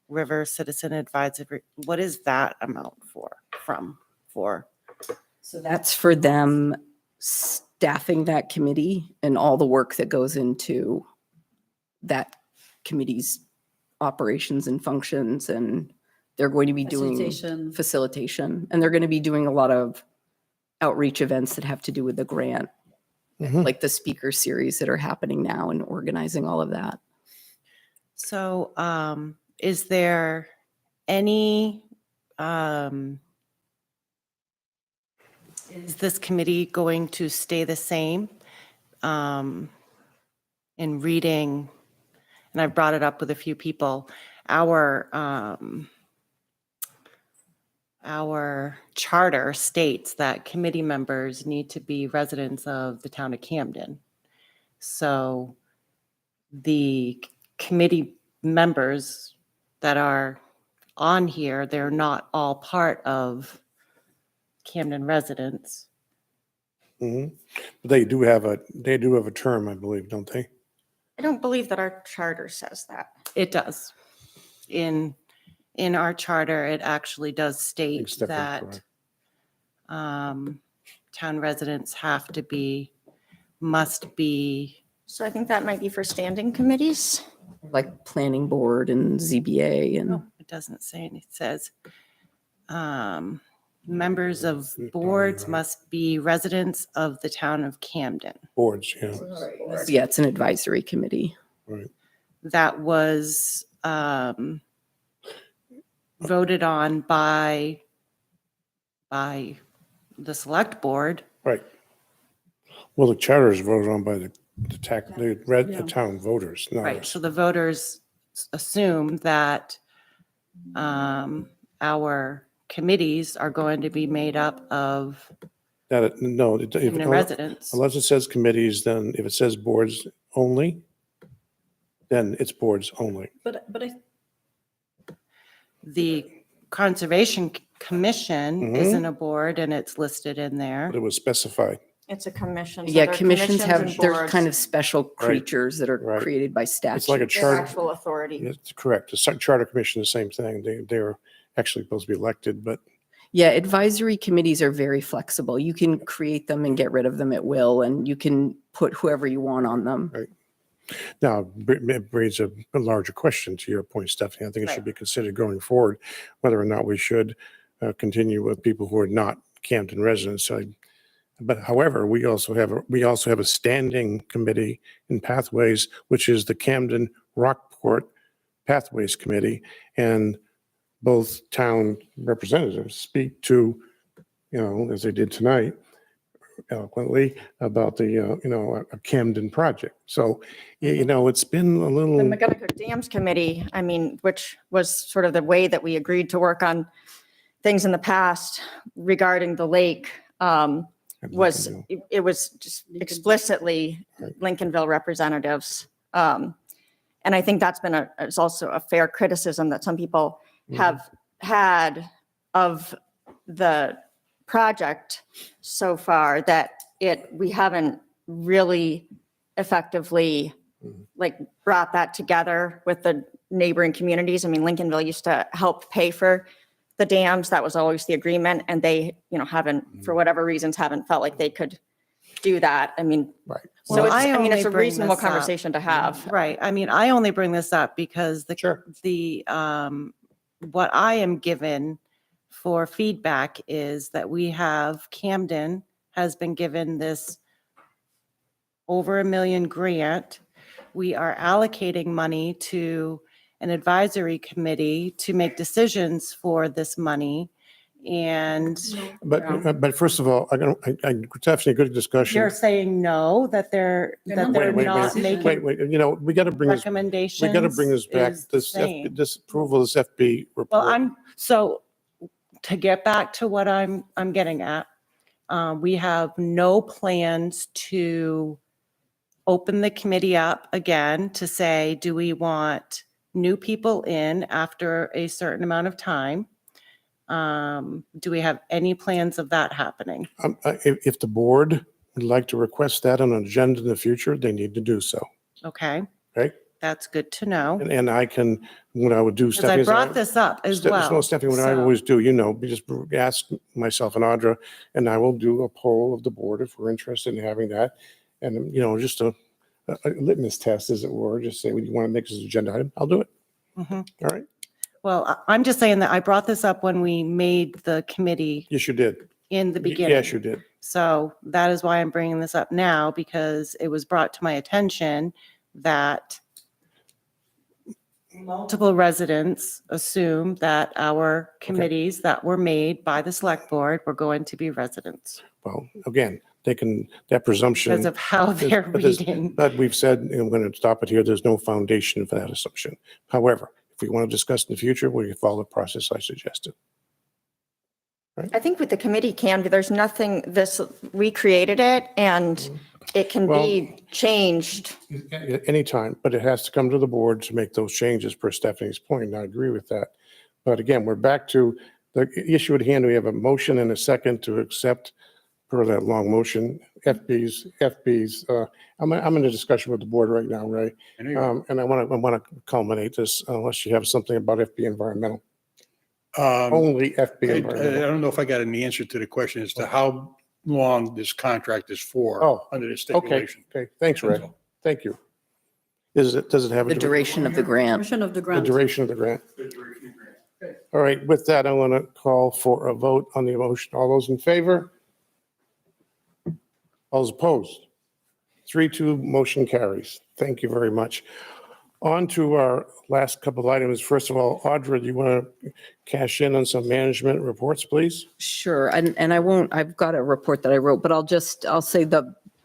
River Citizen Advisory. What is that amount for? So that's for them staffing that committee and all the work that goes into that committee's operations and functions. And they're going to be doing facilitation, and they're going to be doing a lot of outreach events that have to do with the grant, like the speaker series that are happening now and organizing all of that. So is there any, is this committee going to stay the same in reading? And I've brought it up with a few people. Our charter states that committee members need to be residents of the town of Camden. So the committee members that are on here, they're not all part of Camden residents. Mhm. They do have a term, I believe, don't they? I don't believe that our charter says that. It does. In our charter, it actually does state Stephanie, that correct. town residents must be. So I think that might be for standing committees. Like planning board and ZBA and. No, it doesn't say, it says, members of boards must be residents of the town of Camden. Boards, yeah. Yeah, it's an advisory committee. Right. That was voted on by the select board. Right. Well, the charter is voted on by the town voters, not Right, us. so the voters assume that our committees are going to be made up of No, residents. unless it says committees, then if it says boards only, then it's boards only. But The Conservation Commission Mhm. isn't a board and it's listed in there. But it was specified. It's a commission. so Yeah, they're commissions and they're boards. kind of special creatures that are Right. created by statute. It's like a Their charter. actual authority. It's correct. The charter commission, the same thing. They're actually supposed to be elected, but Yeah, advisory committees are very flexible. You can create them and get rid of them at will, and you can put whoever you want on them. Right. Now, it brings a larger question to your point, Stephanie. I think it should Right. be considered going forward, whether or not we should continue with people who are not Camden residents. But however, we also have a standing committee in Pathways, which is the Camden Rockport Pathways Committee. And both town representatives speak to, as they did tonight, eloquently about the, a Camden project. So, it's been a The little, McGonagall Dams Committee, I mean, which was sort of the way that we agreed to work on things in the past regarding the lake, was, it was just explicitly Lincolnville representatives. And I think that's been it's also a fair criticism that some people have had of the project so far, that we haven't really effectively like brought that together with the neighboring communities. I mean, Lincolnville used to help pay for the dams. That was always the agreement. And they, haven't, for whatever reasons, haven't felt like they could do that. I mean, right. So Well, it's, I mean, only it's a bring reasonable this up- conversation to have. Right. I mean, I only bring this up because what I am given for feedback is that we have Camden has been given this over $1 million grant. We are allocating money to an advisory committee to make decisions for this money. And but first of all, I definitely good discussion. you're saying no, that they're not making Wait, we got to bring this, recommendations. we got to bring this back, is the this same. this approval of this FB report. Well, to get back to what I'm getting at, we have no plans to open the committee up again to say, do we want new people in after a certain amount of time? Do we have any plans of that happening? If the board would like to request that on an agenda in the future, they need to do so. Okay. Okay. That's good to know. And I can, what I would do, Because I Stephanie. brought this up as well. Stephanie, what I always do, just ask myself and Audra, and I will do a poll of the board if we're interested in having that. And, just a litmus test, as it were, just say, well, you want to make this agenda item? I'll do it. Mhm. All right. Well, I'm just saying that I brought this up when we made the committee Yes, you did. in the beginning. Yes, you did. So that is why I'm bringing this up now, because it was brought to my attention that multiple residents assume that our committees that were made by the select board were going to be residents Well, again, that presumption. because of how they're reading. But we've said, and I'm going to stop it here, there's no foundation for that assumption. However, if we want to discuss in the future, we can follow the process I suggested. I think with the committee there's nothing, we created it and it can be changed. Anytime, but it has to come to the board to make those changes per Stephanie's point, and I agree with that. But again, we're back to the issue at hand. We have a motion and a second to accept per that long motion, FBs. I'm in a discussion with the board right now, Ray. And I want to culminate this unless you have something about FB environmental. Only FB I environmental. don't know if I got an answer to the question as to how long this contract is for under the stipulation. Okay. Thanks, Ray. Thank you. Does it have The duration of the grant. Duration of the the grant. duration of the grant? All right, with that, I want to call for a vote on the motion. All those in favor? All those opposed? 3-2, motion carries. Thank you very much. On to our last couple of items. First of all, Audra, do you want to cash in on some management reports, please? Sure. And I won't, I've got a report that I wrote, but I'll say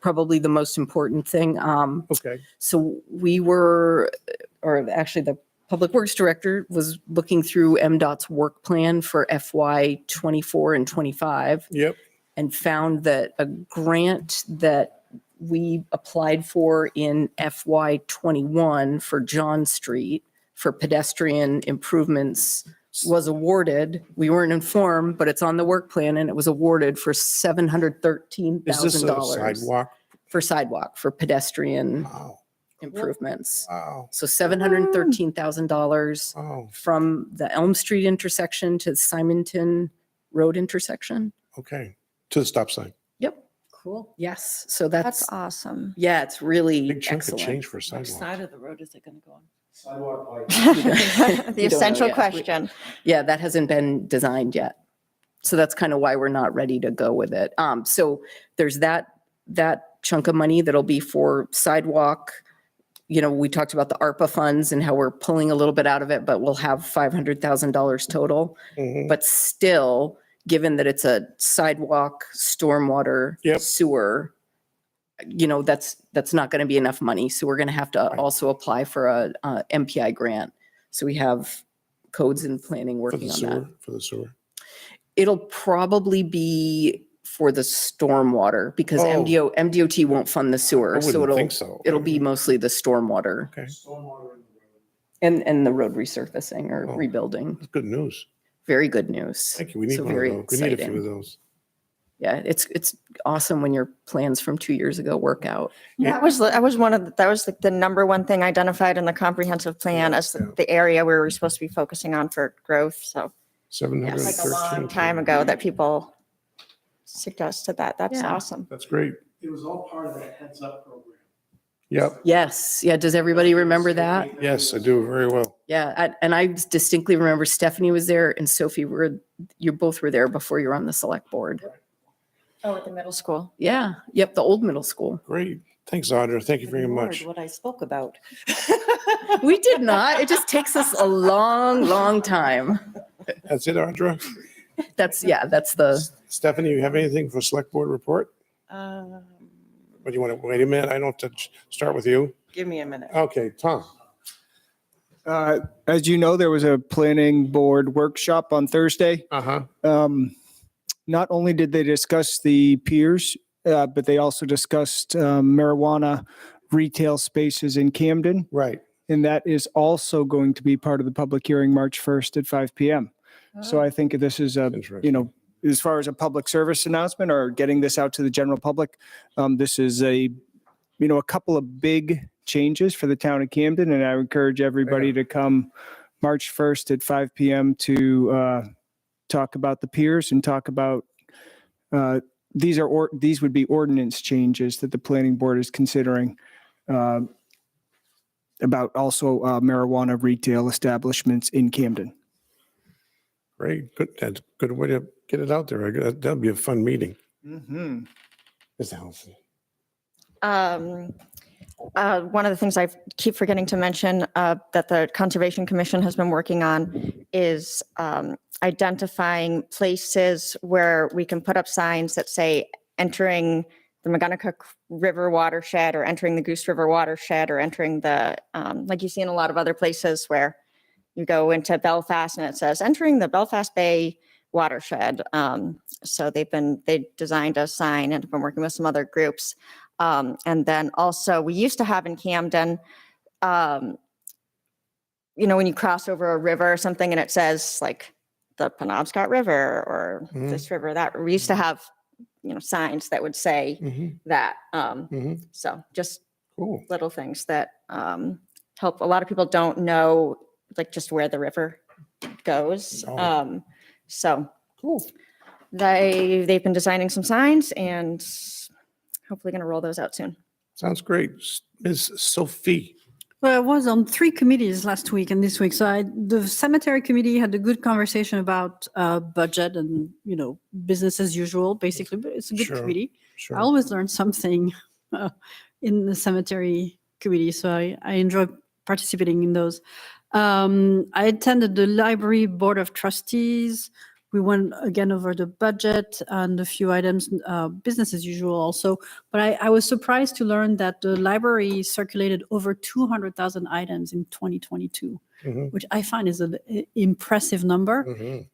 probably the most important thing. Okay. So actually the Public Works Director was looking through MDOT's work plan for FY 24 and 25. Yep. And found that a grant that we applied for in FY 21 for John Street for pedestrian improvements was awarded. We weren't informed, but it's on the work plan and it was awarded for $713,000. Is this a sidewalk? For sidewalk, for pedestrian improvements. Wow. So $713,000 from the Elm Street intersection to Simonton Road intersection. Okay. To the stop sign. Yep. Cool. Yes. So that's awesome. Yeah, it's really Big chunk excellent. of change for a Which sidewalk. side of the road is it going to go on? The essential question. Yeah, that hasn't been designed yet. So that's kind of why we're not ready to go with it. So there's that chunk of money that'll be for sidewalk. We talked about the ARPA funds and how we're pulling a little bit out of it, but we'll have $500,000 total. Mhm. But still, given that it's a sidewalk, stormwater, Yep. sewer, that's not going to be enough money. So we're going to have to also apply for a MPI grant. So we have codes and planning For the working on sewer, that. for the sewer. It'll probably be for the stormwater because Oh. MDOT won't fund the sewer. I So wouldn't think so. it'll be mostly the stormwater Okay, and the road resurfacing or Oh. rebuilding. that's good news. Very good news. Thank you. We need So one of very those. We need a few exciting. of those. Yeah, it's awesome when your plans from 2 years ago work out. That was like the number one thing identified in the comprehensive plan as the area where we're supposed to be focusing on for growth. So it's like a long 713. time ago that people suggested that. That's Yeah. awesome. That's great. It was all part of that heads up program. Yep. Yes. Yeah. Does everybody remember that? Yes, I do very well. Yeah. And I distinctly remember Stephanie was there and Sophie you both were there before you were on the select board. Oh, at the middle school. Yeah. Yep. The old middle school. Great. Thanks, Audra. Thank you very much. What I spoke about. We did not. It just takes us a long, long time. That's it, Audra. That's the. Stephanie, you have anything for select board report? Um, Or do you want to wait a minute? I don't have to start with you. Give me a minute. Okay, Tom. As you know, there was a planning board workshop on Thursday. Uh-huh. Not only did they discuss the piers, but they also discussed marijuana retail spaces in Camden. Right. And that is also going to be part of the public hearing March 1st at 5 p.m. So I think this is as far as a public service announcement or getting this out to the general public, this is a couple of big changes for the town of Camden. And I encourage everybody to come March 1st at 5 p.m. to talk about the piers and talk about these would be ordinance changes that the planning board is considering about also marijuana retail establishments in Camden. Great. Good. That's a good way to get it out there. That'll be a fun meeting. Mm-hmm. Ms. Allison. One of the things I keep forgetting to mention that the Conservation Commission has been working on is identifying places where we can put up signs that say entering the McGonagall River watershed or entering the Goose River watershed or entering the, like you see in a lot of other places where you go into Belfast and it says entering the Belfast Bay watershed. So they designed a sign and have been working with some other groups. And then also we used to have in Camden, when you cross over a river or something and it says like the Penobscot River or this river, that we used to have, signs that would say that. So just little things that help. A lot of people don't know like just where the river goes. So they've been designing some signs and hopefully going to roll those out soon. Sounds great. Ms. Sophie. Well, I was on 3 committees last week and this week. So the cemetery committee had a good conversation about budget and, business as usual, basically, but it's a good committee. Sure. I always learn something in the cemetery committee. So I enjoy participating in those. I attended the library board of trustees. We went again over the budget and a few items, business as usual also. But I was surprised to learn that the library circulated over 200,000 items in 2022, which I find is an impressive number.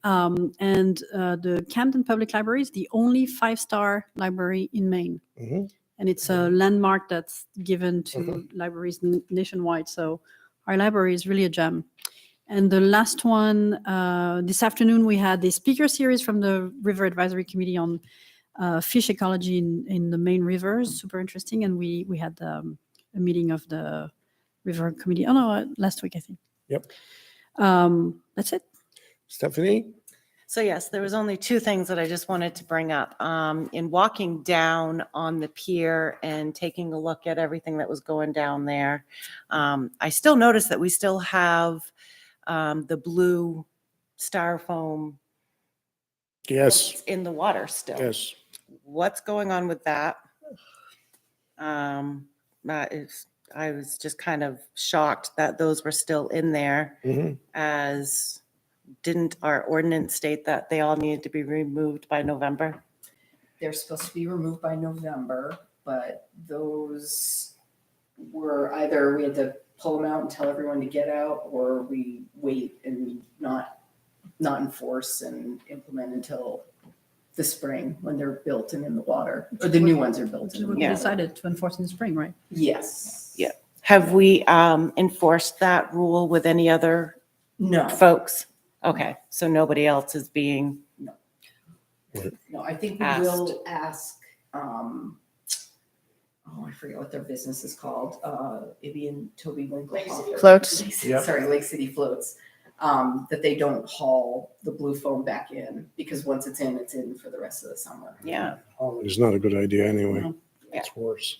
And the Camden Public Library is the only 5-star library in Maine. And it's a landmark that's given to libraries nationwide. So our library is really a gem. And the last one, this afternoon, we had the speaker series from the River Advisory Committee on fish ecology in the Maine rivers. Super interesting. And we had a meeting of the River Committee. Oh, no, last week, I think. Yep. That's it. Stephanie? So yes, there was only 2 things that I just wanted to bring up. In walking down on the pier and taking a look at everything that was going down there, I still noticed that we still have the blue styrofoam in the water still. Yes. What's going on with that? I was just kind of shocked that those were still in there as didn't our ordinance state that they all needed to be removed by November? They're supposed to be removed by November, but those were either we had to pull them out and tell everyone to get out, or we wait and not enforce and implement until the spring when they're built and in the water, or the new ones are built. Which is in what the we water. decided to enforce in the spring, right? Yes. Yeah. Have we enforced that rule with any other No. folks? Okay, so nobody else is being, No, I think we will ask, I forget what their business is called, Ibby and Toby Winkle. Lake City Floats. Yep. Sorry, Lake City Floats, that they don't haul the blue foam back in, because once it's in for the rest of the summer. yeah. It's not a good idea anyway. Yeah. It's worse.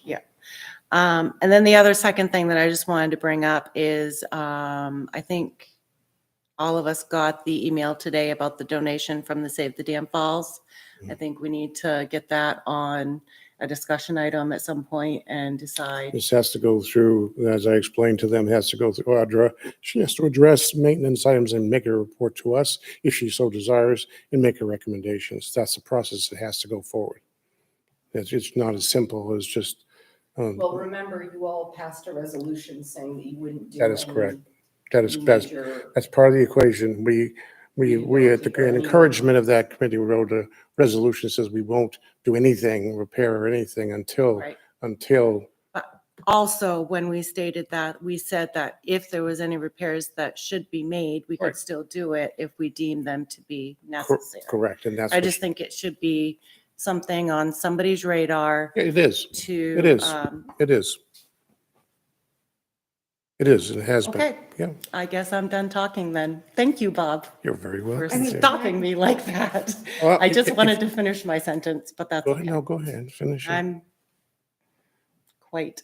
And then the other second thing that I just wanted to bring up is, I think all of us got the email today about the donation from the Save the Dam Falls. I think we need to get that on a discussion item at some point and decide. This has to go through, as I explained to them, has to go through Audra. She has to address maintenance items and make a report to us if she so desires and make her recommendations. That's the process that has to go forward. It's not as simple as just. Well, remember, you all passed a resolution saying that you wouldn't do. That is any correct. That's major- part of the equation. We at the encouragement of that committee wrote a resolution that says we won't do anything, repair or anything until Right. Also, when we stated that, we said that if there was any repairs that should be made, we could Right. still do it if we deem them to be cor- necessary. correct. And that's I what just think it should be something on somebody's radar it is. to. It is. It is. It is. It has been. Okay, Yeah, I guess I'm done talking then. Thank you, Bob, you're very for welcome. stopping me like that. Well, I just if- wanted to finish my sentence, but that's Go ahead. okay. No, go ahead. Finish it. I'm quite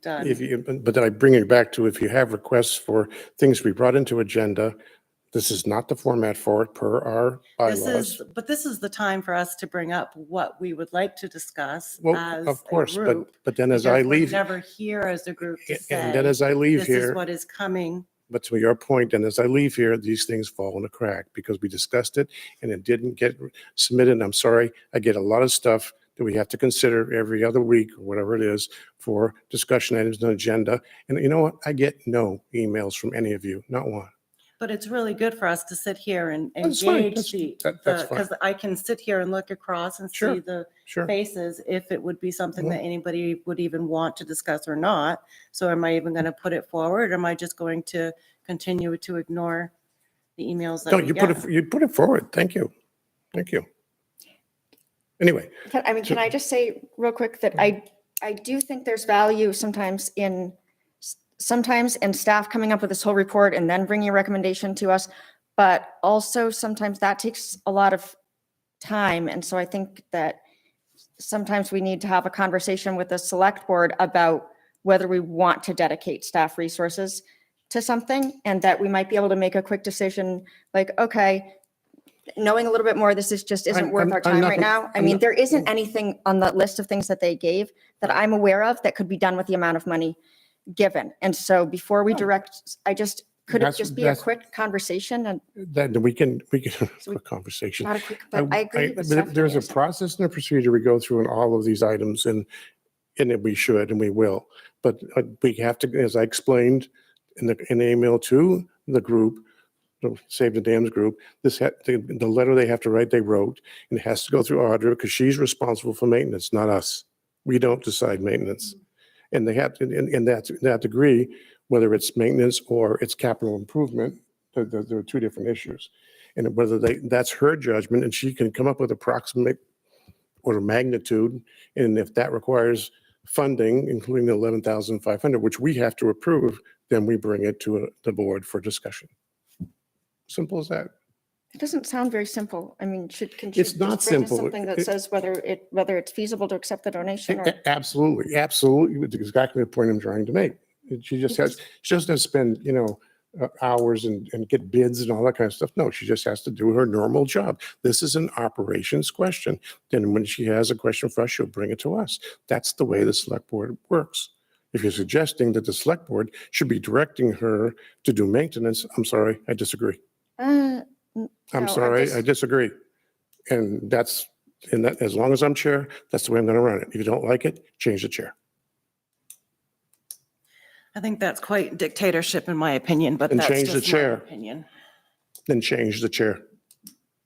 done. If you, but then I bring it back to, if you have requests for things to be brought into agenda, this is not the format for it per our bylaws. But this is the time for us to bring up what we would like to discuss Well, as of course, a group. but then as I because we're leave, never here as a group to and then say, as I leave this is here, what is coming. but to your point, and as I leave here, these things fall in a crack because we discussed it and it didn't get submitted. And I'm sorry, I get a lot of stuff that we have to consider every other week or whatever it is for discussion items on the agenda. And you know what? I get no emails from any of you, not one. But it's really good for us to sit here and That's fine. engage That's fine. because I can sit here and look across and Sure. see the Sure. faces if it would be something Mhm. that anybody would even want to discuss or not. So am I even going to put it forward? Or am I just going to continue to ignore the emails that No, we you get? you put it forward. Thank you. Thank you. Anyway, Can I just say real quick that I do think there's value sometimes in staff coming up with this whole report and then bringing a recommendation to us. But also sometimes that takes a lot of time. And so I think that sometimes we need to have a conversation with the select board about whether we want to dedicate staff resources to something, and that we might be able to make a quick decision like, okay, knowing a little bit more, this isn't worth I'm our time not right gonna- now. I I'm mean, not- there isn't anything on the list of things that they gave that I'm aware of that could be done with the amount of money given. And so before we direct, could it That's- just be a that's- quick conversation and then we can have a conversation. not a quick, but I agree with but Stephanie. there's a process and a procedure we go through in all of these items, and that we should and we will. But we have to, as I explained in the email to the group, the Save the Dams group, the letter they have to write, they wrote, and it has to go through Audra because she's responsible for maintenance, not us. We don't decide maintenance. And they have to, in that degree, whether it's maintenance or it's capital improvement, there are two different issues. And whether that's her judgment, and she can come up with approximate order of magnitude. And if that requires funding, including the 11,500, which we have to approve, then we bring it to the board for discussion. Simple as that. It doesn't sound very simple. I mean, can It's you not just bring us simple. something that It- says whether it's feasible to accept the donation or? Absolutely, absolutely. It's exactly the point I'm trying to make. She doesn't spend, hours and get bids and all that kind of stuff. No, she just has to do her normal job. This is an operations question. Then when she has a question for us, she'll bring it to us. That's the way the select board works. If you're suggesting that the select board should be directing her to do maintenance, I'm sorry, I disagree. I'm No, sorry, just- I disagree. And that, as long as I'm chair, that's the way I'm going to run it. If you don't like it, change the chair. I think that's quite dictatorship in my opinion, but Then that's change the just my chair. opinion. Then change the chair.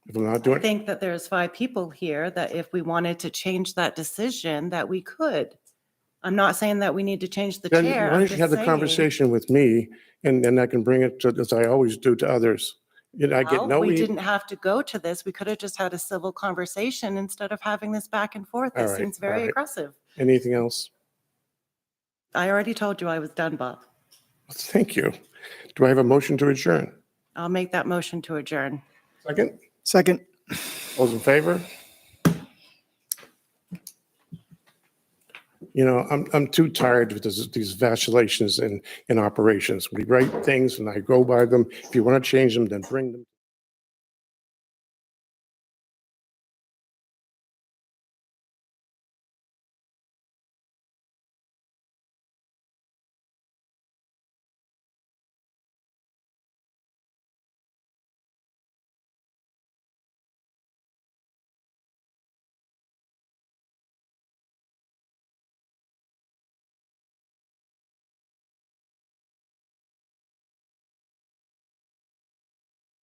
If I'm not I doing it, think that there's 5 people here that if we wanted to change that decision, that we could. I'm not saying that we need to change the then chair. why I'm don't you have just the saying. conversation with me and then I can bring it to, as I always do to others. I get Well, no. we didn't have to go to this. We could have just had a civil conversation instead of having this back and forth. All It right, seems all very right. aggressive. Anything else? I already told you I was done, Bob. Thank you. Do I have a motion to adjourn? I'll make that motion to adjourn. Second? Second. Those in favor? You know, I'm too tired with these vacillations in operations. We write things and I go by them. If you want to change them, then bring them.